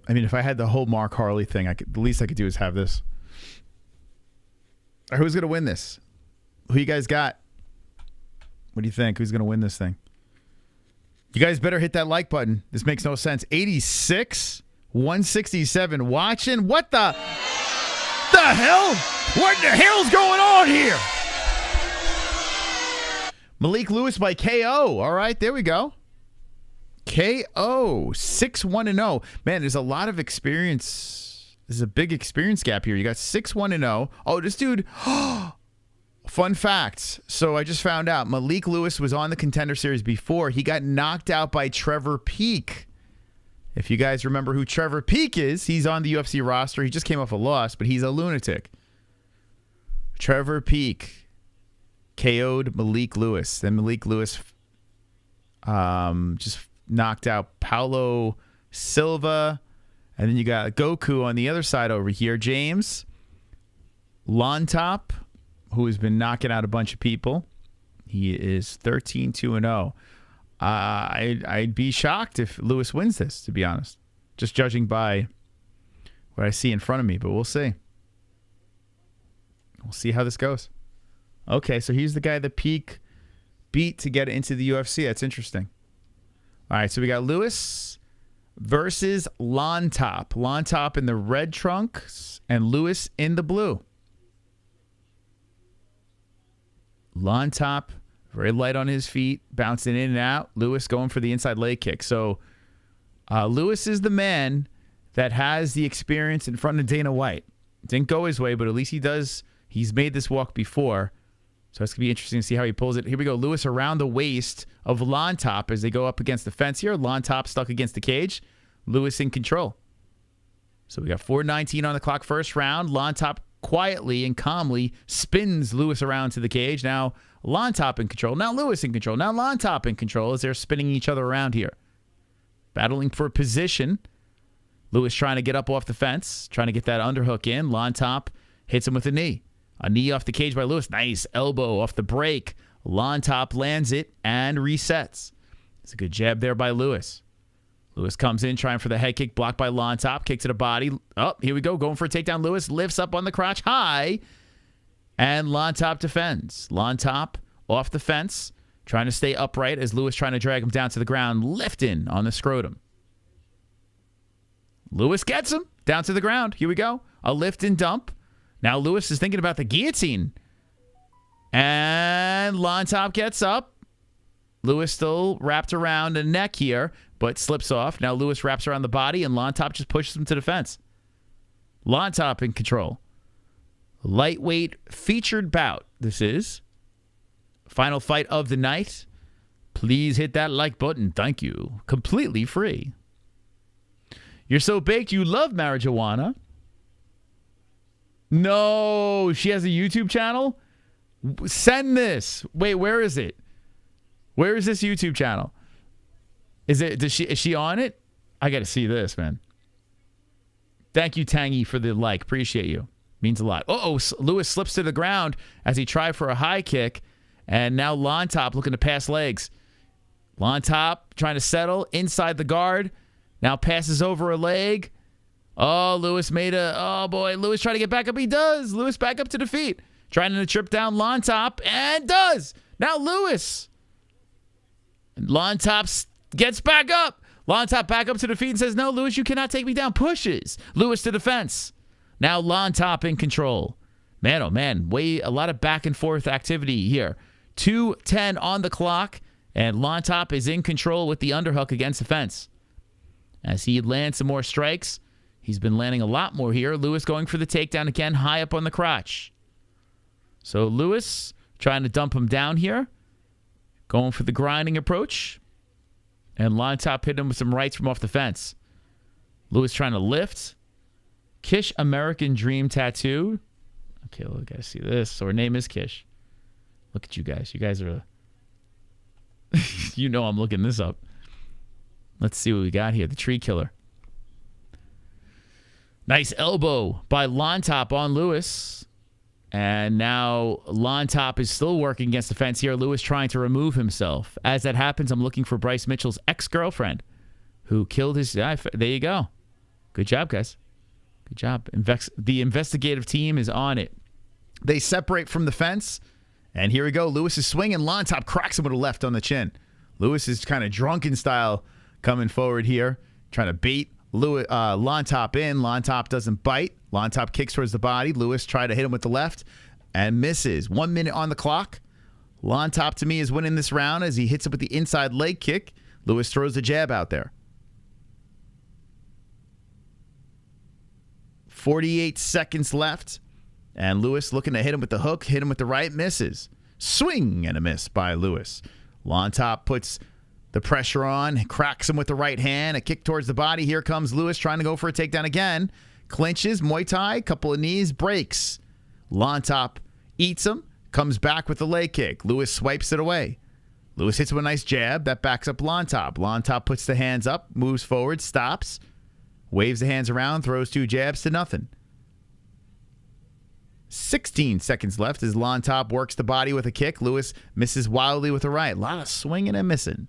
I mean, if I had the whole Mark Harley thing, the least I could do is have this. All right, who's gonna win this? Who you guys got? What do you think? Who's gonna win this thing? You guys better hit that like button. This makes no sense. 86, 167 watching. What the hell? What the hell's going on here? Malik Lewis by KO. All right, there we go. KO 6-1-0. Man, there's a lot of experience. There's a big experience gap here. You got 6-1-0. Oh, this dude. Fun fact. So I just found out Malik Lewis was on the Contender Series before. He got knocked out by Trevor Peek. If you guys remember who Trevor Peek is, he's on the UFC roster. He just came off a loss, but he's a lunatic. Trevor Peek KO'd Malik Lewis. Then Malik Lewis just knocked out Paulo Silva. And then you got Goku on the other side over here. James Llontop, who has been knocking out a bunch of people. He is 13-2-0. I'd be shocked if Lewis wins this, to be honest. Just judging by what I see in front of me, but we'll see. We'll see how this goes. Okay, so he's the guy that Peek beat to get into the UFC. That's interesting. All right, so we got Lewis versus Llontop. Llontop in the red trunks and Lewis in the blue. Llontop, very light on his feet, bouncing in and out. Lewis going for the inside leg kick. So Lewis is the man that has the experience in front of Dana White. Didn't go his way, but at least he does. He's made this walk before. So it's going to be interesting to see how he pulls it. Here we go. Lewis around the waist of Llontop as they go up against the fence here. Llontop stuck against the cage. Lewis in control. So we got 4:19 on the clock, first round. Llontop quietly and calmly spins Lewis around to the cage. Now Llontop in control. Now Lewis in control. Now Llontop in control as they're spinning each other around here. Battling for position. Lewis trying to get up off the fence. Trying to get that underhook in. Llontop hits him with a knee. A knee off the cage by Lewis. Nice elbow off the break. Llontop lands it and resets. It's a good jab there by Lewis. Lewis comes in trying for the head kick, blocked by Llontop. Kick to the body. Oh, here we go. Going for a takedown. Lewis lifts up on the crotch high. And Llontop defends. Llontop off the fence, trying to stay upright as Lewis trying to drag him down to the ground, lifting on the scrotum. Lewis gets him down to the ground. Here we go. A lift and dump. Now Lewis is thinking about the guillotine. And Llontop gets up. Lewis still wrapped around the neck here, but slips off. Now Lewis wraps around the body, and Llontop just pushes him to the fence. Llontop in control. Lightweight featured bout. This is final fight of the night. Please hit that like button. Thank you. Completely free. You're so baked you love marijuana. No, she has a YouTube channel? Send this. Wait, where is it? Where is this YouTube channel? Is she on it? I got to see this, man. Thank you, Tangy, for the like. Appreciate you. Means a lot. Uh-oh, Lewis slips to the ground as he tried for a high kick. And now Llontop looking to pass legs. Llontop trying to settle inside the guard. Now passes over a leg. Oh, Lewis made a... Oh, boy. Lewis trying to get back up. He does. Lewis back up to the feet. Trying to trip down Llontop. And does. Now Lewis. Llontop gets back up. Llontop back up to the feet and says, no, Lewis, you cannot take me down. Pushes. Lewis to the fence. Now Llontop in control. Man, oh, man. A lot of back and forth activity here. 2:10 on the clock. And Llontop is in control with the underhook against the fence. As he lands some more strikes, he's been landing a lot more here. Lewis going for the takedown again, high up on the crotch. So Lewis trying to dump him down here. Going for the grinding approach. And Llontop hit him with some rights from off the fence. Lewis trying to lift. Kish American Dream tattoo. Okay, well, we got to see this. So her name is Kish. Look at you guys. You guys are... you know I'm looking this up. Let's see what we got here. The tree killer. Nice elbow by Llontop on Lewis. And now Llontop is still working against the fence here. Lewis trying to remove himself. As that happens, I'm looking for Bryce Mitchell's ex-girlfriend who killed his... there you go. Good job, guys. Good job. The investigative team is on it. They separate from the fence. And here we go. Lewis is swinging. Llontop cracks him with a left on the chin. Lewis is kind of drunken style coming forward here. Trying to bait Llontop in. Llontop doesn't bite. Llontop kicks towards the body. Lewis tried to hit him with the left and misses. 1 minute on the clock. Llontop, to me, is winning this round as he hits it with the inside leg kick. Lewis throws the jab out there. 48 seconds left. And Lewis looking to hit him with the hook. Hit him with the right. Misses. Swing and a miss by Lewis. Llontop puts the pressure on. Cracks him with the right hand. A kick towards the body. Here comes Lewis trying to go for a takedown again. Clinches. Muay Thai. Couple of knees. Breaks. Llontop eats him. Comes back with the leg kick. Lewis swipes it away. Lewis hits him with a nice jab. That backs up Llontop. Llontop puts the hands up. Moves forward. Stops. Waves the hands around. Throws 2 jabs to nothing. 16 seconds left as Llontop works the body with a kick. Lewis misses wildly with a right. A lot of swinging and missing.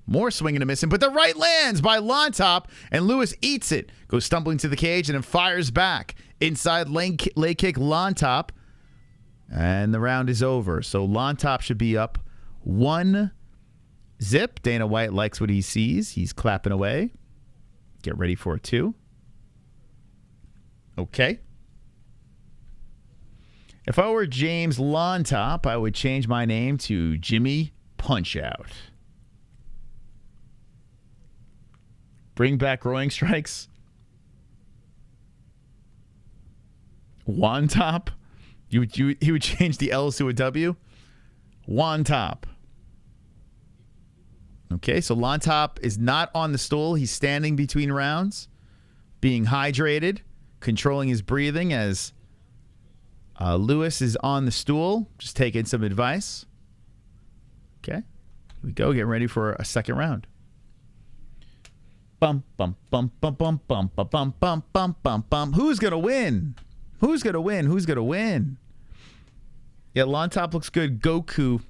More swinging and missing, but the right lands by Llontop, and Lewis eats it. Goes stumbling to the cage and then fires back. Inside leg kick Llontop, and the round is over. So Llontop should be up 1-0. Dana White likes what he sees. He's clapping away. Get ready for a 2. Okay. If I were James Llontop, I would change my name to Jimmy Punch-Out. Bring back rowing strikes. Llontop. He would change the L's to a W. Llontop. Okay, so Llontop is not on the stool. He's standing between rounds, being hydrated, controlling his breathing as Lewis is on the stool, just taking some advice. Okay, here we go. Getting ready for a second round. Bum, bum, bum, bum, bum, bum, bum, bum, bum, bum, bum, bum. Who's going to win? Who's going to win? Who's going to win? Yeah, Llontop looks good. Goku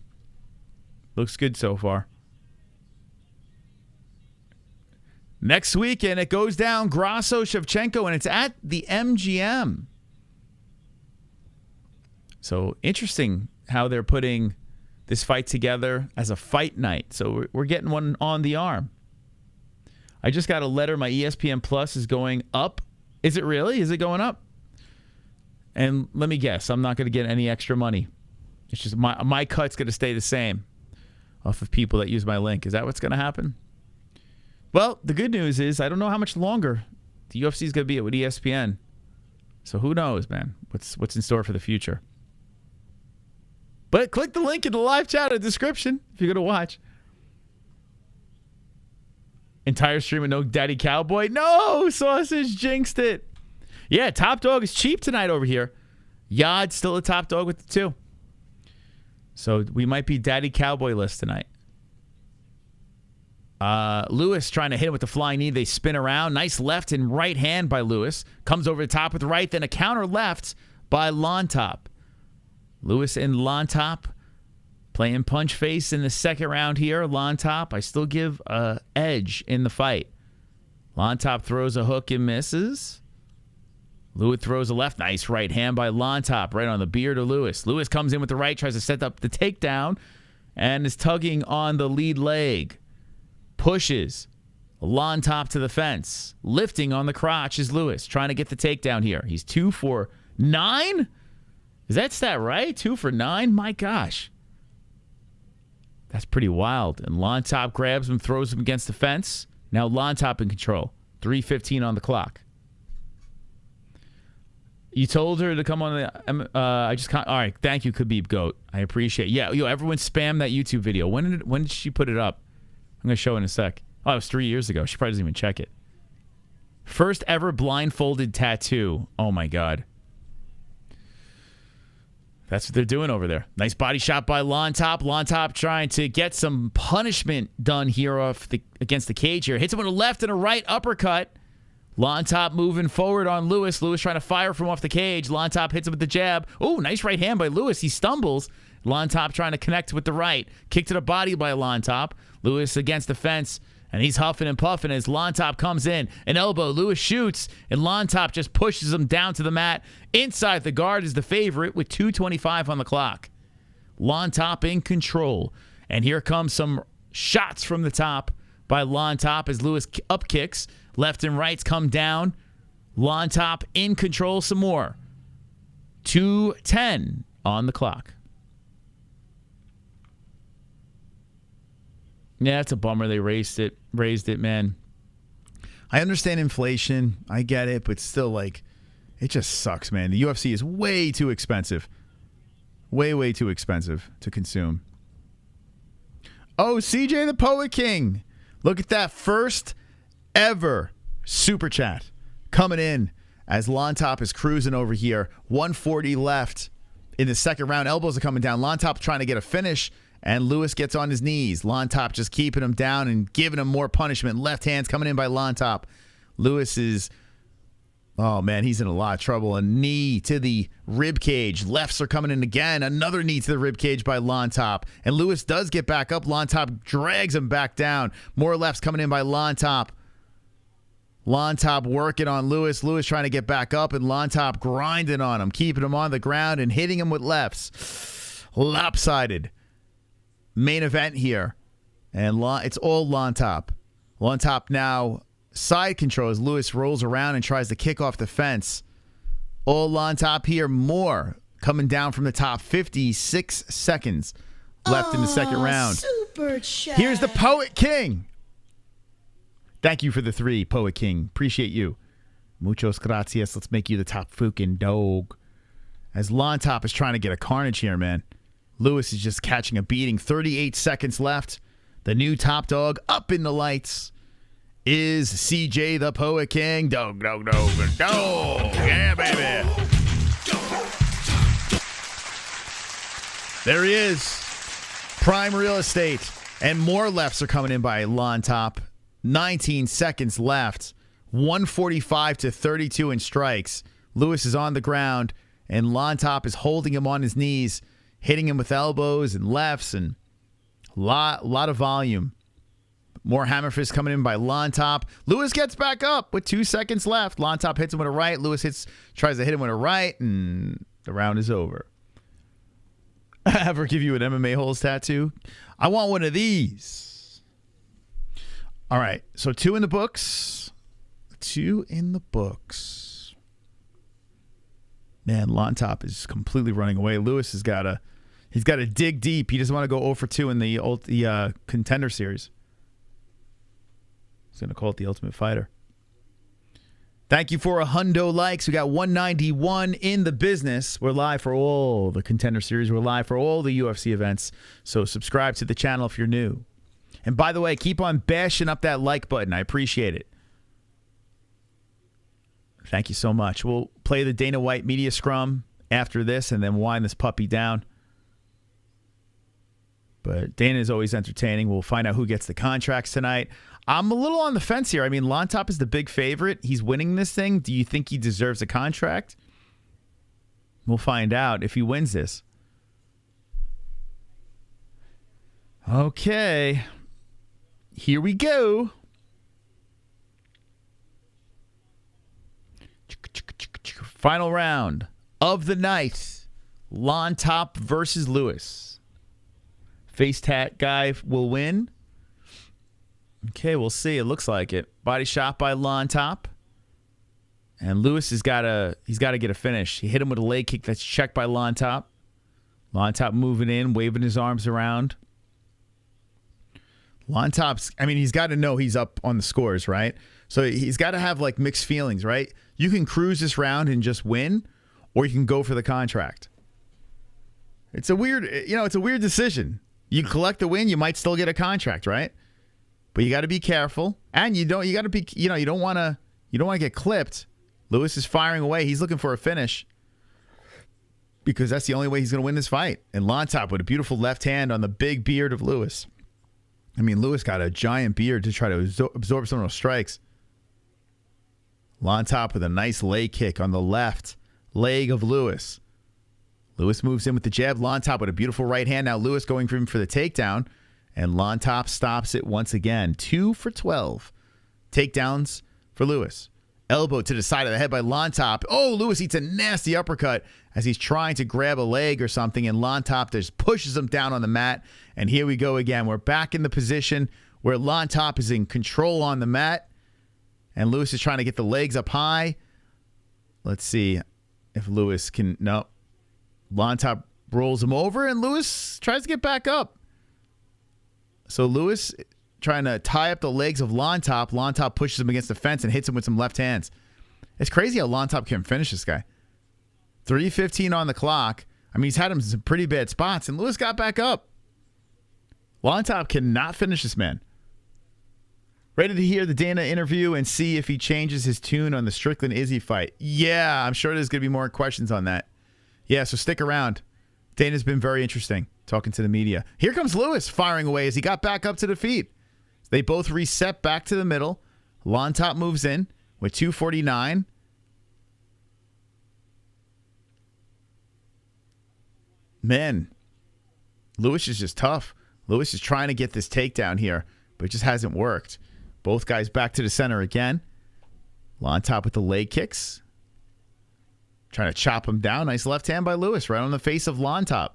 looks good so far. Next weekend, it goes down Grasso Shevchenko, and it's at the MGM. So interesting how they're putting this fight together as a fight night. So we're getting one on the arm. I just got a letter. My ESPN Plus is going up. Is it really? Is it going up? And let me guess. I'm not going to get any extra money. It's just my cut's going to stay the same off of people that use my link. Is that what's going to happen? Well, the good news is I don't know how much longer the UFC is going to be with ESPN. So who knows, man? What's in store for the future? But click the link in the live chat or description if you're going to watch. Entire stream with no Daddy Cowboy. No, Sausage jinxed it. Yeah, top dog is cheap tonight over here. Yod's still a top dog with the 2. So we might be Daddy Cowboy list tonight. Lewis trying to hit him with the flying knee. They spin around. Nice left and right hand by Lewis. Comes over the top with the right. Then a counter left by Llontop. Lewis and Llontop playing punch face in the second round here. Llontop, I still give a edge in the fight. Llontop throws a hook and misses. Lewis throws a left. Nice right hand by Llontop. Right on the beard of Lewis. Lewis comes in with the right. Tries to set up the takedown. And is tugging on the lead leg. Pushes Llontop to the fence. Lifting on the crotch is Lewis. Trying to get the takedown here. He's 2 for 9? Is that stat right? 2 for 9? My gosh. That's pretty wild. And Llontop grabs him, throws him against the fence. Now Llontop in control. 3:15 on the clock. You told her to come on the... I just can't... All right. Thank you, Khabib Goat. I appreciate it. Yeah, everyone spam that YouTube video. When did she put it up? I'm going to show in a sec. Oh, it was 3 years ago. She probably doesn't even check it. First ever blindfolded tattoo. Oh, my God. That's what they're doing over there. Nice body shot by Llontop. Llontop trying to get some punishment done here against the cage here. Hits him with a left and a right uppercut. Llontop moving forward on Lewis. Lewis trying to fire from off the cage. Llontop hits him with the jab. Oh, nice right hand by Lewis. He stumbles. Llontop trying to connect with the right. Kick to the body by Llontop. Lewis against the fence, and he's huffing and puffing as Llontop comes in. An elbow. Lewis shoots, and Llontop just pushes him down to the mat. Inside the guard is the favorite with 2:25 on the clock. Llontop in control. And here comes some shots from the top by Llontop as Lewis up kicks. Left and rights come down. Llontop in control some more. 2:10 on the clock. Yeah, it's a bummer they raised it, man. I understand inflation. I get it, but still, like, it just sucks, man. The UFC is way too expensive. Way, way too expensive to consume. Oh, CJ the Poet King. Look at that first ever super chat coming in as Llontop is cruising over here. 140 left in the second round. Elbows are coming down. Llontop trying to get a finish. And Lewis gets on his knees. Llontop just keeping him down and giving him more punishment. Left hand's coming in by Llontop. Lewis is, oh man, he's in a lot of trouble. A knee to the rib cage. Lefts are coming in again. Another knee to the rib cage by Llontop. And Lewis does get back up. Llontop drags him back down. More lefts coming in by Llontop. Llontop working on Lewis. Lewis trying to get back up, and Llontop grinding on him, keeping him on the ground and hitting him with lefts. Lopsided. Main event here, and it's all Llontop. Llontop now side control as Lewis rolls around and tries to kick off the fence. All Llontop here. More coming down from the top. 56 seconds left in the second round. Super chat. Here's the Poet King. Thank you for the 3, Poet King. Appreciate you. Muchos gracias. Let's make you the top fucking dog. As Llontop is trying to get a carnage here, man. Lewis is just catching a beating. 38 seconds left. The new top dog up in the lights is CJ the Poet King. Dog. Yeah, baby. There he is. Prime real estate. And more lefts are coming in by Llontop. 19 seconds left. 145 to 32 in strikes. Lewis is on the ground, and Llontop is holding him on his knees, hitting him with elbows and lefts, and a lot of volume. More hammer fists coming in by Llontop. Lewis gets back up with 2 seconds left. Llontop hits him with a right. Lewis tries to hit him with a right, and the round is over. Ever give you an MMA-Holes tattoo? I want one of these. All right, so 2 in the books. 2 in the books. Man, Llontop is completely running away. Lewis has got to dig deep. He doesn't want to go 0 for 2 in the Contender series. He's going to call it the Ultimate Fighter. Thank you for 100 likes. We got 191 in the business. We're live for all the Contender Series. We're live for all the UFC events. So subscribe to the channel if you're new. And by the way, keep on bashing up that like button. I appreciate it. Thank you so much. We'll play the Dana White media scrum after this and then wind this puppy down. But Dana is always entertaining. We'll find out who gets the contracts tonight. I'm a little on the fence here. I mean, Llontop is the big favorite. He's winning this thing. Do you think he deserves a contract? We'll find out if he wins this. Okay. Here we go. Final round of the night. Llontop versus Lewis. Face tat guy will win. Okay, we'll see. It looks like it. Body shot by Llontop. And Lewis he's got to get a finish. He hit him with a leg kick that's checked by Llontop. Llontop moving in, waving his arms around. Llontop's, I mean, he's got to know he's up on the scores, right? So he's got to have like mixed feelings, right? You can cruise this round and just win, or you can go for the contract. It's a weird, it's a weird decision. You collect the win, you might still get a contract, right? But you got to be careful, and you don't want to get clipped. Lewis is firing away. He's looking for a finish because that's the only way he's going to win this fight. And Llontop with a beautiful left hand on the big beard of Lewis. I mean, Lewis got a giant beard to try to absorb some of those strikes. Llontop with a nice leg kick on the left leg of Lewis. Lewis moves in with the jab. Llontop with a beautiful right hand. Now Lewis going for him for the takedown. And Llontop stops it once again. 2 for 12. Takedowns for Lewis. Elbow to the side of the head by Llontop. Oh, Lewis eats a nasty uppercut as he's trying to grab a leg or something. And Llontop just pushes him down on the mat. And here we go again. We're back in the position where Llontop is in control on the mat. And Lewis is trying to get the legs up high. Let's see if Lewis can. No. Llontop rolls him over, and Lewis tries to get back up. So Lewis trying to tie up the legs of Llontop. Llontop pushes him against the fence and hits him with some left hands. It's crazy how Llontop can finish this guy. 3:15 on the clock. I mean, he's had him in some pretty bad spots, and Lewis got back up. Llontop cannot finish this man. Ready to hear the Dana interview and see if he changes his tune on the Strickland Izzy fight? Yeah, I'm sure there's going to be more questions on that. Yeah, so stick around. Dana's been very interesting talking to the media. Here comes Lewis firing away as he got back up to the feet. They both reset back to the middle. Llontop moves in with 2:49. Man, Lewis is just tough. Lewis is trying to get this takedown here, but it just hasn't worked. Both guys back to the center again. Llontop with the leg kicks. Trying to chop him down. Nice left hand by Lewis right on the face of Llontop.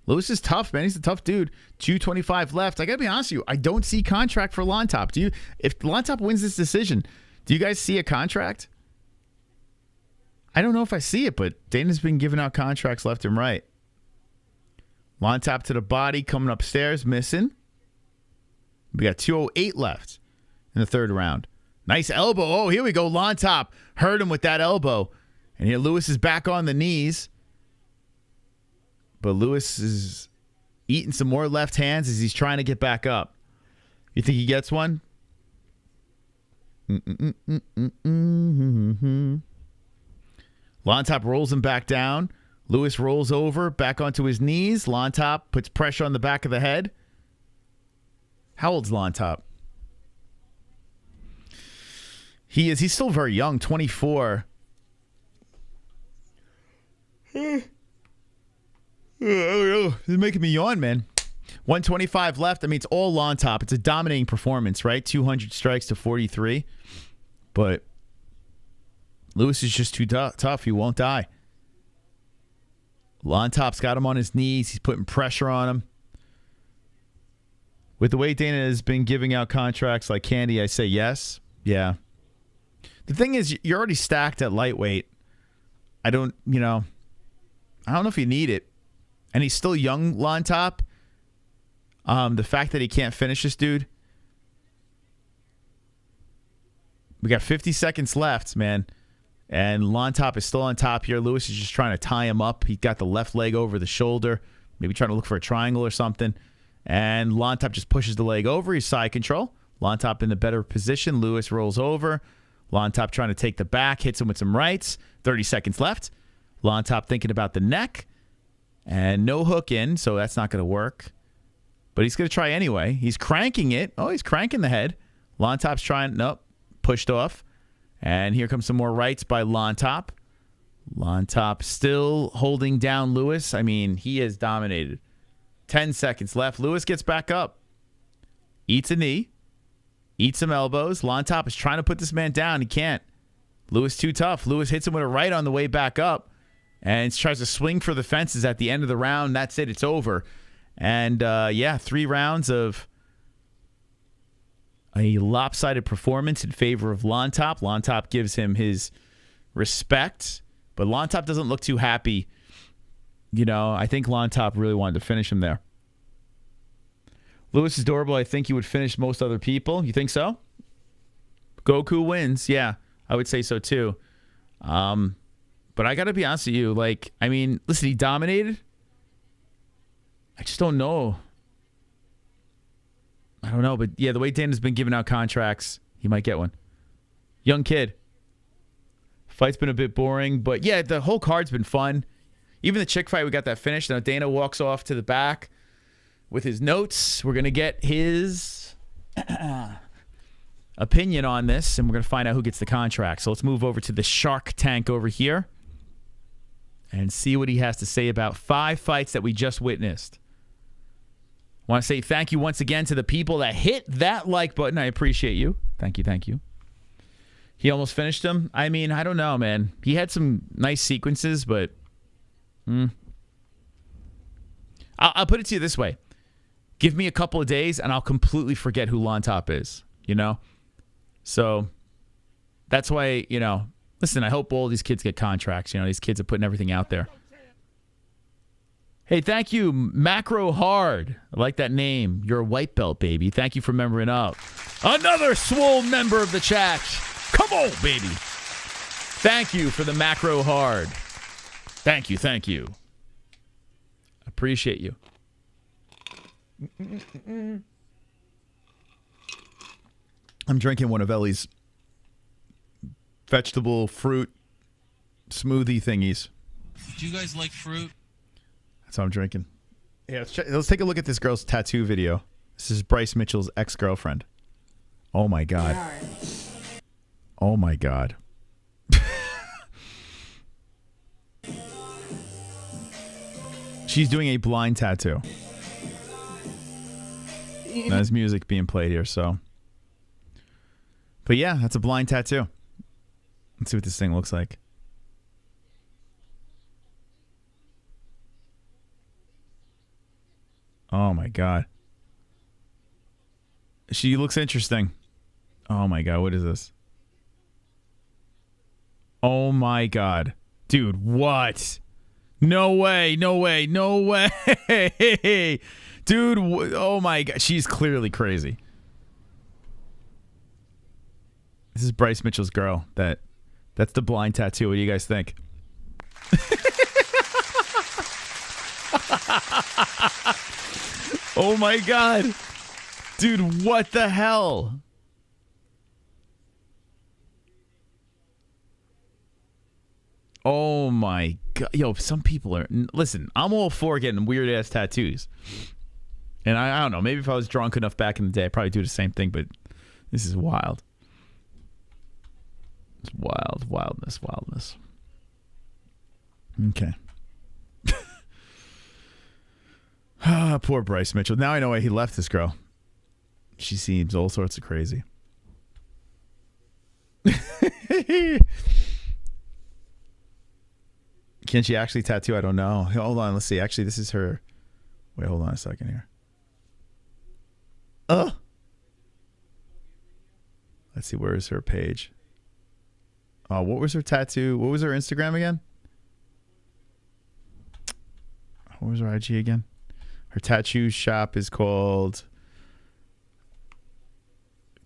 Lewis is tough, man. He's a tough dude. 2:25 left. I got to be honest with you. I don't see contract for Llontop. Do you? If Llontop wins this decision, do you guys see a contract? I don't know if I see it, but Dana's been giving out contracts left and right. Llontop to the body, coming upstairs, missing. We got 2:08 left in the third round. Nice elbow. Oh, here we go. Llontop hurt him with that elbow. And here Lewis is back on the knees. But Lewis is eating some more left hands as he's trying to get back up. You think he gets one? Llontop rolls him back down. Lewis rolls over, back onto his knees. Llontop puts pressure on the back of the head. How old's Llontop? He's still very young, 24. It's making me yawn, man. 125 left. I mean, it's all Llontop. It's a dominating performance, right? 200 strikes to 43. But Lewis is just too tough. He won't die. Llontop's got him on his knees. He's putting pressure on him. With the way Dana has been giving out contracts like candy, I say yes. Yeah. The thing is, you're already stacked at lightweight. I don't know if you need it. And he's still young, Llontop. The fact that he can't finish this dude. We got 50 seconds left, man. And Llontop is still on top here. Lewis is just trying to tie him up. He got the left leg over the shoulder, maybe trying to look for a triangle or something. And Llontop just pushes the leg over. He's side control. Llontop in the better position. Lewis rolls over. Llontop trying to take the back, hits him with some rights. 30 seconds left. Llontop thinking about the neck. And no hook in, so that's not going to work. But he's going to try anyway. He's cranking it. Oh, he's cranking the head. Llontop's trying. Nope. Pushed off. And here comes some more rights by Llontop. Llontop still holding down Lewis. I mean, he has dominated. 10 seconds left. Lewis gets back up. Eats a knee. Eats some elbows. Llontop is trying to put this man down. He can't. Lewis too tough. Lewis hits him with a right on the way back up. And tries to swing for the fences at the end of the round. That's it. It's over. And, yeah, 3 rounds of a lopsided performance in favor of Llontop. Llontop gives him his respect. But Llontop doesn't look too happy. You know, I think Llontop really wanted to finish him there. Lewis is durable. I think he would finish most other people. You think so? Goku wins. Yeah, I would say so too. But I got to be honest with you. Like, I mean, listen, he dominated. I just don't know. I don't know. But yeah, the way Dana's been giving out contracts, he might get one. Young kid. Fight's been a bit boring. But yeah, the whole card's been fun. Even the chick fight, we got that finished. Now Dana walks off to the back with his notes. We're going to get his opinion on this, and we're going to find out who gets the contract. So let's move over to the Shark Tank over here and see what he has to say about 5 fights that we just witnessed. I want to say thank you once again to the people that hit that like button. I appreciate you. Thank you, thank you. He almost finished him. I mean, I don't know, man. He had some nice sequences, but I'll put it to you this way. Give me a couple of days, and I'll completely forget who Llontop is, you know? So that's why, you know, listen, I hope all these kids get contracts. You know, these kids are putting everything out there. Hey, thank you, Macro Hard. I like that name. You're a white belt, baby. Thank you for membering up. Another swole member of the chat. Come on, baby. Thank you for the Macro Hard. Thank you, thank you. Appreciate you. I'm drinking one of Ellie's vegetable fruit smoothie thingies. Do you guys like fruit? That's what I'm drinking. Yeah, let's take a look at this girl's tattoo video. This is Bryce Mitchell's ex-girlfriend. Oh my God. Oh my God. She's doing a blind tattoo. Now there's music being played here, so. But yeah, that's a blind tattoo. Let's see what this thing looks like. Oh my God. She looks interesting. Oh my God, what is this? Oh my God. Dude, what? No way, no way, no way. Dude, oh my God. She's clearly crazy. This is Bryce Mitchell's girl. That's the blind tattoo. What do you guys think? Oh my God. Dude, what the hell? Oh my God. Yo, some people are... Listen, I'm all for getting weird-ass tattoos. And I don't know. Maybe if I was drunk enough back in the day, I'd probably do the same thing, but this is wild. It's wild. Wildness. Okay. Ah, poor Bryce Mitchell. Now I know why he left this girl. She seems all sorts of crazy. Can she actually tattoo? I don't know. Hold on. Let's see. Actually, this is her. Wait, hold on a second here. Let's see. Where is her page? Oh, what was her tattoo? What was her Instagram again? What was her IG again? Her tattoo shop is called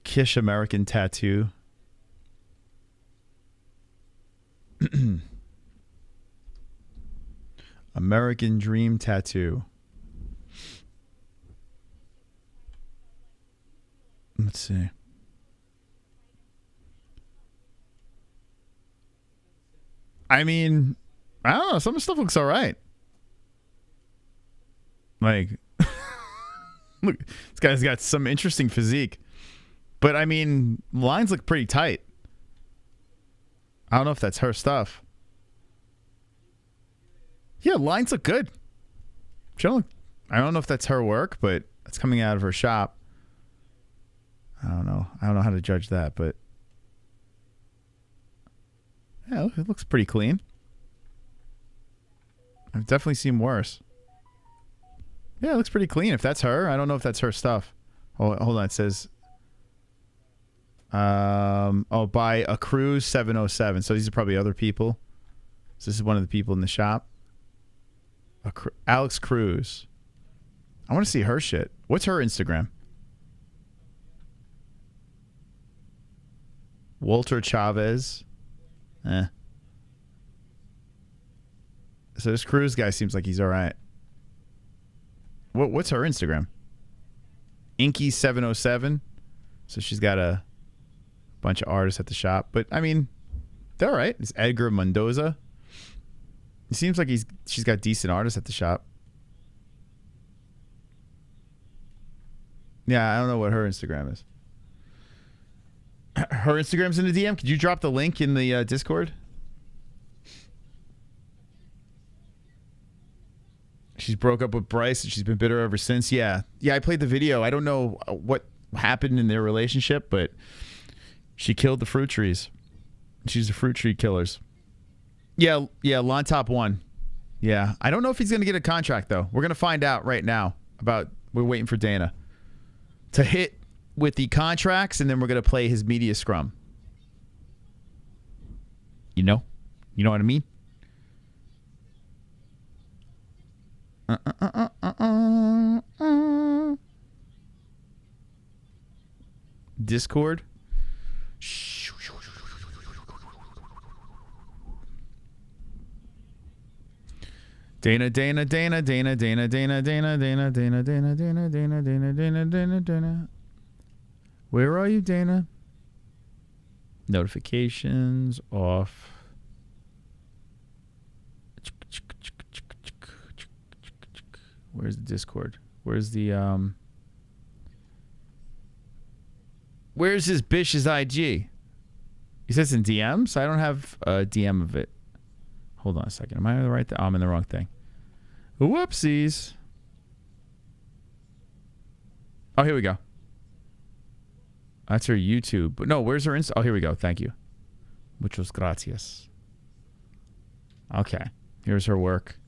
Kish American Tattoo. American Dream tattoo. Let's see. I mean, I don't know. Some of the stuff looks all right. Like, look, this guy's got some interesting physique. But, I mean, lines look pretty tight. I don't know if that's her stuff. Yeah, lines look good. I don't know if that's her work, but it's coming out of her shop. I don't know. I don't know how to judge that, but yeah, it looks pretty clean. I've definitely seen worse. Yeah, it looks pretty clean. If that's her, I don't know if that's her stuff. Oh, hold on. It says, by a Cruise 707. So these are probably other people. So this is one of the people in the shop. Alex Cruz. I want to see her shit. What's her Instagram? Walter Chavez. So this Cruz guy seems like he's all right. What's her Instagram? Inky 707. So she's got a bunch of artists at the shop. But, I mean, they're all right. It's Edgar Mendoza. It seems like she's got decent artists at the shop. Yeah, I don't know what her Instagram is. Her Instagram's in the DM. Could you drop the link in the Discord? She's broke up with Bryce and she's been bitter ever since. Yeah. Yeah, I played the video. I don't know what happened in their relationship, but she killed the fruit trees. She's the fruit tree killers. Yeah, Llontop won. Yeah. I don't know if he's going to get a contract, though. We're going to find out right now. We're waiting for Dana to hit with the contracts, and then we're going to play his media scrum. You know what I mean? Discord. Dana. Where are you, Dana? Notifications off. Where's the Discord? Where's the Where's his Bish's IG? He says in DMs. I don't have a DM of it. Hold on a second. Am I on the right thing? Oh, I'm in the wrong thing. Whoopsies. Oh, here we go. That's her YouTube. But no, where's her Insta? Oh, here we go. Thank you. Muchos gracias. Okay. Here's her work.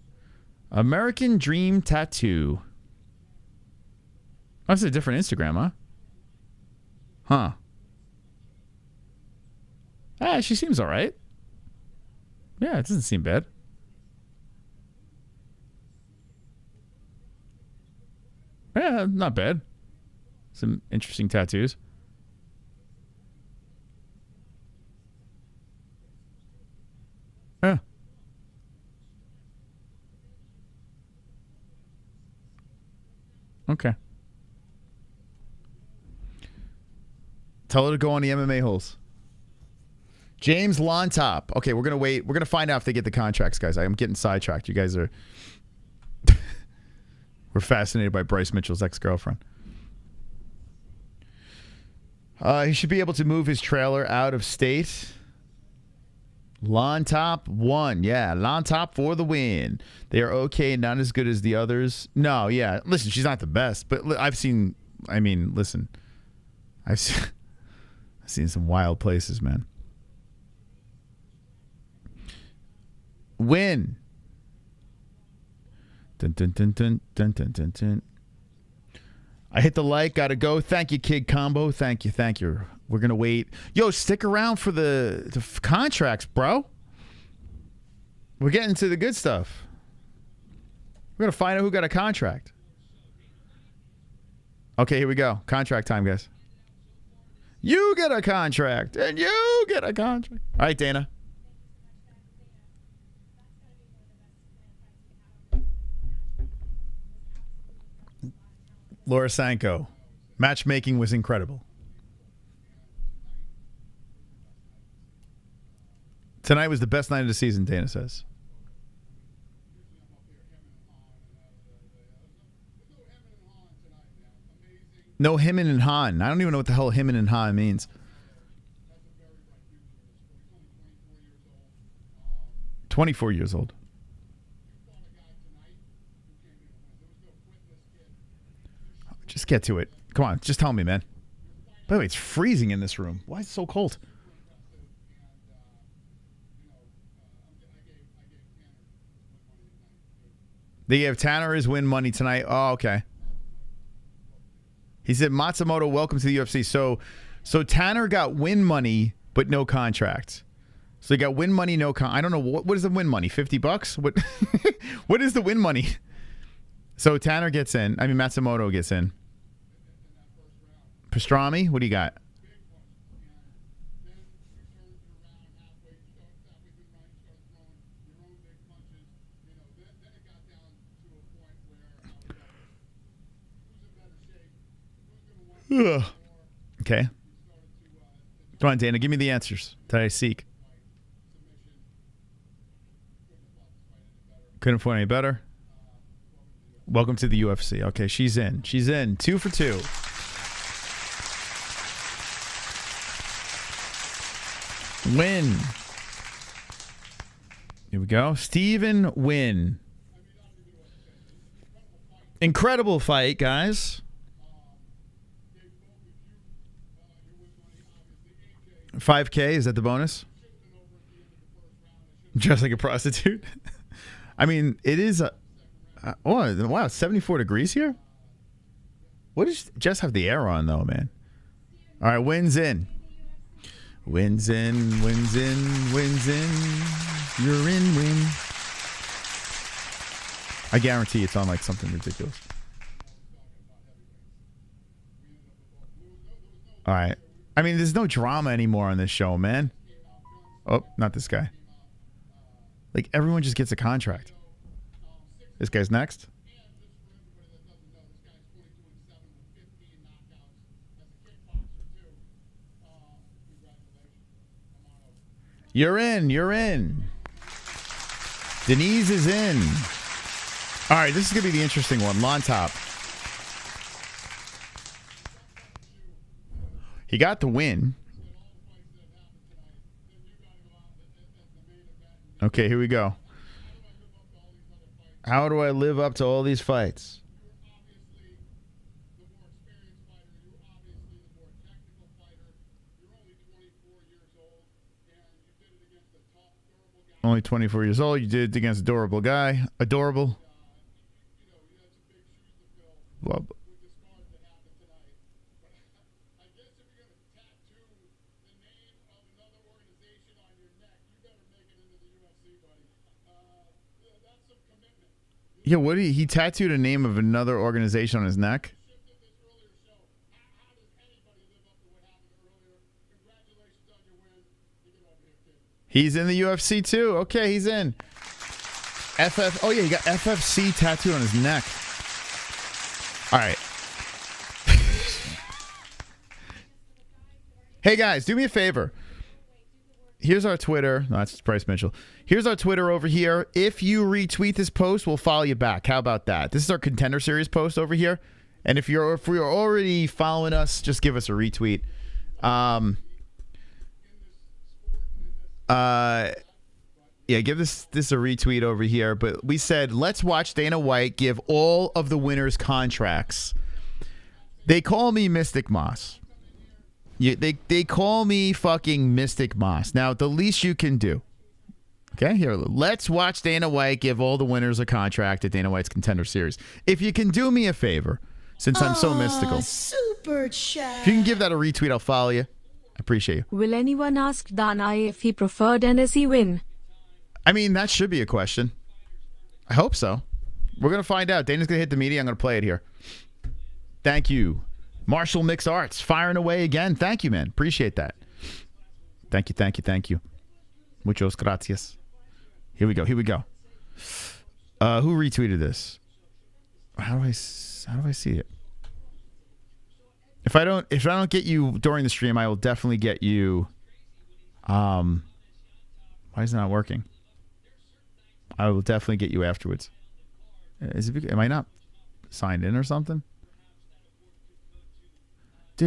American Dream Tattoo. Oh, that's a different Instagram, huh? Huh. Ah, she seems all right. Yeah, it doesn't seem bad. Yeah, not bad. Some interesting tattoos. Yeah. Okay. Tell her to go on the MMA-Holes. James Llontop. Okay, we're going to wait. We're going to find out if they get the contracts, guys. I'm getting sidetracked. You guys are... We're fascinated by Bryce Mitchell's ex-girlfriend. He should be able to move his trailer out of state. Llontop won. Yeah, Llontop for the win. They are okay, not as good as the others. No, yeah. Listen, she's not the best, but I've seen... I mean, listen. I've seen some wild places, man. Win. Dun, dun, dun, dun, dun, dun, dun, dun. I hit the like. Gotta go. Thank you, Kid Combo. Thank you. Thank you. We're going to wait. Yo, stick around for the contracts, bro. We're getting to the good stuff. We're going to find out who got a contract. Okay, here we go. Contract time, guys. You get a contract, and you get a contract. All right, Dana. Laura Sanko. Matchmaking was incredible. Tonight was the best night of the season, Dana says. No Himmin and Han. I don't even know what the hell Himmin and Han means. 24 years old. Just get to it. Come on, just tell me, man. By the way, it's freezing in this room. Why is it so cold? They gave Tanner his win money tonight. Oh, okay. He said, Matsumoto, welcome to the UFC. So Tanner got win money, but no contract. So he got win money, no I don't know. What is the win money? $50? What What is the win money? So Tanner gets in. I mean, Matsumoto gets in. Pastrami, what do you got? Ugh. Okay. Come on, Dana. Give me the answers that I seek. Couldn't afford any better. Welcome to the UFC. Okay, she's in. She's in. 2 for 2. Win. Here we go. Steven Win. Incredible fight, guys. 5K, is that the bonus? Just like a prostitute? I mean, it is a... oh, wow, 74 degrees here? What does Jess have the air on, though, man? All right, wins in. Wins in, wins in, wins in. You're in, win. I guarantee it's on like something ridiculous. All right. I mean, there's no drama anymore on this show, man. Oh, not this guy. Like, everyone just gets a contract. This guy's next. You're in. You're in. Diniz is in. All right, this is going to be the interesting one. Llontop. He got the win. Okay, here we go. How do I live up to all these fights? Only 24 years old. You did it against a adorable guy. Adorable. Well, yeah, what did he tattooed a name of another organization on his neck? He's in the UFC too. Okay, he's in. Oh yeah, he got FFC tattooed on his neck. All right. Hey guys, do me a favor. Here's our Twitter. No, that's Bryce Mitchell. Here's our Twitter over here. If you retweet this post, we'll follow you back. How about that? This is our Contender Series post over here. And if you're already following us, just give us a retweet. Yeah, give this a retweet over here. But we said, let's watch Dana White give all of the winners contracts. They call me Mystic Moss. They call me fucking Mystic Moss. Now, the least you can do. Okay, here, let's watch Dana White give all the winners a contract at Dana White's Contender Series. If you can do me a favor, since I'm so mystical. Super chat. If you can give that a retweet, I'll follow you. I appreciate you. Will anyone ask Dana if he preferred NSE win? I mean, that should be a question. I hope so. We're going to find out. Dana's going to hit the media. I'm going to play it here. Thank you. Marshall Mix Arts, firing away again. Thank you, man. Appreciate that. Thank you, thank you, thank you. Muchos gracias. Here we go, here we go. Who retweeted this? How do I see it? If I don't get you during the stream, I will definitely get you. Why is it not working? I will definitely get you afterwards. Am I not signed in or something? Why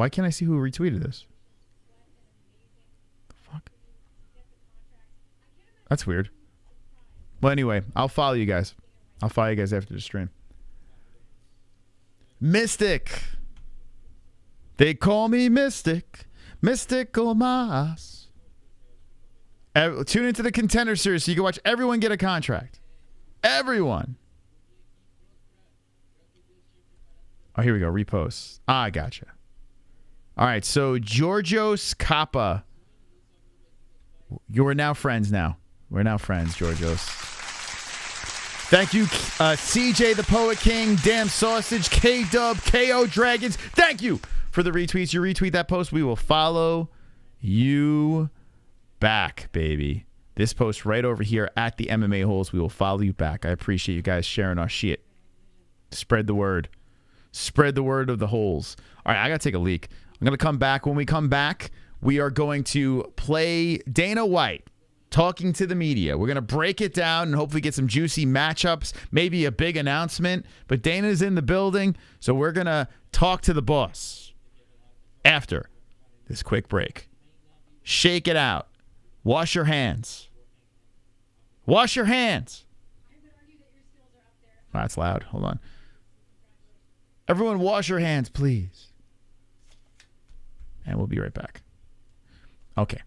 can't I see who retweeted this? The fuck? That's weird. Well, anyway, I'll follow you guys. I'll follow you guys after the stream. Mystic. They call me Mystic. Mystical Mas. Tune into the Contender series so you can watch everyone get a contract. Everyone. Oh, here we go. Repost. I gotcha. All right, so Georgios Kappa. You're now friends now. We're now friends, Georgios. Thank you, CJ the Poet King, Damn Sausage, K-Dub, KO Dragons. Thank you for the retweets. You retweet that post, we will follow you back, baby. This post right over here at the MMA Holes, we will follow you back. I appreciate you guys sharing our shit. Spread the word. Spread the word of the holes. All right, I got to take a leak. I'm going to come back. When we come back, we are going to play Dana White talking to the media. We're going to break it down and hopefully get some juicy matchups, maybe a big announcement. But Dana's in the building, so we're going to talk to the boss after this quick break. Shake it out. Wash your hands. Wash your hands. Oh, that's loud. Hold on. Everyone wash your hands, please. And we'll be right back. Okay.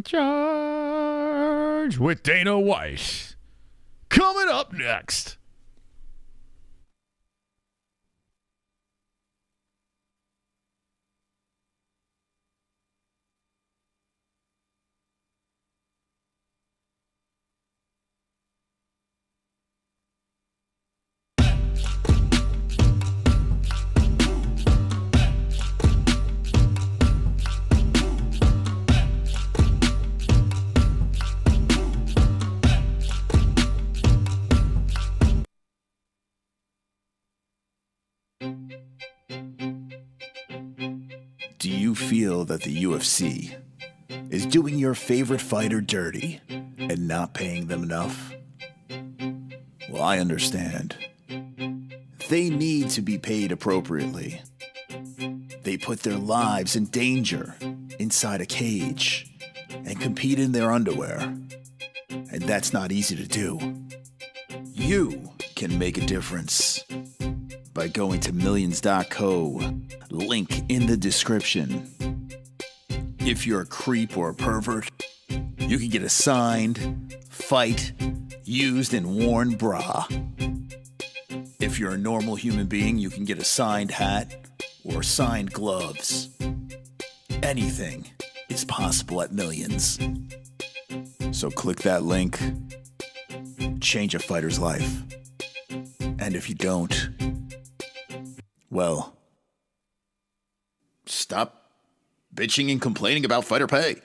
Charge with Dana White. Coming up next. Do you feel that the UFC is doing your favorite fighter dirty and not paying them enough? Well, I understand. They need to be paid appropriately. They put their lives in danger inside a cage and compete in their underwear. And that's not easy to do. You can make a difference by going to millions.co, link in the description. If you're a creep or a pervert, you can get a signed, fight, used, and worn bra. If you're a normal human being, you can get a signed hat or signed gloves. Anything is possible at Millions. So click that link, change a fighter's life. And if you don't, well, stop bitching and complaining about fighter pay.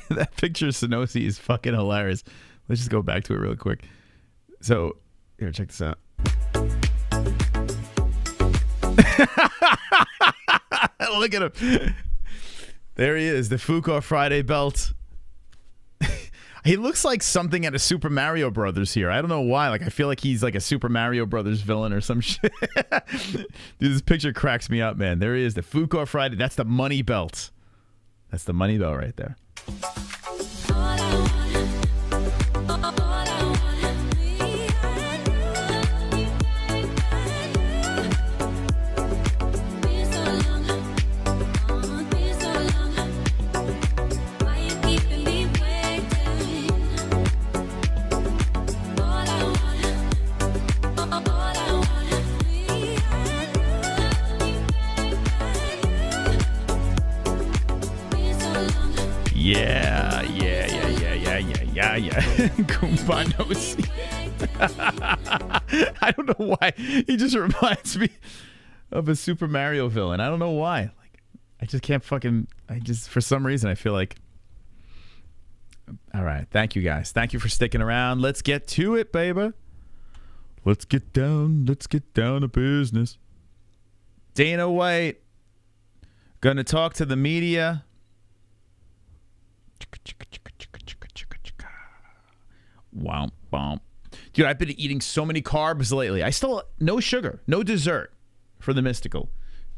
That picture of Sonosi is fucking hilarious. Let's just go back to it real quick. So, here, check this out. Look at him. There he is, the Fuko Friday belt. He looks like something out of Super Mario Brothers here. I don't know why. Like, I feel like he's like a Super Mario Brothers villain or some shit. Dude, this picture cracks me up, man. There he is, the Fuko Friday. That's the money belt. That's the money belt right there. Yeah. Goomba knows. I don't know why. He just reminds me of a Super Mario villain. I don't know why. Like, I just can't fucking. For some reason, I feel like. All right. Thank you, guys. Thank you for sticking around. Let's get to it, baby. Let's get down to business. Dana White gonna talk to the media. Wow, dude, I've been eating so many carbs lately. I still no sugar, no dessert for the mystical,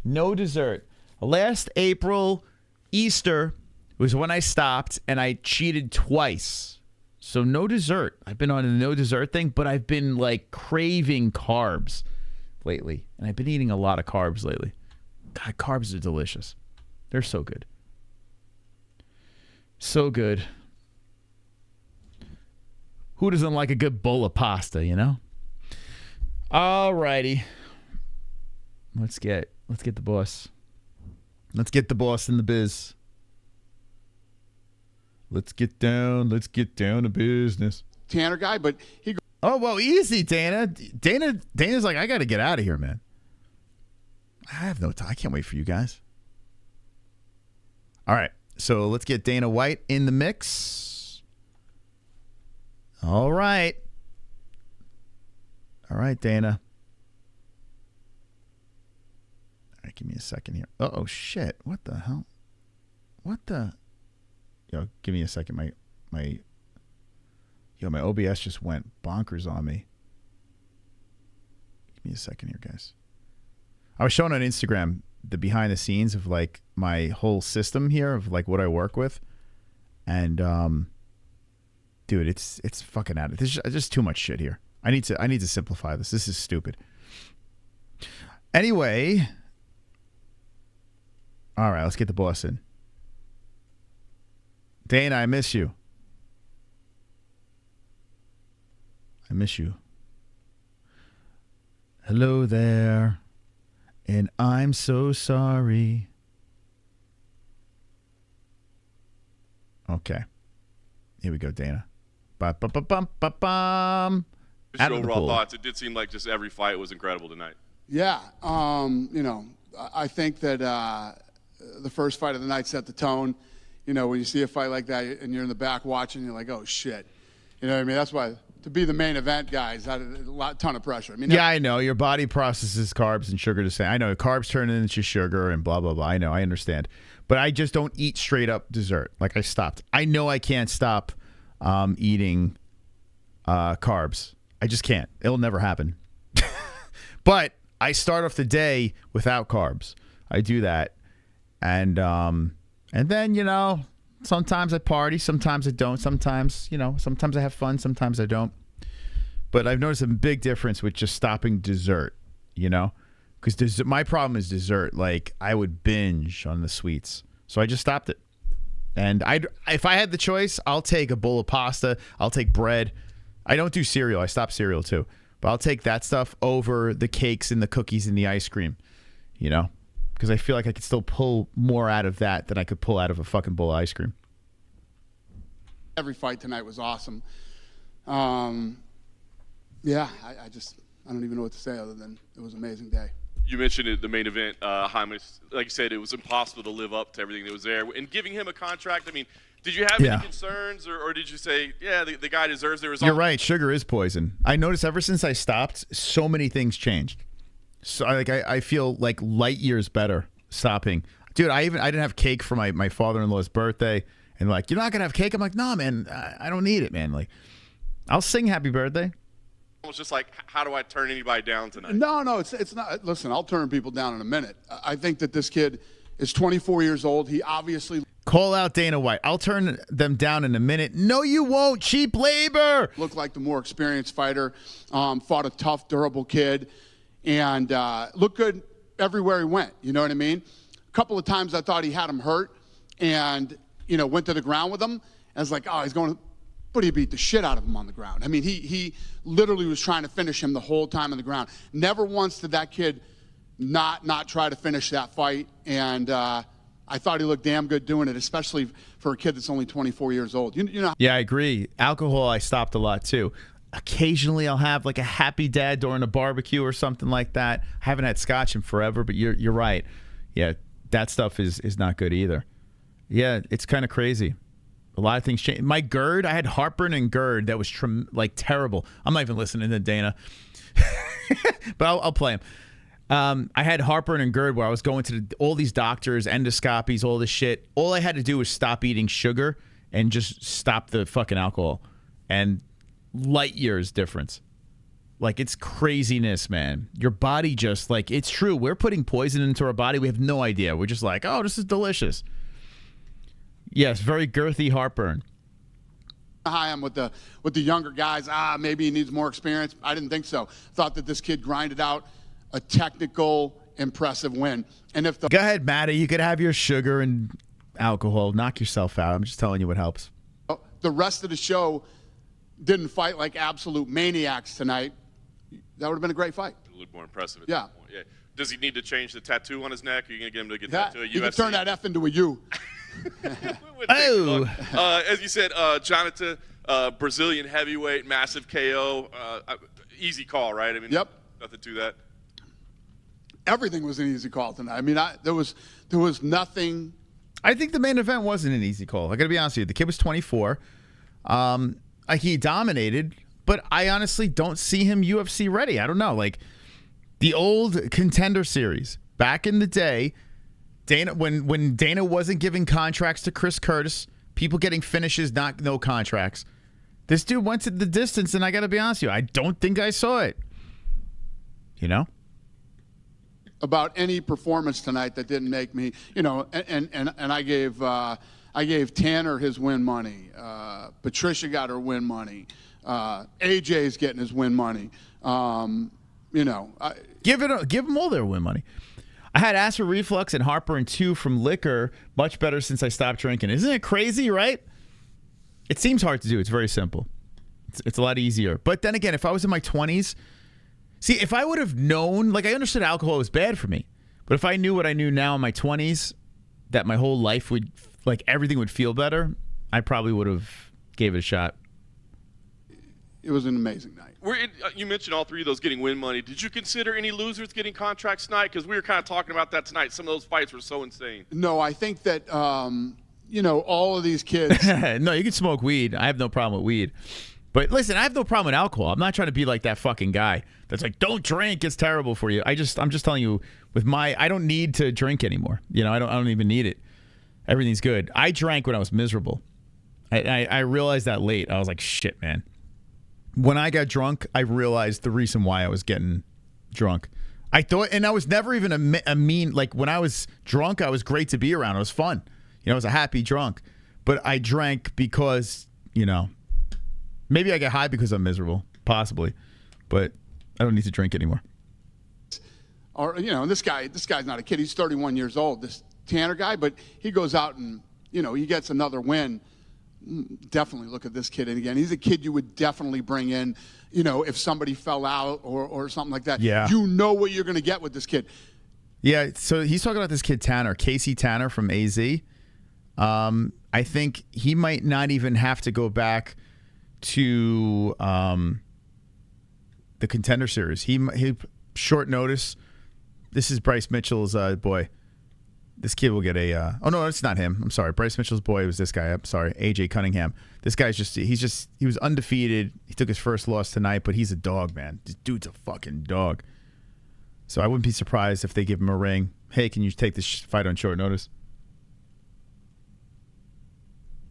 no dessert. Last April, Easter was when I stopped, and I cheated twice. So no dessert. I've been on a no dessert thing, but I've been like craving carbs lately, and I've been eating a lot of carbs lately. God, carbs are delicious. They're so good. So good. Who doesn't like a good bowl of pasta, you know? All righty. Let's get the boss. Let's get the boss in the biz. Let's get down to business. Tanner guy, but he. Oh, well, easy, Dana. Dana's like, I got to get out of here, man. I have no time. I can't wait for you guys. All right. So let's get Dana White in the mix. All right. All right, Dana. All right, give me a second here. Oh, shit. What the hell? What the? Yo, give me a second. My OBS just went bonkers on me. Give me a second here, guys. I was showing on Instagram the behind the scenes of like my whole system here of like what I work with, and dude, it's fucking out of it. There's just too much shit here. I need to simplify this. This is stupid. Anyway, all right, let's get the boss in. Dana, I miss you. I miss you. Hello there. And I'm so sorry. Okay. Here we go, Dana. Ba-ba-ba-bum-ba-bum. Just your overall thoughts. It did seem like just every fight was incredible tonight. Yeah. You know, I think that the first fight of the night set the tone. You know, when you see a fight like that and you're in the back watching, you're like, oh, shit. You know what I mean? That's why to be the main event, guys, that a ton of pressure. I mean, yeah, I know. Your body processes carbs and sugar the same. I know. Carbs turn into sugar and blah, blah, blah. I know. I understand. But I just don't eat straight up dessert. Like, I stopped. I know I can't stop eating carbs. I just can't. It'll never happen. But I start off the day without carbs. I do that. And then, you know, sometimes I party, sometimes I don't. Sometimes, you know, sometimes I have fun, sometimes I don't. But I've noticed a big difference with just stopping dessert, you know? Because my problem is dessert. Like, I would binge on the sweets. So I just stopped it. And if I had the choice, I'll take a bowl of pasta. I'll take bread. I don't do cereal. I stopped cereal too. But I'll take that stuff over the cakes and the cookies and the ice cream, you know? Because I feel like I could still pull more out of that than I could pull out of a fucking bowl of ice cream. Every fight tonight was awesome. Yeah, I don't even know what to say other than it was an amazing day. You mentioned it, the main event, Jaime. Like you said, it was impossible to live up to everything that was there. And giving him a contract, I mean, did you have any concerns, or did you say, yeah, the guy deserves the result? You're right. Sugar is poison. I noticed ever since I stopped, so many things changed. So I feel like light years better stopping. Dude, I didn't have cake for my father-in-law's birthday, and like, you're not gonna have cake? I'm like, nah, man, I don't need it, man. Like, I'll sing happy birthday. It was just like, how do I turn anybody down tonight? No, it's not. Listen, I'll turn people down in a minute. I think that this kid is 24 years old. He obviously call out Dana White. I'll turn them down in a minute. No, you won't. Cheap labor. Looked like the more experienced fighter. Fought a tough, durable kid. And looked good everywhere he went. You know what I mean? A couple of times I thought he had him hurt and, you know, went to the ground with him. I was like, oh, he's going to, but he beat the shit out of him on the ground. I mean, he literally was trying to finish him the whole time on the ground. Never once did that kid not try to finish that fight. And, I thought he looked damn good doing it, especially for a kid that's only 24 years old. You know. Yeah, I agree. Alcohol, I stopped a lot too. Occasionally, I'll have like a happy dad during a barbecue or something like that. I haven't had scotch in forever, but you're right. Yeah, that stuff is not good either. Yeah, it's kind of crazy. A lot of things change. My GERD, I had heartburn and GERD that was like terrible. I'm not even listening to Dana, but I'll play him. I had heartburn and GERD where I was going to all these doctors, endoscopies, all this shit. All I had to do was stop eating sugar and just stop the fucking alcohol. And light years difference. Like, it's craziness, man. Your body just, like, it's true. We're putting poison into our body. We have no idea. We're just like, oh, this is delicious. Yes, very girthy heartburn. Hi, I'm with the younger guys. Maybe he needs more experience. I didn't think so. Thought that this kid grinded out a technical, impressive win. And if the Go ahead, Matty. You could have your sugar and alcohol. Knock yourself out. I'm just telling you what helps. The rest of the show didn't fight like absolute maniacs tonight, that would have been a great fight. A little more impressive at yeah. that point. Yeah. Does he need to change the tattoo on his neck? Are you going to get him to get that to a UFC? You can turn that F into a U. Oh. As you said, Jhonata, Brazilian heavyweight, massive KO. Easy call, right? I mean, yep. Nothing to that. Everything was an easy call tonight. I mean, there was nothing. I think the main event wasn't an easy call. I got to be honest with you. The kid was 24. He dominated, but I honestly don't see him UFC ready. I don't know. Like, the old Contender series back in the day, Dana, when Dana wasn't giving contracts to Chris Curtis, people getting finishes, no contracts. This dude went to the distance, and I got to be honest with you, I don't think I saw it. You know? About any performance tonight that didn't make me, and I gave Tanner his win money. Patricia got her win money. AJ's getting his win money. Give them all their win money. I had acid reflux and heartburn too from liquor. Much better since I stopped drinking. Isn't it crazy, right? It seems hard to do. It's very simple. It's a lot easier. But then again, if I was in my 20s, see, if I would have known, like, I understood alcohol was bad for me, but if I knew what I knew now in my 20s, that my whole life would, like, everything would feel better, I probably would have gave it a shot. It was an amazing night. You mentioned all three of those getting win money. Did you consider any losers getting contracts tonight? Because we were kind of talking about that tonight. Some of those fights were so insane. No, I think that, all of these kids. No, you can smoke weed. I have no problem with weed. But listen, I have no problem with alcohol. I'm not trying to be like that fucking guy that's like, don't drink, it's terrible for you. I'm just telling you, I don't need to drink anymore. I don't even need it. Everything's good. I drank when I was miserable. I realized that late. I was like, shit, man. When I got drunk, I realized the reason why I was getting drunk. I thought, and I was never even a mean, like, when I was drunk, I was great to be around. It was fun. I was a happy drunk. But I drank because, maybe I get high because I'm miserable, possibly. But I don't need to drink anymore. Or, this guy's not a kid. He's 31 years old, this Tanner guy, but he goes out and, he gets another win. Definitely look at this kid. And again, he's a kid you would definitely bring in, if somebody fell out or something like that. Yeah. You know what you're going to get with this kid. Yeah, so he's talking about this kid Tanner, Casey Tanner from AZ. I think he might not even have to go back to the Contender series. He short notice. This is Bryce Mitchell's boy. This kid will get a oh no, it's not him. I'm sorry. Bryce Mitchell's boy was this guy. I'm sorry. AJ Cunningham. This guy's he was undefeated. He took his first loss tonight, but he's a dog, man. This dude's a fucking dog. So I wouldn't be surprised if they give him a ring. Hey, can you take this fight on short notice?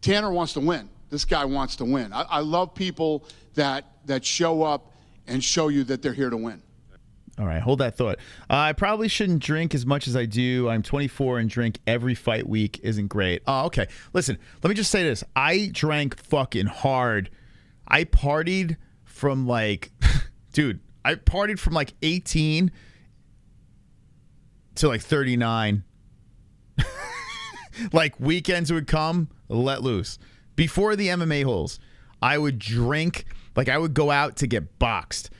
Tanner wants to win. This guy wants to win. I love people that show up and show you that they're here to win. All right, hold that thought. I probably shouldn't drink as much as I do. I'm 24 and drink every fight week isn't great. Oh, okay. Listen, let me just say this. I drank fucking hard. I partied from like, dude, I partied from like 18 to like 39. Like weekends would come, let loose. Before the MMA-Holes, I would drink, like I would go out to get boxed.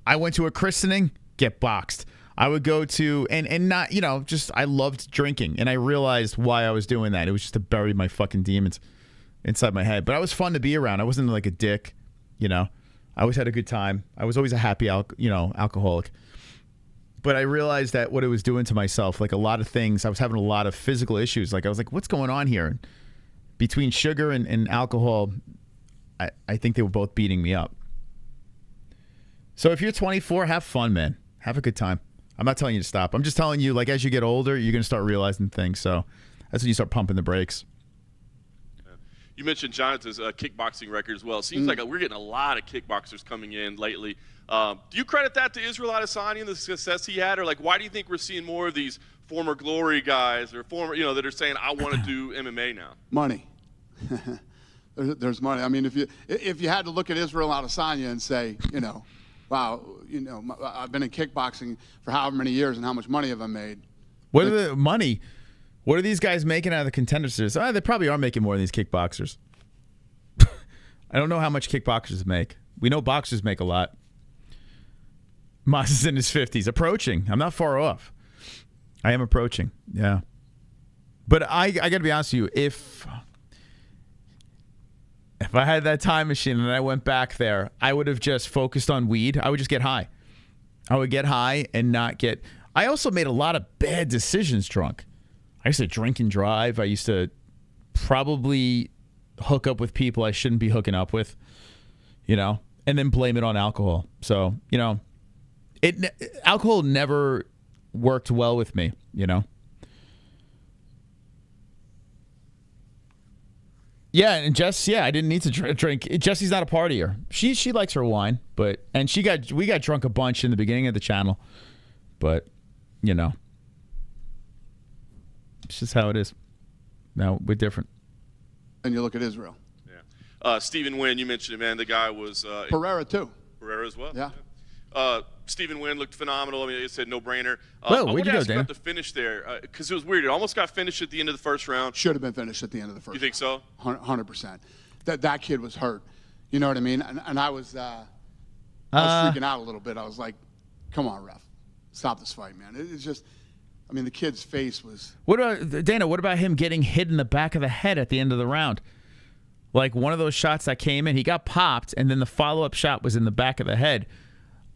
I went to a christening, get boxed. I would go to and not, you know, just I loved drinking, and I realized why I was doing that. It was just to bury my fucking demons inside my head. But I was fun to be around. I wasn't like a dick, you know. I always had a good time. I was always a happy alcoholic. But I realized that what it was doing to myself, like a lot of things, I was having a lot of physical issues. Like I was like, what's going on here? Between sugar and alcohol, I think they were both beating me up. So if you're 24, have fun, man. Have a good time. I'm not telling you to stop. I'm just telling you, like, as you get older, you're going to start realizing things. So that's when you start pumping the brakes. You mentioned Jhonata's kickboxing record as well. It seems like we're getting a lot of kickboxers coming in lately. Do you credit that to Israel Adesanya and the success he had? Or, like, why do you think we're seeing more of these former Glory guys or former, you know, that are saying, I want to do MMA now? Money. There's money. I mean, if you had to look at Israel Adesanya and say, you know, wow, you know, I've been in kickboxing for however many years and how much money have I made? What are the money? What are these guys making out of the Contender Series? They probably are making more than these kickboxers. I don't know how much kickboxers make. We know boxers make a lot. Moss is in his 50s. Approaching. I'm not far off. I am approaching. Yeah. But I got to be honest with you. If I had that time machine and I went back there, I would have just focused on weed. I would just get high. I would get high and not get... I also made a lot of bad decisions drunk. I used to drink and drive. I used to probably hook up with people I shouldn't be hooking up with, you know, and then blame it on alcohol. So, you know, alcohol never worked well with me, you know. Yeah, and Jess, I didn't need to drink. Jessie's not a partier. She likes her wine, and we got drunk a bunch in the beginning of the channel, but you know, it's just how it is. Now we're different. And you look at Israel. Yeah. Stephen Wynn, you mentioned it, man. The guy was Pereira too. Pereira as well. Yeah. Stephen Wynn looked phenomenal. I mean, it said no-brainer. Well, where'd you go, Dan? About the finish there, because it was weird. It almost got finished at the end of the first round. Should have been finished at the end of the first. You think so? 100%. That kid was hurt. You know what I mean? And I was freaking out a little bit. I was like, "Come on, ref, stop this fight, man." It's just, I mean, the kid's face was. What about Dana? What about him getting hit in the back of the head at the end of the round? Like one of those shots that came in, he got popped, and then the follow-up shot was in the back of the head.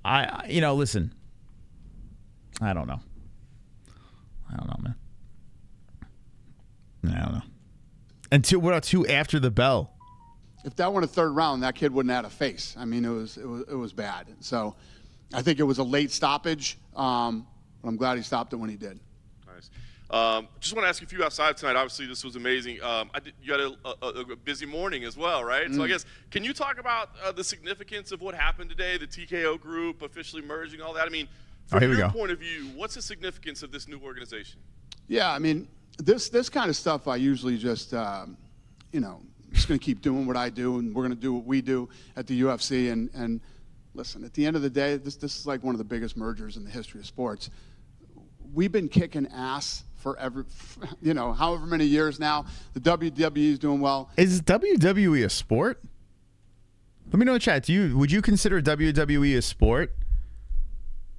Listen, I don't know. Man. I don't know. And what about two after the bell? If that went a third round, that kid wouldn't have had a face. I mean, it was bad. So I think it was a late stoppage, but I'm glad he stopped it when he did. Nice. Just want to ask you a few outside tonight. Obviously, this was amazing. You had a busy morning as well, right? So I guess, can you talk about the significance of what happened today, the TKO group officially merging, all that? I mean, from your point of view, what's the significance of this new organization? Yeah, I mean, this kind of stuff I usually just, just going to keep doing what I do, and we're going to do what we do at the UFC. And listen, at the end of the day, this is like one of the biggest mergers in the history of sports. We've been kicking ass for however many years now. The WWE is doing well. Is WWE a sport? Let me know in the chat. Would you consider WWE a sport?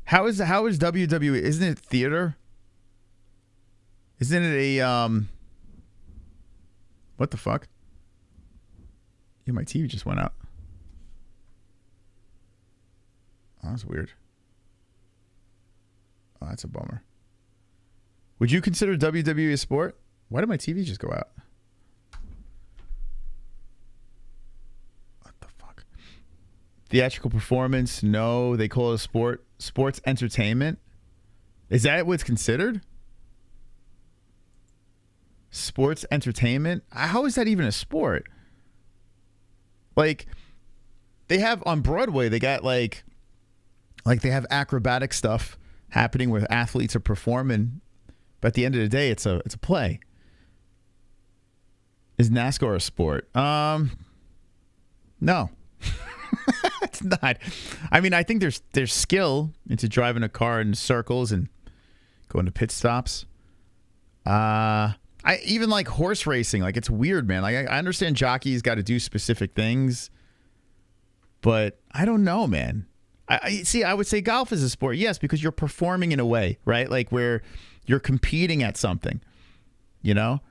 How is WWE? Isn't it theater? Isn't it a what the fuck? Yeah, my TV just went out. Oh, that's weird. Oh, that's a bummer. Would you consider WWE a sport? Why did my TV just go out? What the fuck? Theatrical performance? No, they call it a sport. Sports entertainment? Is that what's considered? Sports entertainment? How is that even a sport? Like, they have on Broadway, they got like they have acrobatic stuff happening where athletes are performing. But at the end of the day, it's a play. Is NASCAR a sport? No. It's not. I mean, I think there's skill into driving a car in circles and going to pit stops. I even like horse racing. Like, it's weird, man. Like, I understand jockeys got to do specific things, but I don't know, man. I would say golf is a sport, yes, because you're performing in a way, right? Like where you're competing at something, you know?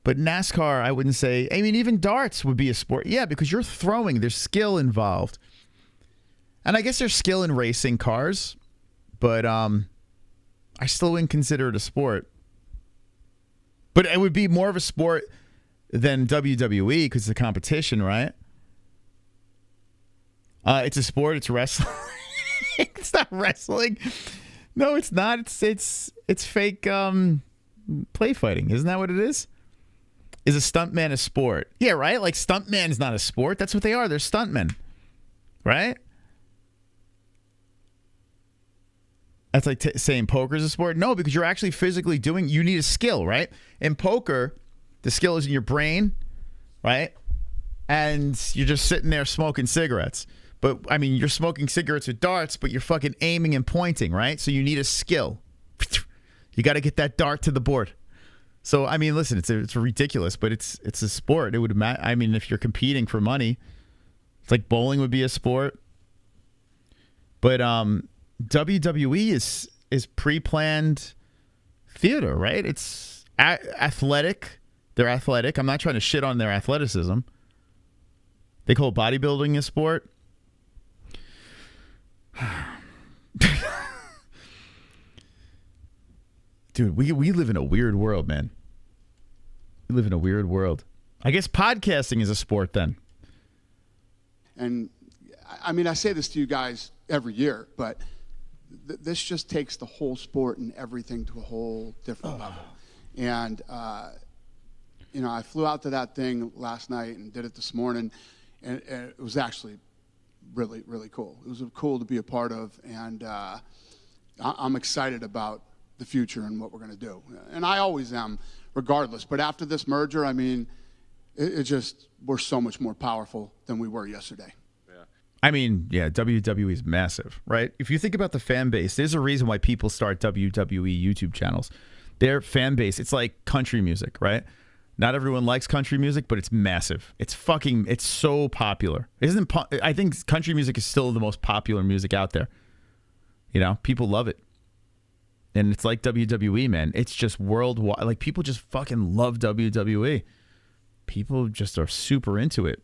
But NASCAR, I wouldn't say. I mean, even darts would be a sport. Yeah, because you're throwing. There's skill involved. And I guess there's skill in racing cars, but I still wouldn't consider it a sport. But it would be more of a sport than WWE because it's a competition, right? It's a sport. It's wrestling. It's not wrestling. No, it's not. It's fake play fighting. Isn't that what it is? Is a stuntman a sport? Yeah, right? Like stuntman is not a sport. That's what they are. They're stuntmen. Right? That's like saying poker is a sport. No, because you're actually physically doing, you need a skill, right? In poker, the skill is in your brain, right? And you're just sitting there smoking cigarettes. But, I mean, you're smoking cigarettes with darts, but you're fucking aiming and pointing, right? So you need a skill. You got to get that dart to the board. So, I mean, listen, it's ridiculous, but it's a sport. It would, I mean, if you're competing for money, it's like bowling would be a sport. But WWE is pre-planned theater, right? It's athletic. They're athletic. I'm not trying to shit on their athleticism. They call bodybuilding a sport. Dude, we live in a weird world, man. We live in a weird world. I guess podcasting is a sport then. And I mean, I say this to you guys every year, but this just takes the whole sport and everything to a whole different level. And, you know, I flew out to that thing last night and did it this morning, and it was actually really, really cool. It was cool to be a part of, and I'm excited about the future and what we're going to do. And I always am, regardless. But after this merger, I mean, it just, we're so much more powerful than we were yesterday. I mean, yeah, WWE is massive, right? If you think about the fan base, there's a reason why people start WWE YouTube channels. Their fan base, it's like country music, right? Not everyone likes country music, but it's massive. It's so popular. I think country music is still the most popular music out there. You know, people love it. And it's like WWE, man. It's just worldwide. Like, people just fucking love WWE. People just are super into it.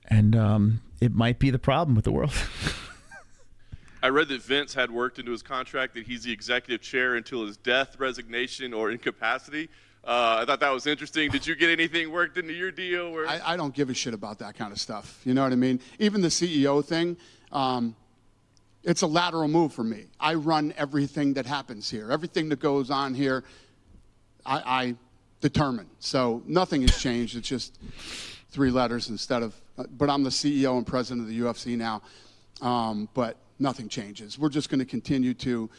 And it might be the problem with the world. I read that Vince had worked into his contract that he's the executive chair until his death, resignation, or incapacity. I thought that was interesting. Did you get anything worked into your deal? Where I don't give a shit about that kind of stuff. You know what I mean? Even the CEO thing, it's a lateral move for me. I run everything that happens here. Everything that goes on here, I determine. So nothing has changed. It's just 3 letters instead of, but I'm the CEO and president of the UFC now. But nothing changes. We're just going to continue to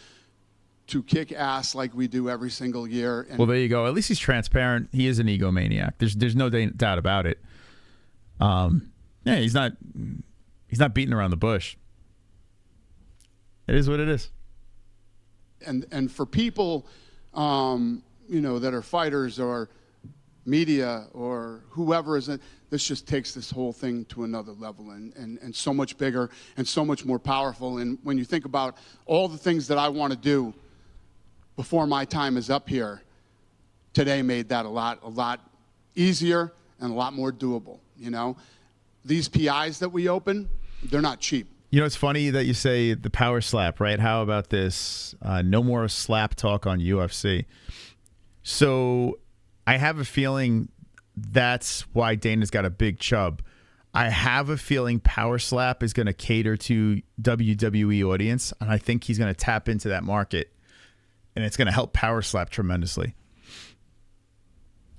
kick ass like we do every single year. And well, there you go. At least he's transparent. He is an egomaniac. There's no doubt about it. Yeah, he's not beating around the bush. It is what it is. And for people, you know, that are fighters or media or whoever is it, this just takes this whole thing to another level and so much bigger and so much more powerful. And when you think about all the things that I want to do before my time is up here, today made that a lot easier and a lot more doable. You know, these PIs that we open, they're not cheap. You know, it's funny that you say the power slap, right? How about this? No more slap talk on UFC. So I have a feeling that's why Dana's got a big chub. I have a feeling Power Slap is going to cater to WWE audience, and I think he's going to tap into that market, and it's going to help Power Slap tremendously.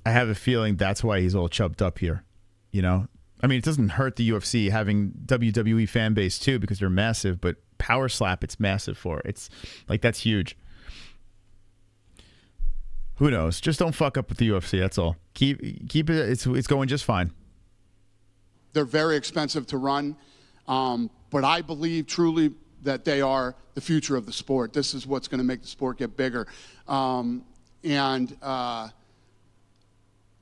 I have a feeling that's why he's all chubbed up here. You know, I mean, it doesn't hurt the UFC having WWE fan base too because they're massive, but Power Slap, it's massive for. It's like, that's huge. Who knows? Just don't fuck up with the UFC. That's all. Keep it. It's going just fine. They're very expensive to run, but I believe truly that they are the future of the sport. This is what's going to make the sport get bigger. And even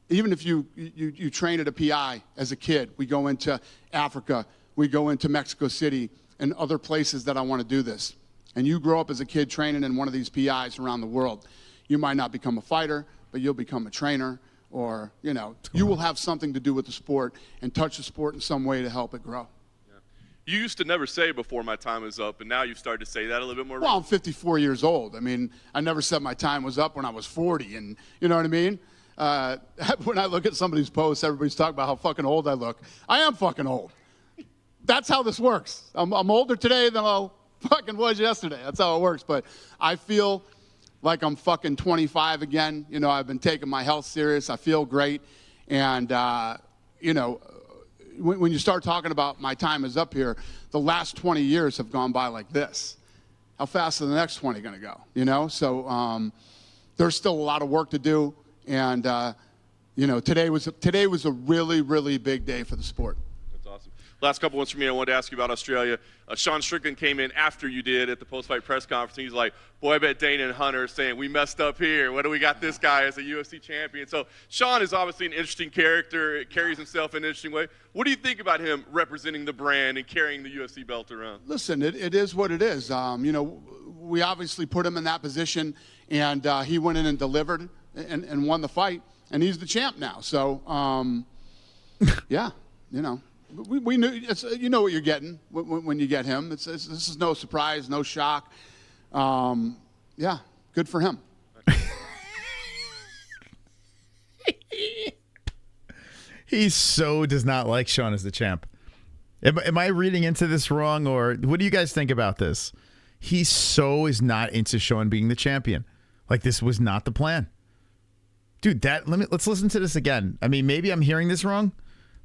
if you train at a PI as a kid, we go into Africa, we go into Mexico City and other places that I want to do this. And you grow up as a kid training in one of these PIs around the world. You might not become a fighter, but you'll become a trainer, or, you know, you will have something to do with the sport and touch the sport in some way to help it grow. You used to never say before my time is up, and now you've started to say that a little bit more. Well, I'm 54 years old. I mean, I never said my time was up when I was 40, and you know what I mean? When I look at somebody's posts, everybody's talking about how fucking old I look. I am fucking old. That's how this works. I'm older today than I fucking was yesterday. That's how it works. But I feel like I'm fucking 25 again. You know, I've been taking my health serious. I feel great. And, you know, when you start talking about my time is up here, the last 20 years have gone by like this. How fast are the next 20 going to go? You know, so there's still a lot of work to do. And, you know, today was a really, really big day for the sport. That's awesome. Last couple ones for me. I wanted to ask you about Australia. Sean Strickland came in after you did at the post-fight press conference. And he's like, boy, I bet Dana and Hunter are saying, we messed up here. What do we got this guy as a UFC champion? So Sean is obviously an interesting character. It carries himself in an interesting way. What do you think about him representing the brand and carrying the UFC belt around? Listen, it is what it is. You know, we obviously put him in that position, and he went in and delivered and won the fight, and he's the champ now. So, yeah, you know. We knew, you know what you're getting when you get him. This is no surprise, no shock. Yeah, good for him. He so does not like Sean as the champ. Am I reading into this wrong, or what do you guys think about this? He so is not into Sean being the champion. Like, this was not the plan. Dude, let's listen to this again. I mean, maybe I'm hearing this wrong,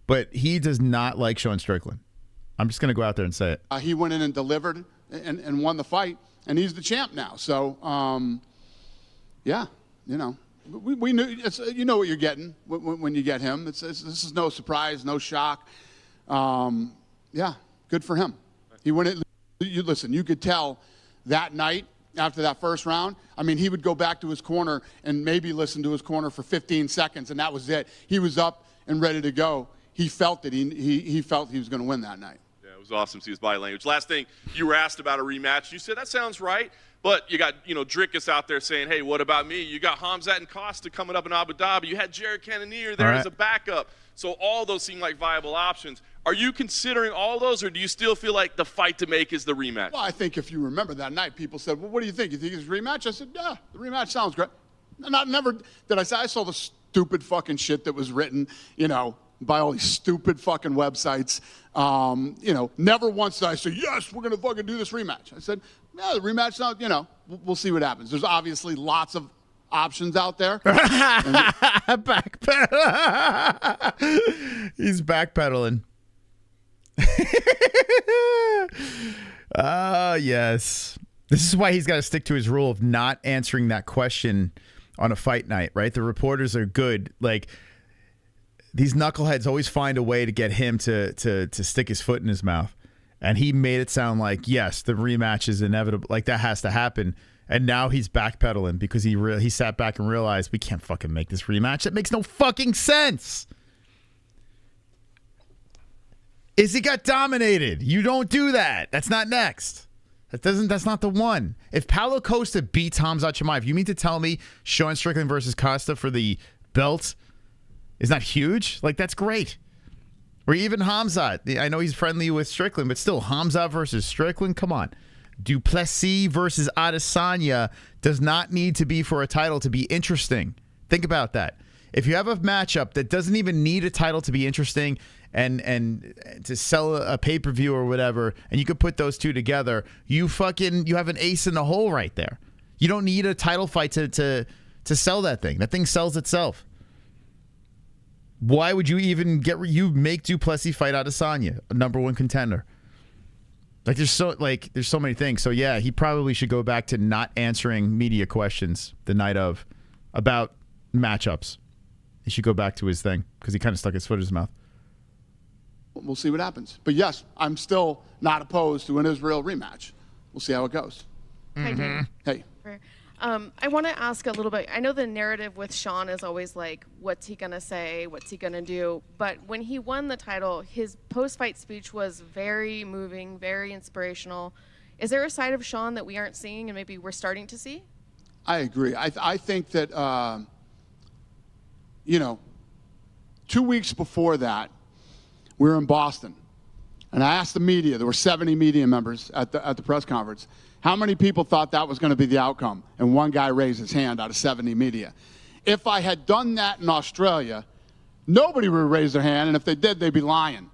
but he does not like Sean Strickland. I'm just going to go out there and say it. He went in and delivered and won the fight, and he's the champ now. So, yeah, you know, we knew, you know what you're getting when you get him. This is no surprise, no shock. Yeah, good for him. He went in. Listen, you could tell that night after that first round, I mean, he would go back to his corner and maybe listen to his corner for 15 seconds, and that was it. He was up and ready to go. He felt it. He felt he was going to win that night. Yeah, it was awesome to see his body language. Last thing, you were asked about a rematch. You said, that sounds right. But you got, you know, Drickus out there saying, hey, what about me? You got KHAMZAT and Costa coming up in Abu Dhabi. You had Jared Cannonier there as a backup. So all those seem like viable options. Are you considering all those, or do you still feel like the fight to make is the rematch? Well, I think if you remember that night, people said, well, what do you think? You think it's a rematch? I said, yeah, the rematch sounds great. Never did I say. I saw the stupid fucking shit that was written, you know, by all these stupid fucking websites. You know, never once did I say, yes, we're going to fucking do this rematch. I said, yeah, the rematch sounds, you know, we'll see what happens. There's obviously lots of options out there. Backpedal. He's backpedaling. Yes. This is why he's got to stick to his rule of not answering that question on a fight night, right? The reporters are good. Like, these knuckleheads always find a way to get him to stick his foot in his mouth. And he made it sound like, yes, the rematch is inevitable. Like, that has to happen. And now he's backpedaling because he sat back and realized we can't fucking make this rematch. That makes no fucking sense. Izzy got dominated. You don't do that. That's not next. That's not the one. If Paulo Costa beats KHAMZAT Chimaev, you mean to tell me Sean Strickland versus Costa for the belt is not huge? Like, that's great. Or even KHAMZAT. I know he's friendly with Strickland, but still, KHAMZAT versus Strickland? Come on. Duplessis versus Adesanya does not need to be for a title to be interesting. Think about that. If you have a matchup that doesn't even need a title to be interesting and to sell a pay-per-view or whatever, and you could put those two together, you have an ace in the hole right there. You don't need a title fight to sell that thing. That thing sells itself. Why would you even make Duplessis fight Adesanya, a #1 contender? Like, there's so many things. So yeah, he probably should go back to not answering media questions the night of about matchups. He should go back to his thing because he kind of stuck his foot in his mouth. We'll see what happens. But yes, I'm still not opposed to an Israel rematch. We'll see how it goes. Hi, Jay. Hey. I want to ask a little bit. I know the narrative with Sean is always like, what's he going to say? What's he going to do? But when he won the title, his post-fight speech was very moving, very inspirational. Is there a side of Sean that we aren't seeing and maybe we're starting to see? I agree. I think that, you know, 2 weeks before that, we were in Boston. And I asked the media, there were 70 media members at the press conference, how many people thought that was going to be the outcome? And one guy raised his hand out of 70 media. If I had done that in Australia, nobody would raise their hand, and if they did, they'd be lying.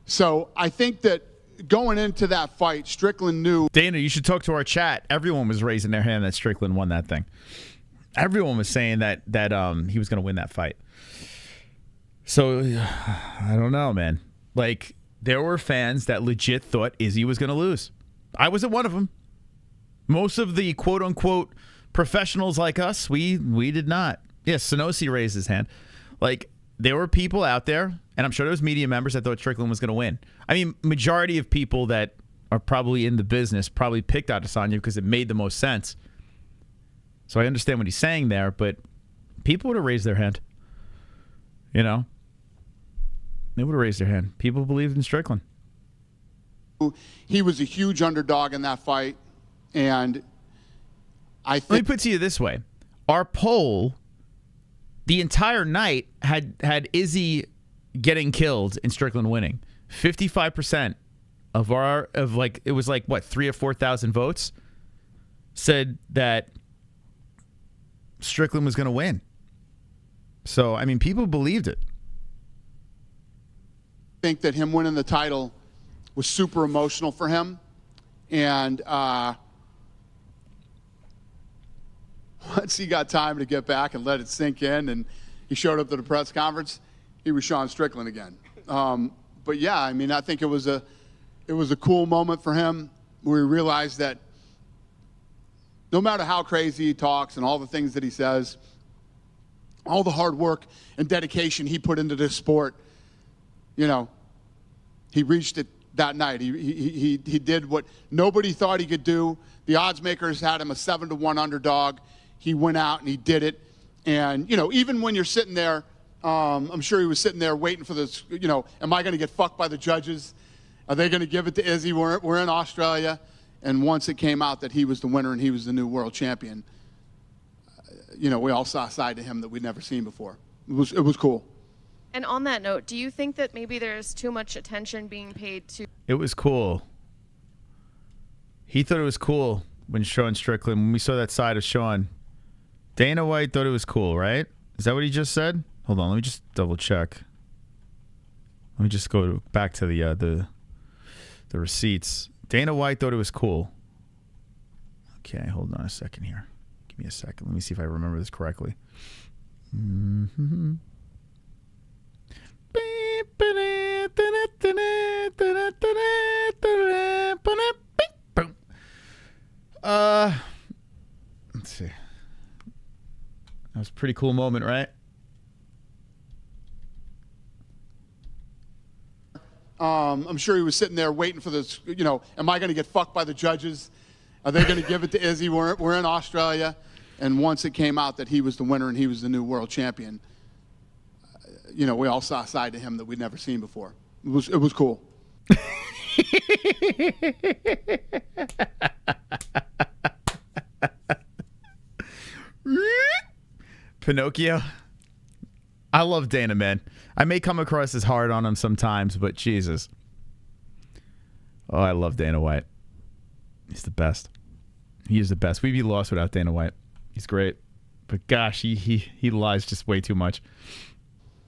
So I think that going into that fight, Strickland knew. Dana, you should talk to our chat. Everyone was raising their hand that Strickland won that thing. Everyone was saying that he was going to win that fight. So I don't know, man. Like, there were fans that legit thought Izzy was going to lose. I wasn't one of them. Most of the quote-unquote professionals like us, we did not. Yes, Sonosi raised his hand. Like, there were people out there, and I'm sure there was media members that thought Strickland was going to win. I mean, majority of people that are probably in the business probably picked Adesanya because it made the most sense. So I understand what he's saying there, but people would have raised their hand. You know? They would have raised their hand. People believed in Strickland. He was a huge underdog in that fight, and I think... Let me put it to you this way. Our poll, the entire night, had Izzy getting killed and Strickland winning. 55% of it was like, what, 3,000 or 4,000 votes said that Strickland was going to win. So, I mean, people believed it. I think that him winning the title was super emotional for him. And once he got time to get back and let it sink in, and he showed up to the press conference, he was Sean Strickland again. But yeah, I mean, I think it was a cool moment for him where he realized that no matter how crazy he talks and all the things that he says, all the hard work and dedication he put into this sport, you know, he reached it that night. He did what nobody thought he could do. The odds makers had him a 7-1 underdog. He went out and he did it. And, you know, even when you're sitting there, I'm sure he was sitting there waiting for this, you know, am I going to get fucked by the judges? Are they going to give it to Izzy? We're in Australia. And once it came out that he was the winner and he was the new world champion, you know, we all saw a side to him that we'd never seen before. It was cool. And on that note, do you think that maybe there's too much attention being paid to... It was cool. He thought it was cool when Sean Strickland, when we saw that side of Sean. Dana White thought it was cool, right? Is that what he just said? Hold on, let me just double check. Let me just go back to the receipts. Dana White thought it was cool. Okay, hold on a second here. Give me a second. Let me see if I remember this correctly. Mm-hmm. Let's see. That was a pretty cool moment, right? I'm sure he was sitting there waiting for this, you know, am I going to get fucked by the judges? Are they going to give it to Izzy? We're in Australia. And once it came out that he was the winner and he was the new world champion, you know, we all saw a side to him that we'd never seen before. It was cool. Pinocchio. I love Dana, man. I may come across as hard on him sometimes, but Jesus. Oh, I love Dana White. He's the best. He is the best. We'd be lost without Dana White. He's great. But gosh, he lies just way too much.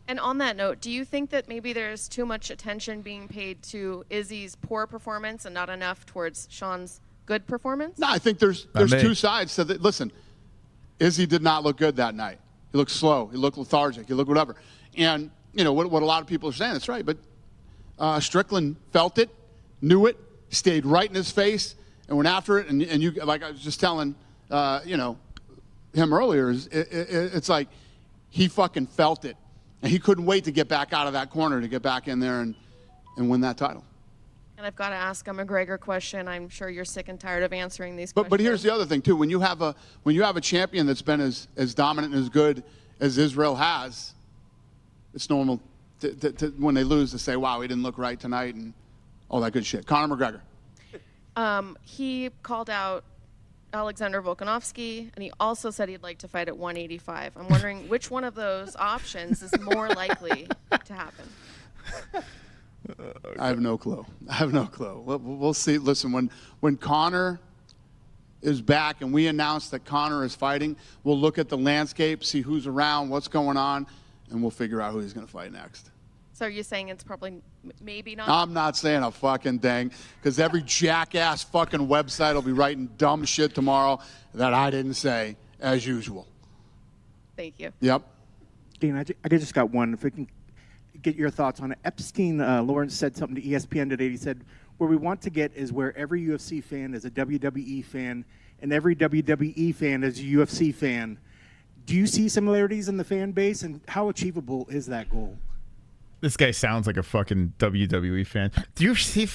And on that note, do you think that maybe there's too much attention being paid to Izzy's poor performance and not enough towards Sean's good performance? No, I think there's two sides to that. Listen, Izzy did not look good that night. He looked slow. He looked lethargic. He looked whatever. And, you know, what a lot of people are saying, that's right. But Strickland felt it, knew it, stayed right in his face, and went after it. And you, like I was just telling, you know, him earlier, it's like he fucking felt it. And he couldn't wait to get back out of that corner, to get back in there and win that title. And I've got to ask a McGregor question. I'm sure you're sick and tired of answering these questions. But here's the other thing too. When you have a champion that's been as dominant and as good as Israel has, it's normal when they lose to say, "Wow, he didn't look right tonight," and all that good shit. Conor McGregor. He called out Alexander Volkanovski, and he also said he'd like to fight at 185. I'm wondering which one of those options is more likely to happen. I have no clue. We'll see. Listen, when Conor is back and we announce that Conor is fighting, we'll look at the landscape, see who's around, what's going on, and we'll figure out who he's going to fight next. So are you saying it's probably maybe not? I'm not saying a fucking thing, because every jackass fucking website will be writing dumb shit tomorrow that I didn't say, as usual. Thank you. Yep. Dean, I just got one. If we can get your thoughts on it. Epstein Lawrence said something to ESPN today. He said, where we want to get is where every UFC fan is a WWE fan and every WWE fan is a UFC fan. Do you see similarities in the fan base, and how achievable is that goal? This guy sounds like a fucking WWE fan. Do you see?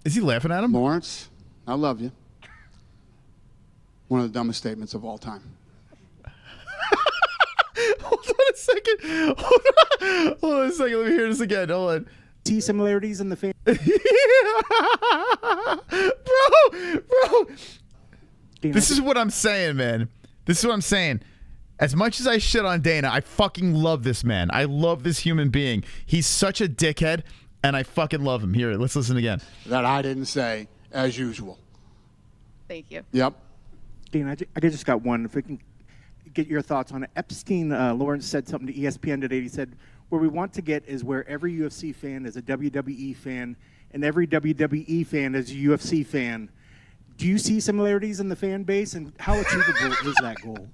Is he laughing at him? Lawrence, I love you. One of the dumbest statements of all time. Hold on a second. Hold on a second. Let me hear this again. Hold on. See similarities in the fan. Bro. This is what I'm saying, man. This is what I'm saying. As much as I shit on Dana, I fucking love this man. I love this human being. He's such a dickhead, and I fucking love him. Here, let's listen again. That I didn't say, as usual. Thank you. Yep. Dean, I just got one. If we can get your thoughts on it. Epstein Lawrence said something to ESPN today. He said, where we want to get is where every UFC fan is a WWE fan and every WWE fan is a UFC fan. Do you see similarities in the fan base, and how achievable is that goal?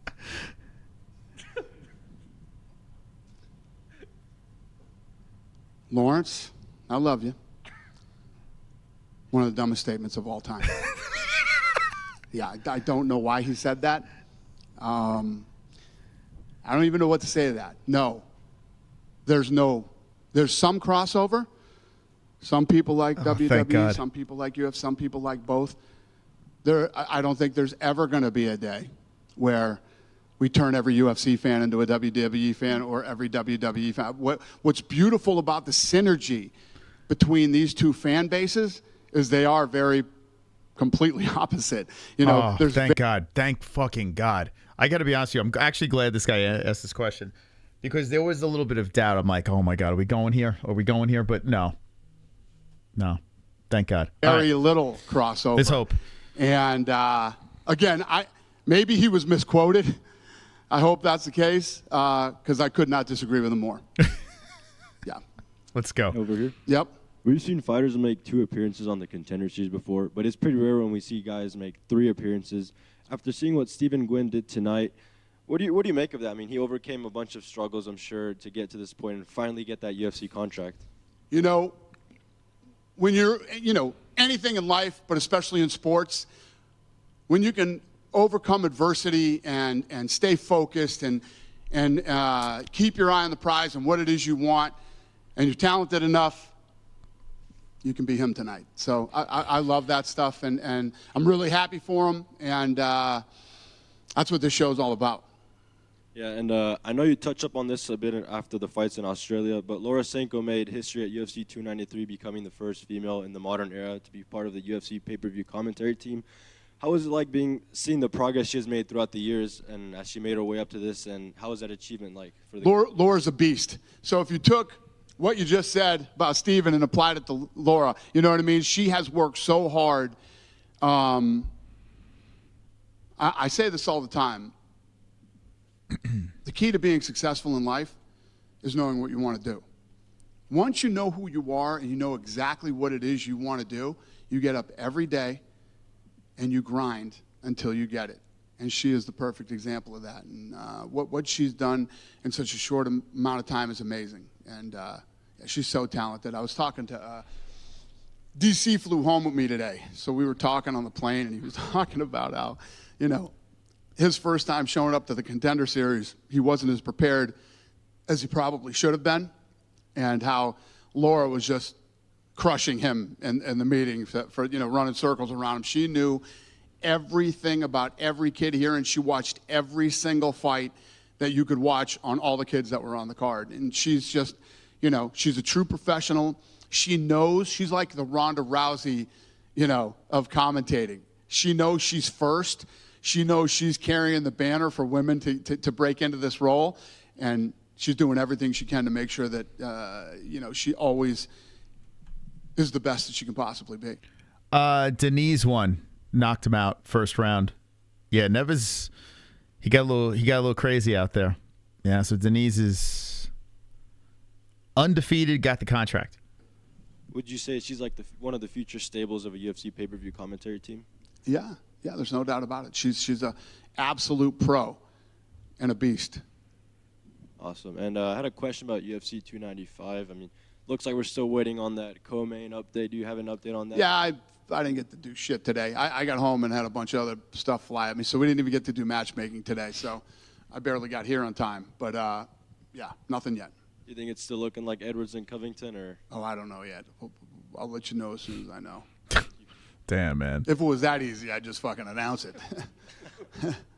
Lawrence, I love you. One of the dumbest statements of all time. Yeah, I don't know why he said that. I don't even know what to say to that. No. There's some crossover. Some people like WWE, some people like UFC, some people like both. I don't think there's ever going to be a day where we turn every UFC fan into a WWE fan or every WWE fan. What's beautiful about the synergy between these two fan bases is they are very completely opposite. You know, thank God. Thank fucking God. I got to be honest with you. I'm actually glad this guy asked this question, because there was a little bit of doubt. I'm like, oh my God, are we going here? Are we going here? But no. Thank God. Very little crossover. There's hope. And again, maybe he was misquoted. I hope that's the case, because I could not disagree with him more. Yeah. Let's go. Over here. Yep. We've seen fighters make 2 appearances on the Contender Series before, but it's pretty rare when we see guys make 3 appearances. After seeing what Stephen Gwynn did tonight, what do you make of that? I mean, he overcame a bunch of struggles, I'm sure, to get to this point and finally get that UFC contract. You know, when you're, anything in life, but especially in sports, when you can overcome adversity and stay focused and keep your eye on the prize and what it is you want, and you're talented enough, you can be him tonight. So I love that stuff, and I'm really happy for him, and that's what this show is all about. Yeah, and I know you touched up on this a bit after the fights in Australia, but Laura Sanko made history at UFC 293, becoming the first female in the modern era to be part of the UFC pay-per-view commentary team. How was it like seeing the progress she has made throughout the years, and as she made her way up to this, and how was that achievement like for the Laura's a beast. So if you took what you just said about Steven and applied it to Laura, you know what I mean? She has worked so hard. I say this all the time. The key to being successful in life is knowing what you want to do. Once you know who you are and you know exactly what it is you want to do, you get up every day and you grind until you get it. And she is the perfect example of that. And what she's done in such a short amount of time is amazing. And she's so talented. I was talking to DC flew home with me today. So we were talking on the plane, and he was talking about how, his first time showing up to the Contender Series, he wasn't as prepared as he probably should have been, and how Laura was just crushing him in the meeting for running circles around him. She knew everything about every kid here, and she watched every single fight that you could watch on all the kids that were on the card. And she's just, she's a true professional. She knows, she's like the Ronda Rousey, of commentating. She knows she's first. She knows she's carrying the banner for women to break into this role. And she's doing everything she can to make sure that, she always is the best that she can possibly be. Diniz won. Knocked him out first round. Yeah, Neves, he got a little crazy out there. Yeah, so Diniz is undefeated, got the contract. Would you say she's like one of the future stables of a UFC pay-per-view commentary team? Yeah, there's no doubt about it. She's a absolute pro and a beast. Awesome. And I had a question about UFC 295. I mean, looks like we're still waiting on that co-main update. Do you have an update on that? Yeah, I didn't get to do shit today. I got home and had a bunch of other stuff fly at me, so we didn't even get to do matchmaking today. So I barely got here on time. But, yeah, nothing yet. Do you think it's still looking like Edwards and Covington? Or? Oh, I don't know yet. I'll let you know as soon as I know. Damn, man. If it was that easy, I'd just fucking announce it.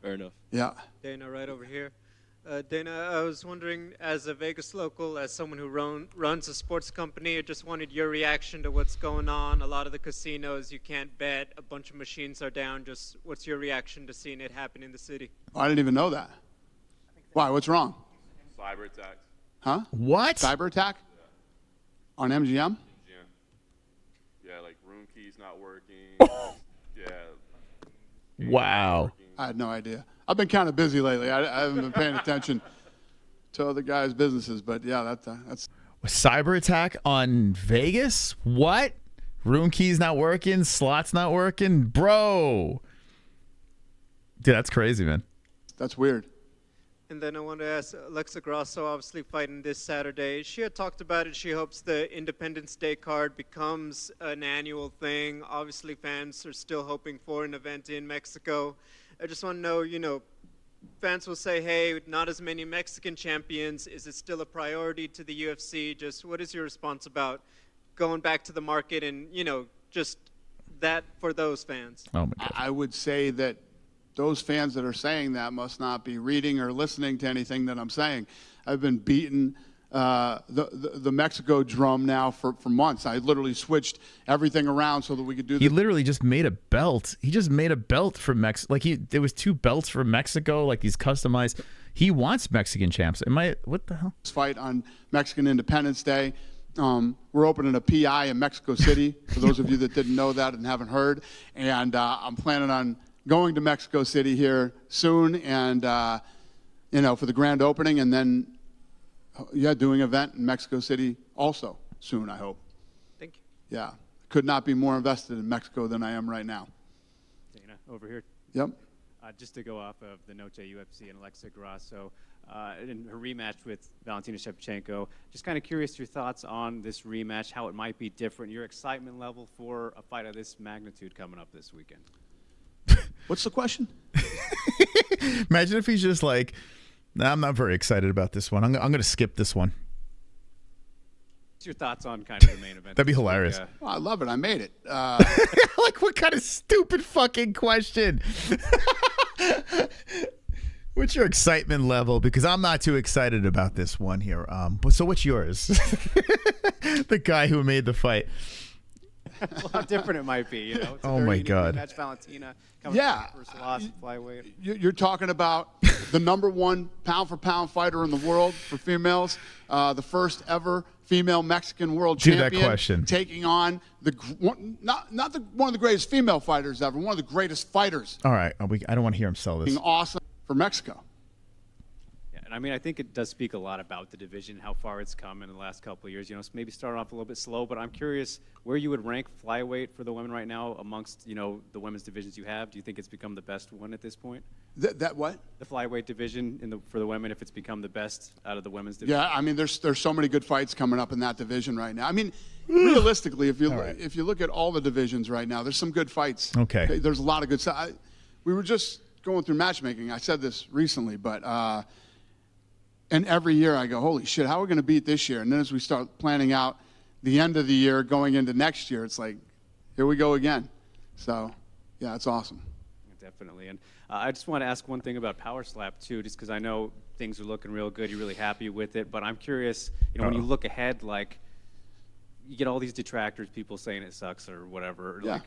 Fair enough. Yeah. Dana, right over here. Dana, I was wondering, as a Vegas local, as someone who runs a sports company, I just wanted your reaction to what's going on. A lot of the casinos, you can't bet. A bunch of machines are down. Just what's your reaction to seeing it happen in the city? Oh, I didn't even know that. Why? What's wrong? Cyber attacks. Huh? What? Cyber attack? On MGM? Yeah, like room keys not working. Yeah. Wow. I had no idea. I've been kind of busy lately. I haven't been paying attention to other guys' businesses, but yeah, that's A cyber attack on Vegas? What? Room keys not working? Slots not working? Bro. Dude, that's crazy, man. That's weird. And then I want to ask Alexa Grasso, obviously fighting this Saturday. She had talked about it. She hopes the Independence Day card becomes an annual thing. Obviously, fans are still hoping for an event in Mexico. I just want to know, fans will say, hey, not as many Mexican champions. Is it still a priority to the UFC? Just what is your response about going back to the market and, just that for those fans? Oh, my God. I would say that those fans that are saying that must not be reading or listening to anything that I'm saying. I've been beating the Mexico drum now for months. I literally switched everything around so that we could do He literally just made a belt. He just made a belt for Mexico. Like, there was 2 belts for Mexico, like these customized. He wants Mexican champs. What the hell? This fight on Mexican Independence Day. We're opening a PI in Mexico City, for those of you that didn't know that and haven't heard. And I'm planning on going to Mexico City here soon, and for the grand opening, and then doing an event in Mexico City also soon, I hope. Thank you. Yeah, could not be more invested in Mexico than I am right now. Dana, over here. Yep. Just to go off of the Noche UFC and Alexa Grasso, in her rematch with Valentina Shevchenko, just kind of curious your thoughts on this rematch, how it might be different, your excitement level for a fight of this magnitude coming up this weekend. What's the question? Imagine if he's just like, nah, I'm not very excited about this one. I'm going to skip this one. What's your thoughts on kind of the main event? That'd be hilarious. Well, I love it. I made it. Like, what kind of stupid fucking question? What's your excitement level? Because I'm not too excited about this one here. So what's yours? The guy who made the fight. Well, how different it might be, It's oh my God. Match Valentina coming Yeah. first loss flyweight. You're talking about the #1 pound-for-pound fighter in the world for females, the first ever female Mexican world champion. That question. Taking on one of the greatest female fighters ever, one of the greatest fighters. All right. I don't want to hear him sell this. Being awesome for Mexico. Yeah, and I mean, I think it does speak a lot about the division, how far it's come in the last couple of years. Maybe starting off a little bit slow, but I'm curious where you would rank flyweight for the women right now amongst, the women's divisions you have. Do you think it's become the best one at this point? That what? The flyweight division for the women, if it's become the best out of the women's division. Yeah, I mean, there's so many good fights coming up in that division right now. I mean, realistically, if you look at all the divisions right now, there's some good fights. Okay. There's a lot of good stuff. We were just going through matchmaking. I said this recently, but And every year I go, holy shit, how are we going to beat this year? And then as we start planning out the end of the year going into next year, it's like, here we go again. So, yeah, it's awesome. Definitely. And I just want to ask one thing about Power Slap, too, just because I know things are looking real good. You're really happy with it. But I'm curious, when you look ahead, like, you get all these detractors, people saying it sucks or whatever. Yeah. Like,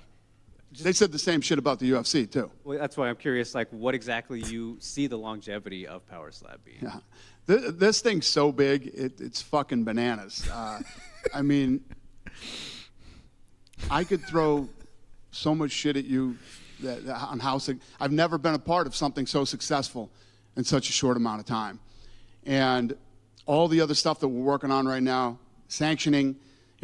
They said the same shit about the UFC, too. Well, that's why I'm curious, like, what exactly you see the longevity of Power Slap being? Yeah. This thing's so big, it's fucking bananas. I mean, I could throw so much shit at you on how I've never been a part of something so successful in such a short amount of time. And all the other stuff that we're working on right now, sanctioning,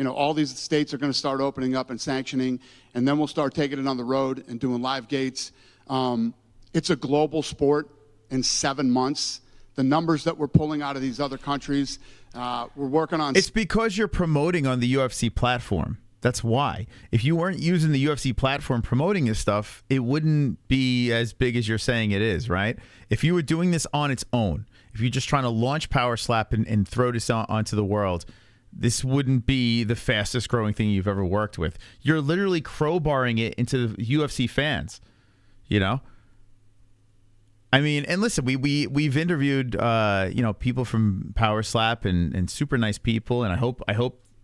all these states are going to start opening up and sanctioning, and then we'll start taking it on the road and doing live gates. It's a global sport in 7 months. The numbers that we're pulling out of these other countries, we're working on. It's because you're promoting on the UFC platform. That's why. If you weren't using the UFC platform promoting this stuff, it wouldn't be as big as you're saying it is, right? If you were doing this on its own, if you're just trying to launch Power Slap and throw this onto the world, this wouldn't be the fastest growing thing you've ever worked with. You're literally crowbarring it into the UFC fans, I mean, and listen, we've interviewed people from Power Slap and super nice people, and I hope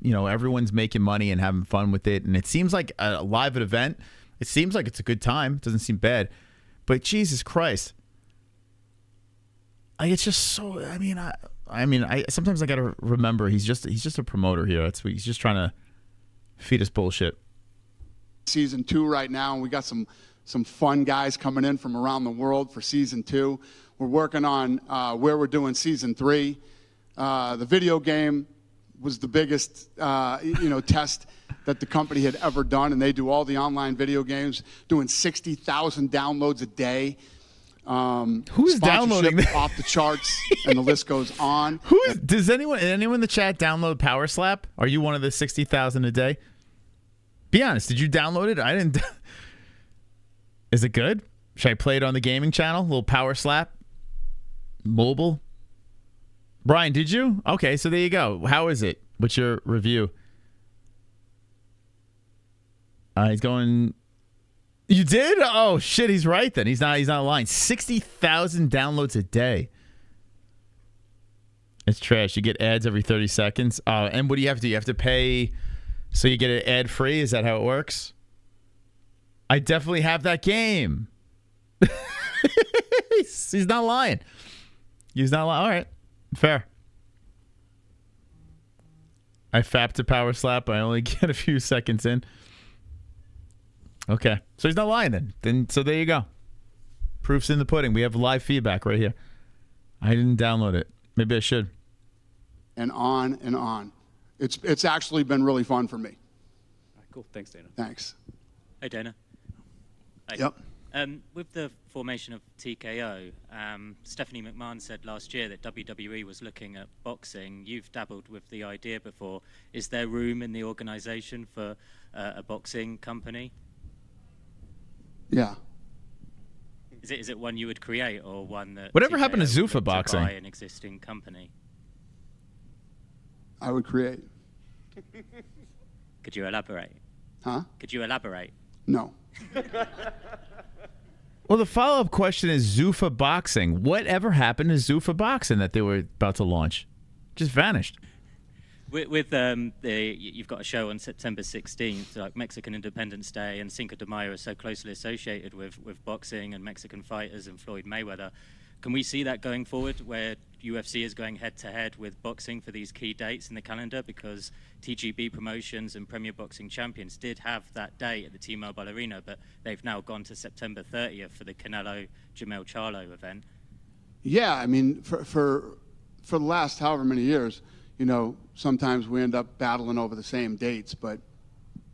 everyone's making money and having fun with it. And it seems like a live event. It seems like it's a good time. It doesn't seem bad, but Jesus Christ, it's just so. I mean, sometimes I gotta remember he's just a promoter here. That's what he's just trying to feed us bullshit. Season 2 right now, and we got some fun guys coming in from around the world for season 2. We're working on where we're doing season 3. The video game was the biggest test that the company had ever done, and they do all the online video games, doing 60,000 downloads a day. Who's downloading off the charts, and the list goes on. Does anyone in the chat download Power Slap? Are you one of the 60,000 a day? Be honest. Did you download it? I didn't. Is it good? Should I play it on the gaming channel? A little Power Slap mobile. Brian, did you? Okay, so there you go. How is it? What's your review? He's going. You did? Oh shit, he's right then. He's not lying. 60,000 downloads a day. It's trash. You get ads every 30 seconds. And what do you have to do? You have to pay so you get it ad free? Is that how it works? I definitely have that game. He's not lying. He's not lying. All right. Fair. I fapped to Power Slap. I only get a few seconds in. Okay. So he's not lying then. So there you go. Proof's in the pudding. We have live feedback right here. I didn't download it. Maybe I should. And on and on. It's actually been really fun for me. All right, cool. Thanks, Dana. Thanks. Hey, Dana. Hi. Yep. With the formation of TKO, Stephanie McMahon said last year that WWE was looking at boxing. You've dabbled with the idea before. Is there room in the organization for a boxing company? Yeah. Is it one you would create, or one that whatever happened to TKO would Zuffa look boxing? buy an existing company? I would create. Could you elaborate? Huh? Could you elaborate? No. Well, the follow-up question is Zuffa boxing. Whatever happened to Zuffa boxing that they were about to launch? Just vanished. With you've got a show on September 16th, like Mexican Independence Day and Cinco de Mayo are so closely associated with boxing and Mexican fighters and Floyd Mayweather. Can we see that going forward, where UFC is going head-to-head with boxing for these key dates in the calendar? Because TGB Promotions and Premier Boxing Champions did have that day at the T-Mobile Arena, but they've now gone to September 30th for the Canelo-Jamel Charlo event. Yeah, I mean, for the last however many years, sometimes we end up battling over the same dates, but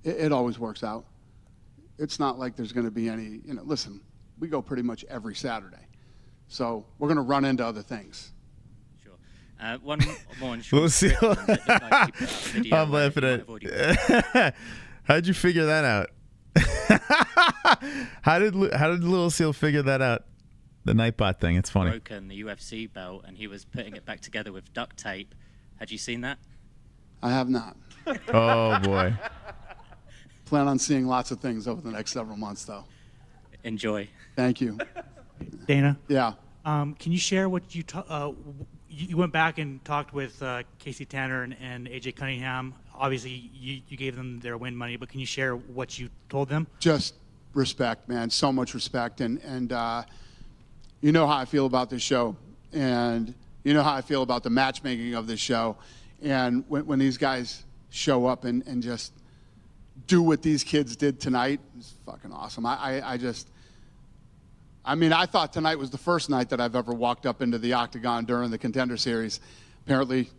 it always works out. It's not like there's going to be any, listen, we go pretty much every Saturday. So we're going to run into other things. Sure. One more on Sean Strickland. I'm laughing at. How'd you figure that out? How did Little Seal figure that out? The Nightbot thing. It's funny. broken the UFC belt, and he was putting it back together with duct tape. Had you seen that? I have not. Oh, boy. Plan on seeing lots of things over the next several months, though. Enjoy. Thank you. Dana? Yeah. Can you share what you went back and talked with Casey Tanner and AJ Cunningham? Obviously, you gave them their win money, but can you share what you told them? Just respect, man. So much respect. And you know how I feel about this show. And you know how I feel about the matchmaking of this show. And when these guys show up and just do what these kids did tonight, it's fucking awesome. I thought tonight was the first night that I've ever walked up into the octagon during the Contender Series. Apparently,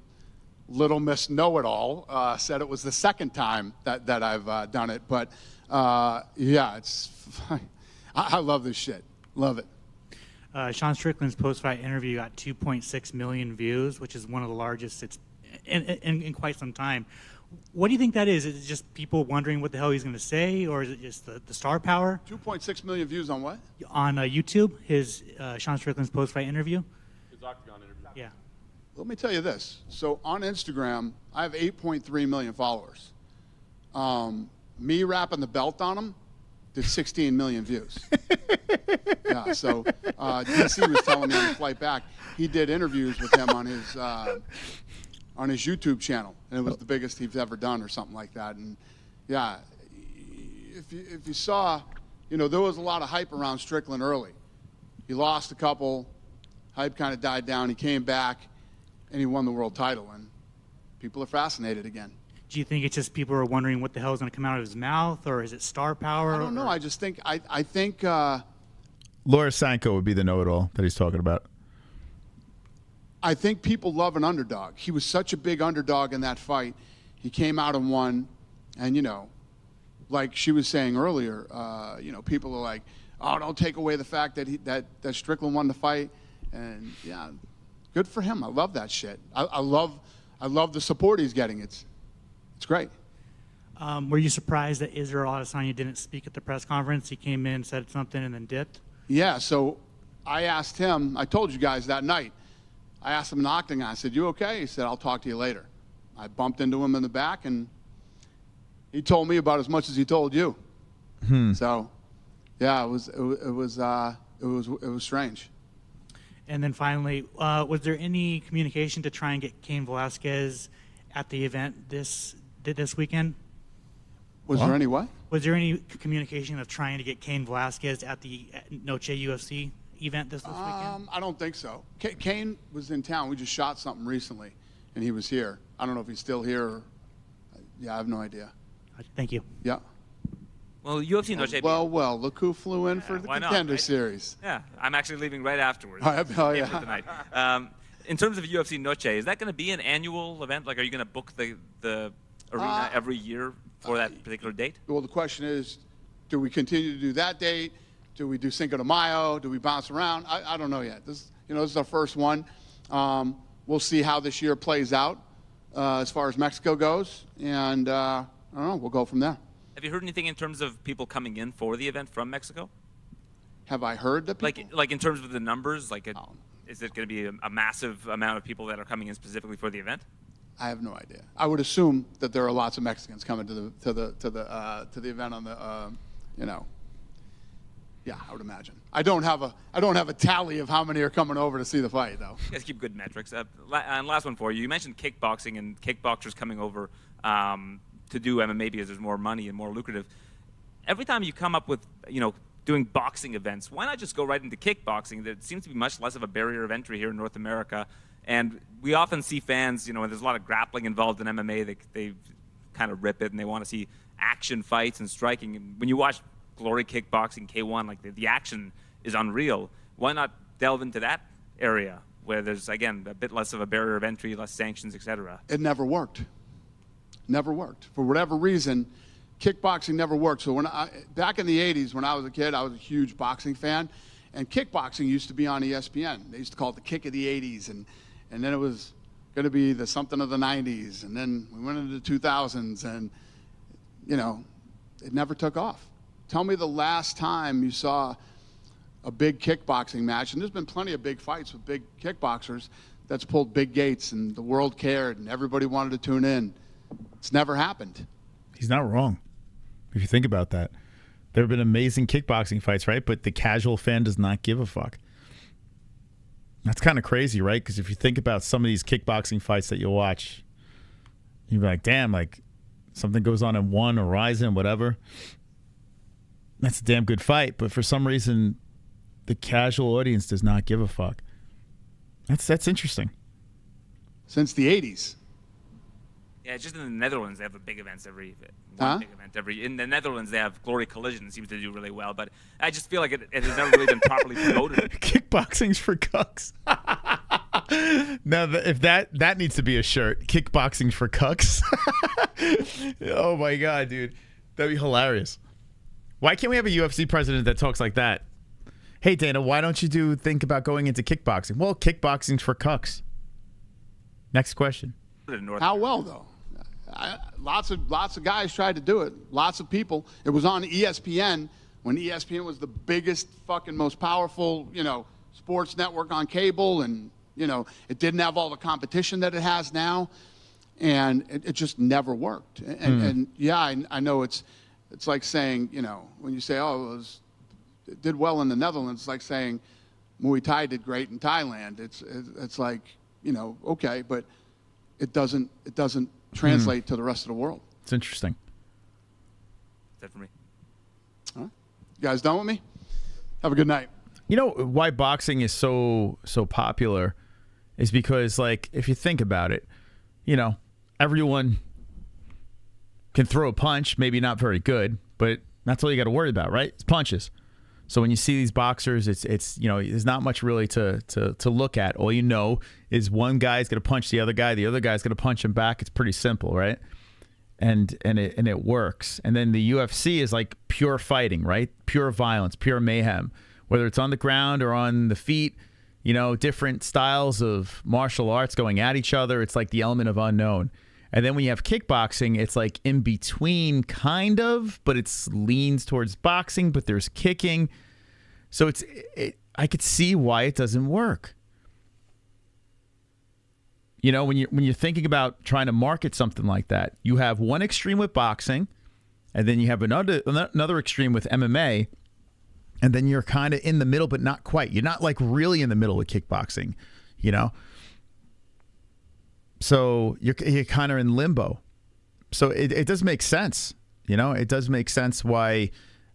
Little Miss Know-It-All said it was the second time that I've done it. But, yeah, I love this shit. Love it. Sean Strickland's post-fight interview got 2.6 million views, which is one of the largest it's in quite some time. What do you think that is? Is it just people wondering what the hell he's going to say, or is it just the star power? 2.6 million views on what? On YouTube, his Sean Strickland's post-fight interview. His octagon interview. Yeah. Let me tell you this. So on Instagram, I have 8.3 million followers. Me wrapping the belt on him did 16 million views. Yeah, so DC was telling me on the flight back, he did interviews with him on his YouTube channel, and it was the biggest he's ever done or something like that. And yeah, if you saw, there was a lot of hype around Strickland early. He lost a couple, hype kind of died down, he came back, and he won the world title, and people are fascinated again. Do you think it's just people are wondering what the hell is going to come out of his mouth, or is it star power? I don't know. I just think I think Laura Sanko would be the know-it-all that he's talking about. I think people love an underdog. He was such a big underdog in that fight. He came out and won, and like she was saying earlier, people are like, "Oh, don't take away the fact that that Strickland won the fight," and yeah, good for him. I love that shit. I love the support he's getting. It's great. Were you surprised that Israel Adesanya didn't speak at the press conference? He came in, said something, and then dipped? Yeah, so I asked him, I told you guys that night, I asked him in the octagon, I said, "You okay?" He said, "I'll talk to you later." I bumped into him in the back, and he told me about as much as he told you. So, yeah, it was strange. And then finally, was there any communication to try and get Cain Velasquez at the event this weekend? Was there any what? Was there any communication of trying to get Cain Velasquez at the Noche UFC event this weekend? I don't think so. Cain was in town. We just shot something recently, and he was here. I don't know if he's still here. Or, yeah, I have no idea. Thank you. Yeah. Well, UFC Noche. Well, look who flew in for the why not, Contender right? Series. Yeah, I'm actually leaving right afterwards. Oh, yeah. For tonight. In terms of UFC Noche, is that going to be an annual event? Like, are you going to book the arena every year for that particular date? Well, the question is, do we continue to do that date? Do we do Cinco de Mayo? Do we bounce around? I don't know yet. This is our first one. We'll see how this year plays out as far as Mexico goes, and I don't know. We'll go from there. Have you heard anything in terms of people coming in for the event from Mexico? Have I heard that people? Like in terms of the numbers, is it going to be a massive amount of people that are coming in specifically for the event? I have no idea. I would assume that there are lots of Mexicans coming to the event on the, Yeah, I would imagine. I don't have a tally of how many are coming over to see the fight, though. You guys keep good metrics. And last one for you. You mentioned kickboxing and kickboxers coming over to do MMA because there's more money and more lucrative. Every time you come up with, doing boxing events, why not just go right into kickboxing? There seems to be much less of a barrier of entry here in North America. And we often see fans, when there's a lot of grappling involved in MMA, they kind of rip it and they want to see action fights and striking. And when you watch Glory Kickboxing, K1, the action is unreal. Why not delve into that area where there's, again, a bit less of a barrier of entry, less sanctions, etc.? It never worked. Never worked. For whatever reason, kickboxing never worked. So back in the 80s, when I was a kid, I was a huge boxing fan. And kickboxing used to be on ESPN. They used to call it the kick of the 80s. And then it was going to be the something of the 90s. And then we went into the 2000s. And, it never took off. Tell me the last time you saw a big kickboxing match, and there's been plenty of big fights with big kickboxers that's pulled big gates, and the world cared, and everybody wanted to tune in. It's never happened. He's not wrong. If you think about that, there have been amazing kickboxing fights, right? But the casual fan does not give a fuck. That's kind of crazy, right? Because if you think about some of these kickboxing fights that you'll watch, you'd be like, damn, like something goes on in One or Ryzen, whatever. That's a damn good fight. But for some reason, the casual audience does not give a fuck. That's interesting. Since the 80s. Yeah, just in the Netherlands, they have big events every Huh? big event every. In the Netherlands, they have Glory Collision. Seems to do really well, but I just feel like it has never really been properly promoted. Kickboxing's for cucks. Now, if that needs to be a shirt, kickboxing for cucks. Oh my god, dude, that'd be hilarious. Why can't we have a UFC president that talks like that? Hey Dana, why don't you think about going into kickboxing? Well, kickboxing's for cucks. Next question. How well though? Lots of guys tried to do it. Lots of people. It was on ESPN when ESPN was the biggest, fucking most powerful, sports network on cable, and it didn't have all the competition that it has now, and it just never worked. And yeah, I know it's like saying, when you say, oh, it did well in the Netherlands, it's like saying Muay Thai did great in Thailand. It's like, okay, but it doesn't translate to the rest of the world. It's interesting. That's it for me. All right. You guys done with me? Have a good night. You know why boxing is so popular is because, like, if you think about it, everyone can throw a punch, maybe not very good, but that's all you got to worry about, right? It's punches. So when you see these boxers, it's there's not much really to look at. All you know is one guy's going to punch the other guy's going to punch him back. It's pretty simple, right? And it works. And then the UFC is like pure fighting, right? Pure violence, pure mayhem. Whether it's on the ground or on the feet, different styles of martial arts going at each other. It's like the element of unknown. And then when you have kickboxing, it's like in between, kind of, but it leans towards boxing, but there's kicking. So I could see why it doesn't work. When you're thinking about trying to market something like that, you have one extreme with boxing, and then you have another extreme with MMA, and then you're kind of in the middle, but not quite. You're not like really in the middle with kickboxing, So you're kind of in limbo. So it does make sense. It does make sense why.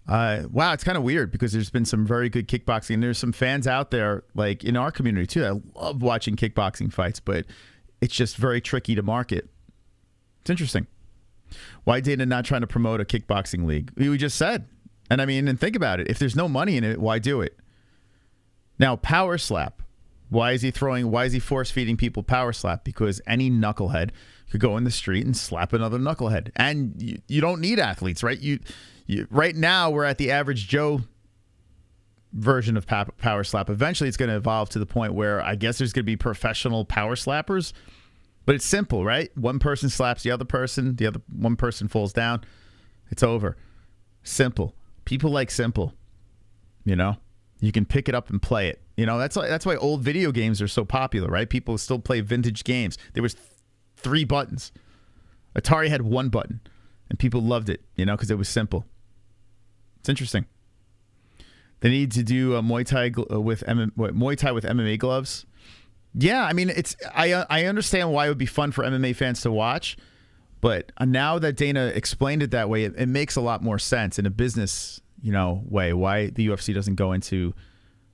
Wow, it's kind of weird because there's been some very good kickboxing. And there's some fans out there, like in our community too, that love watching kickboxing fights, but it's just very tricky to market. It's interesting. Why Dana not trying to promote a kickboxing league? We just said. And think about it. If there's no money in it, why do it? Now, power slap. Why is he force feeding people power slap? Because any knucklehead could go in the street and slap another knucklehead. And you don't need athletes, right? Right now, we're at the average Joe version of power slap. Eventually, it's going to evolve to the point where I guess there's going to be professional power slappers. But it's simple, right? One person slaps the other person. One person falls down. It's over. Simple. People like simple. You can pick it up and play it. That's why old video games are so popular, right? People still play vintage games. There was 3 buttons. Atari had 1 button, and people loved it, because it was simple. It's interesting. They need to do Muay Thai with MMA gloves. Yeah, I understand why it would be fun for MMA fans to watch, but now that Dana explained it that way, it makes a lot more sense in a business way why the UFC doesn't go into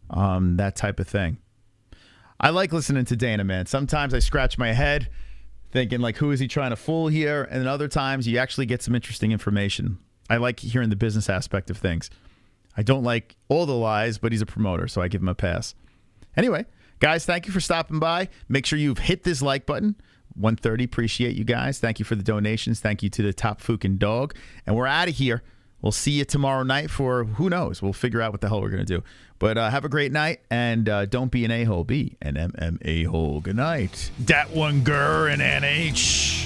that type of thing. I like listening to Dana, man. Sometimes I scratch my head thinking, like, who is he trying to fool here? And then other times you actually get some interesting information. I like hearing the business aspect of things. I don't like all the lies, but he's a promoter, so I give him a pass. Anyway, guys, thank you for stopping by. Make sure you've hit this like button. 130, appreciate you guys. Thank you for the donations. Thank you to the Top Fucking Dog. And we're out of here. We'll see you tomorrow night for who knows. We'll figure out what the hell we're going to do. But have a great night, and don't be an a-hole. Be an MMA hole. Good night. That one, girl, and NH.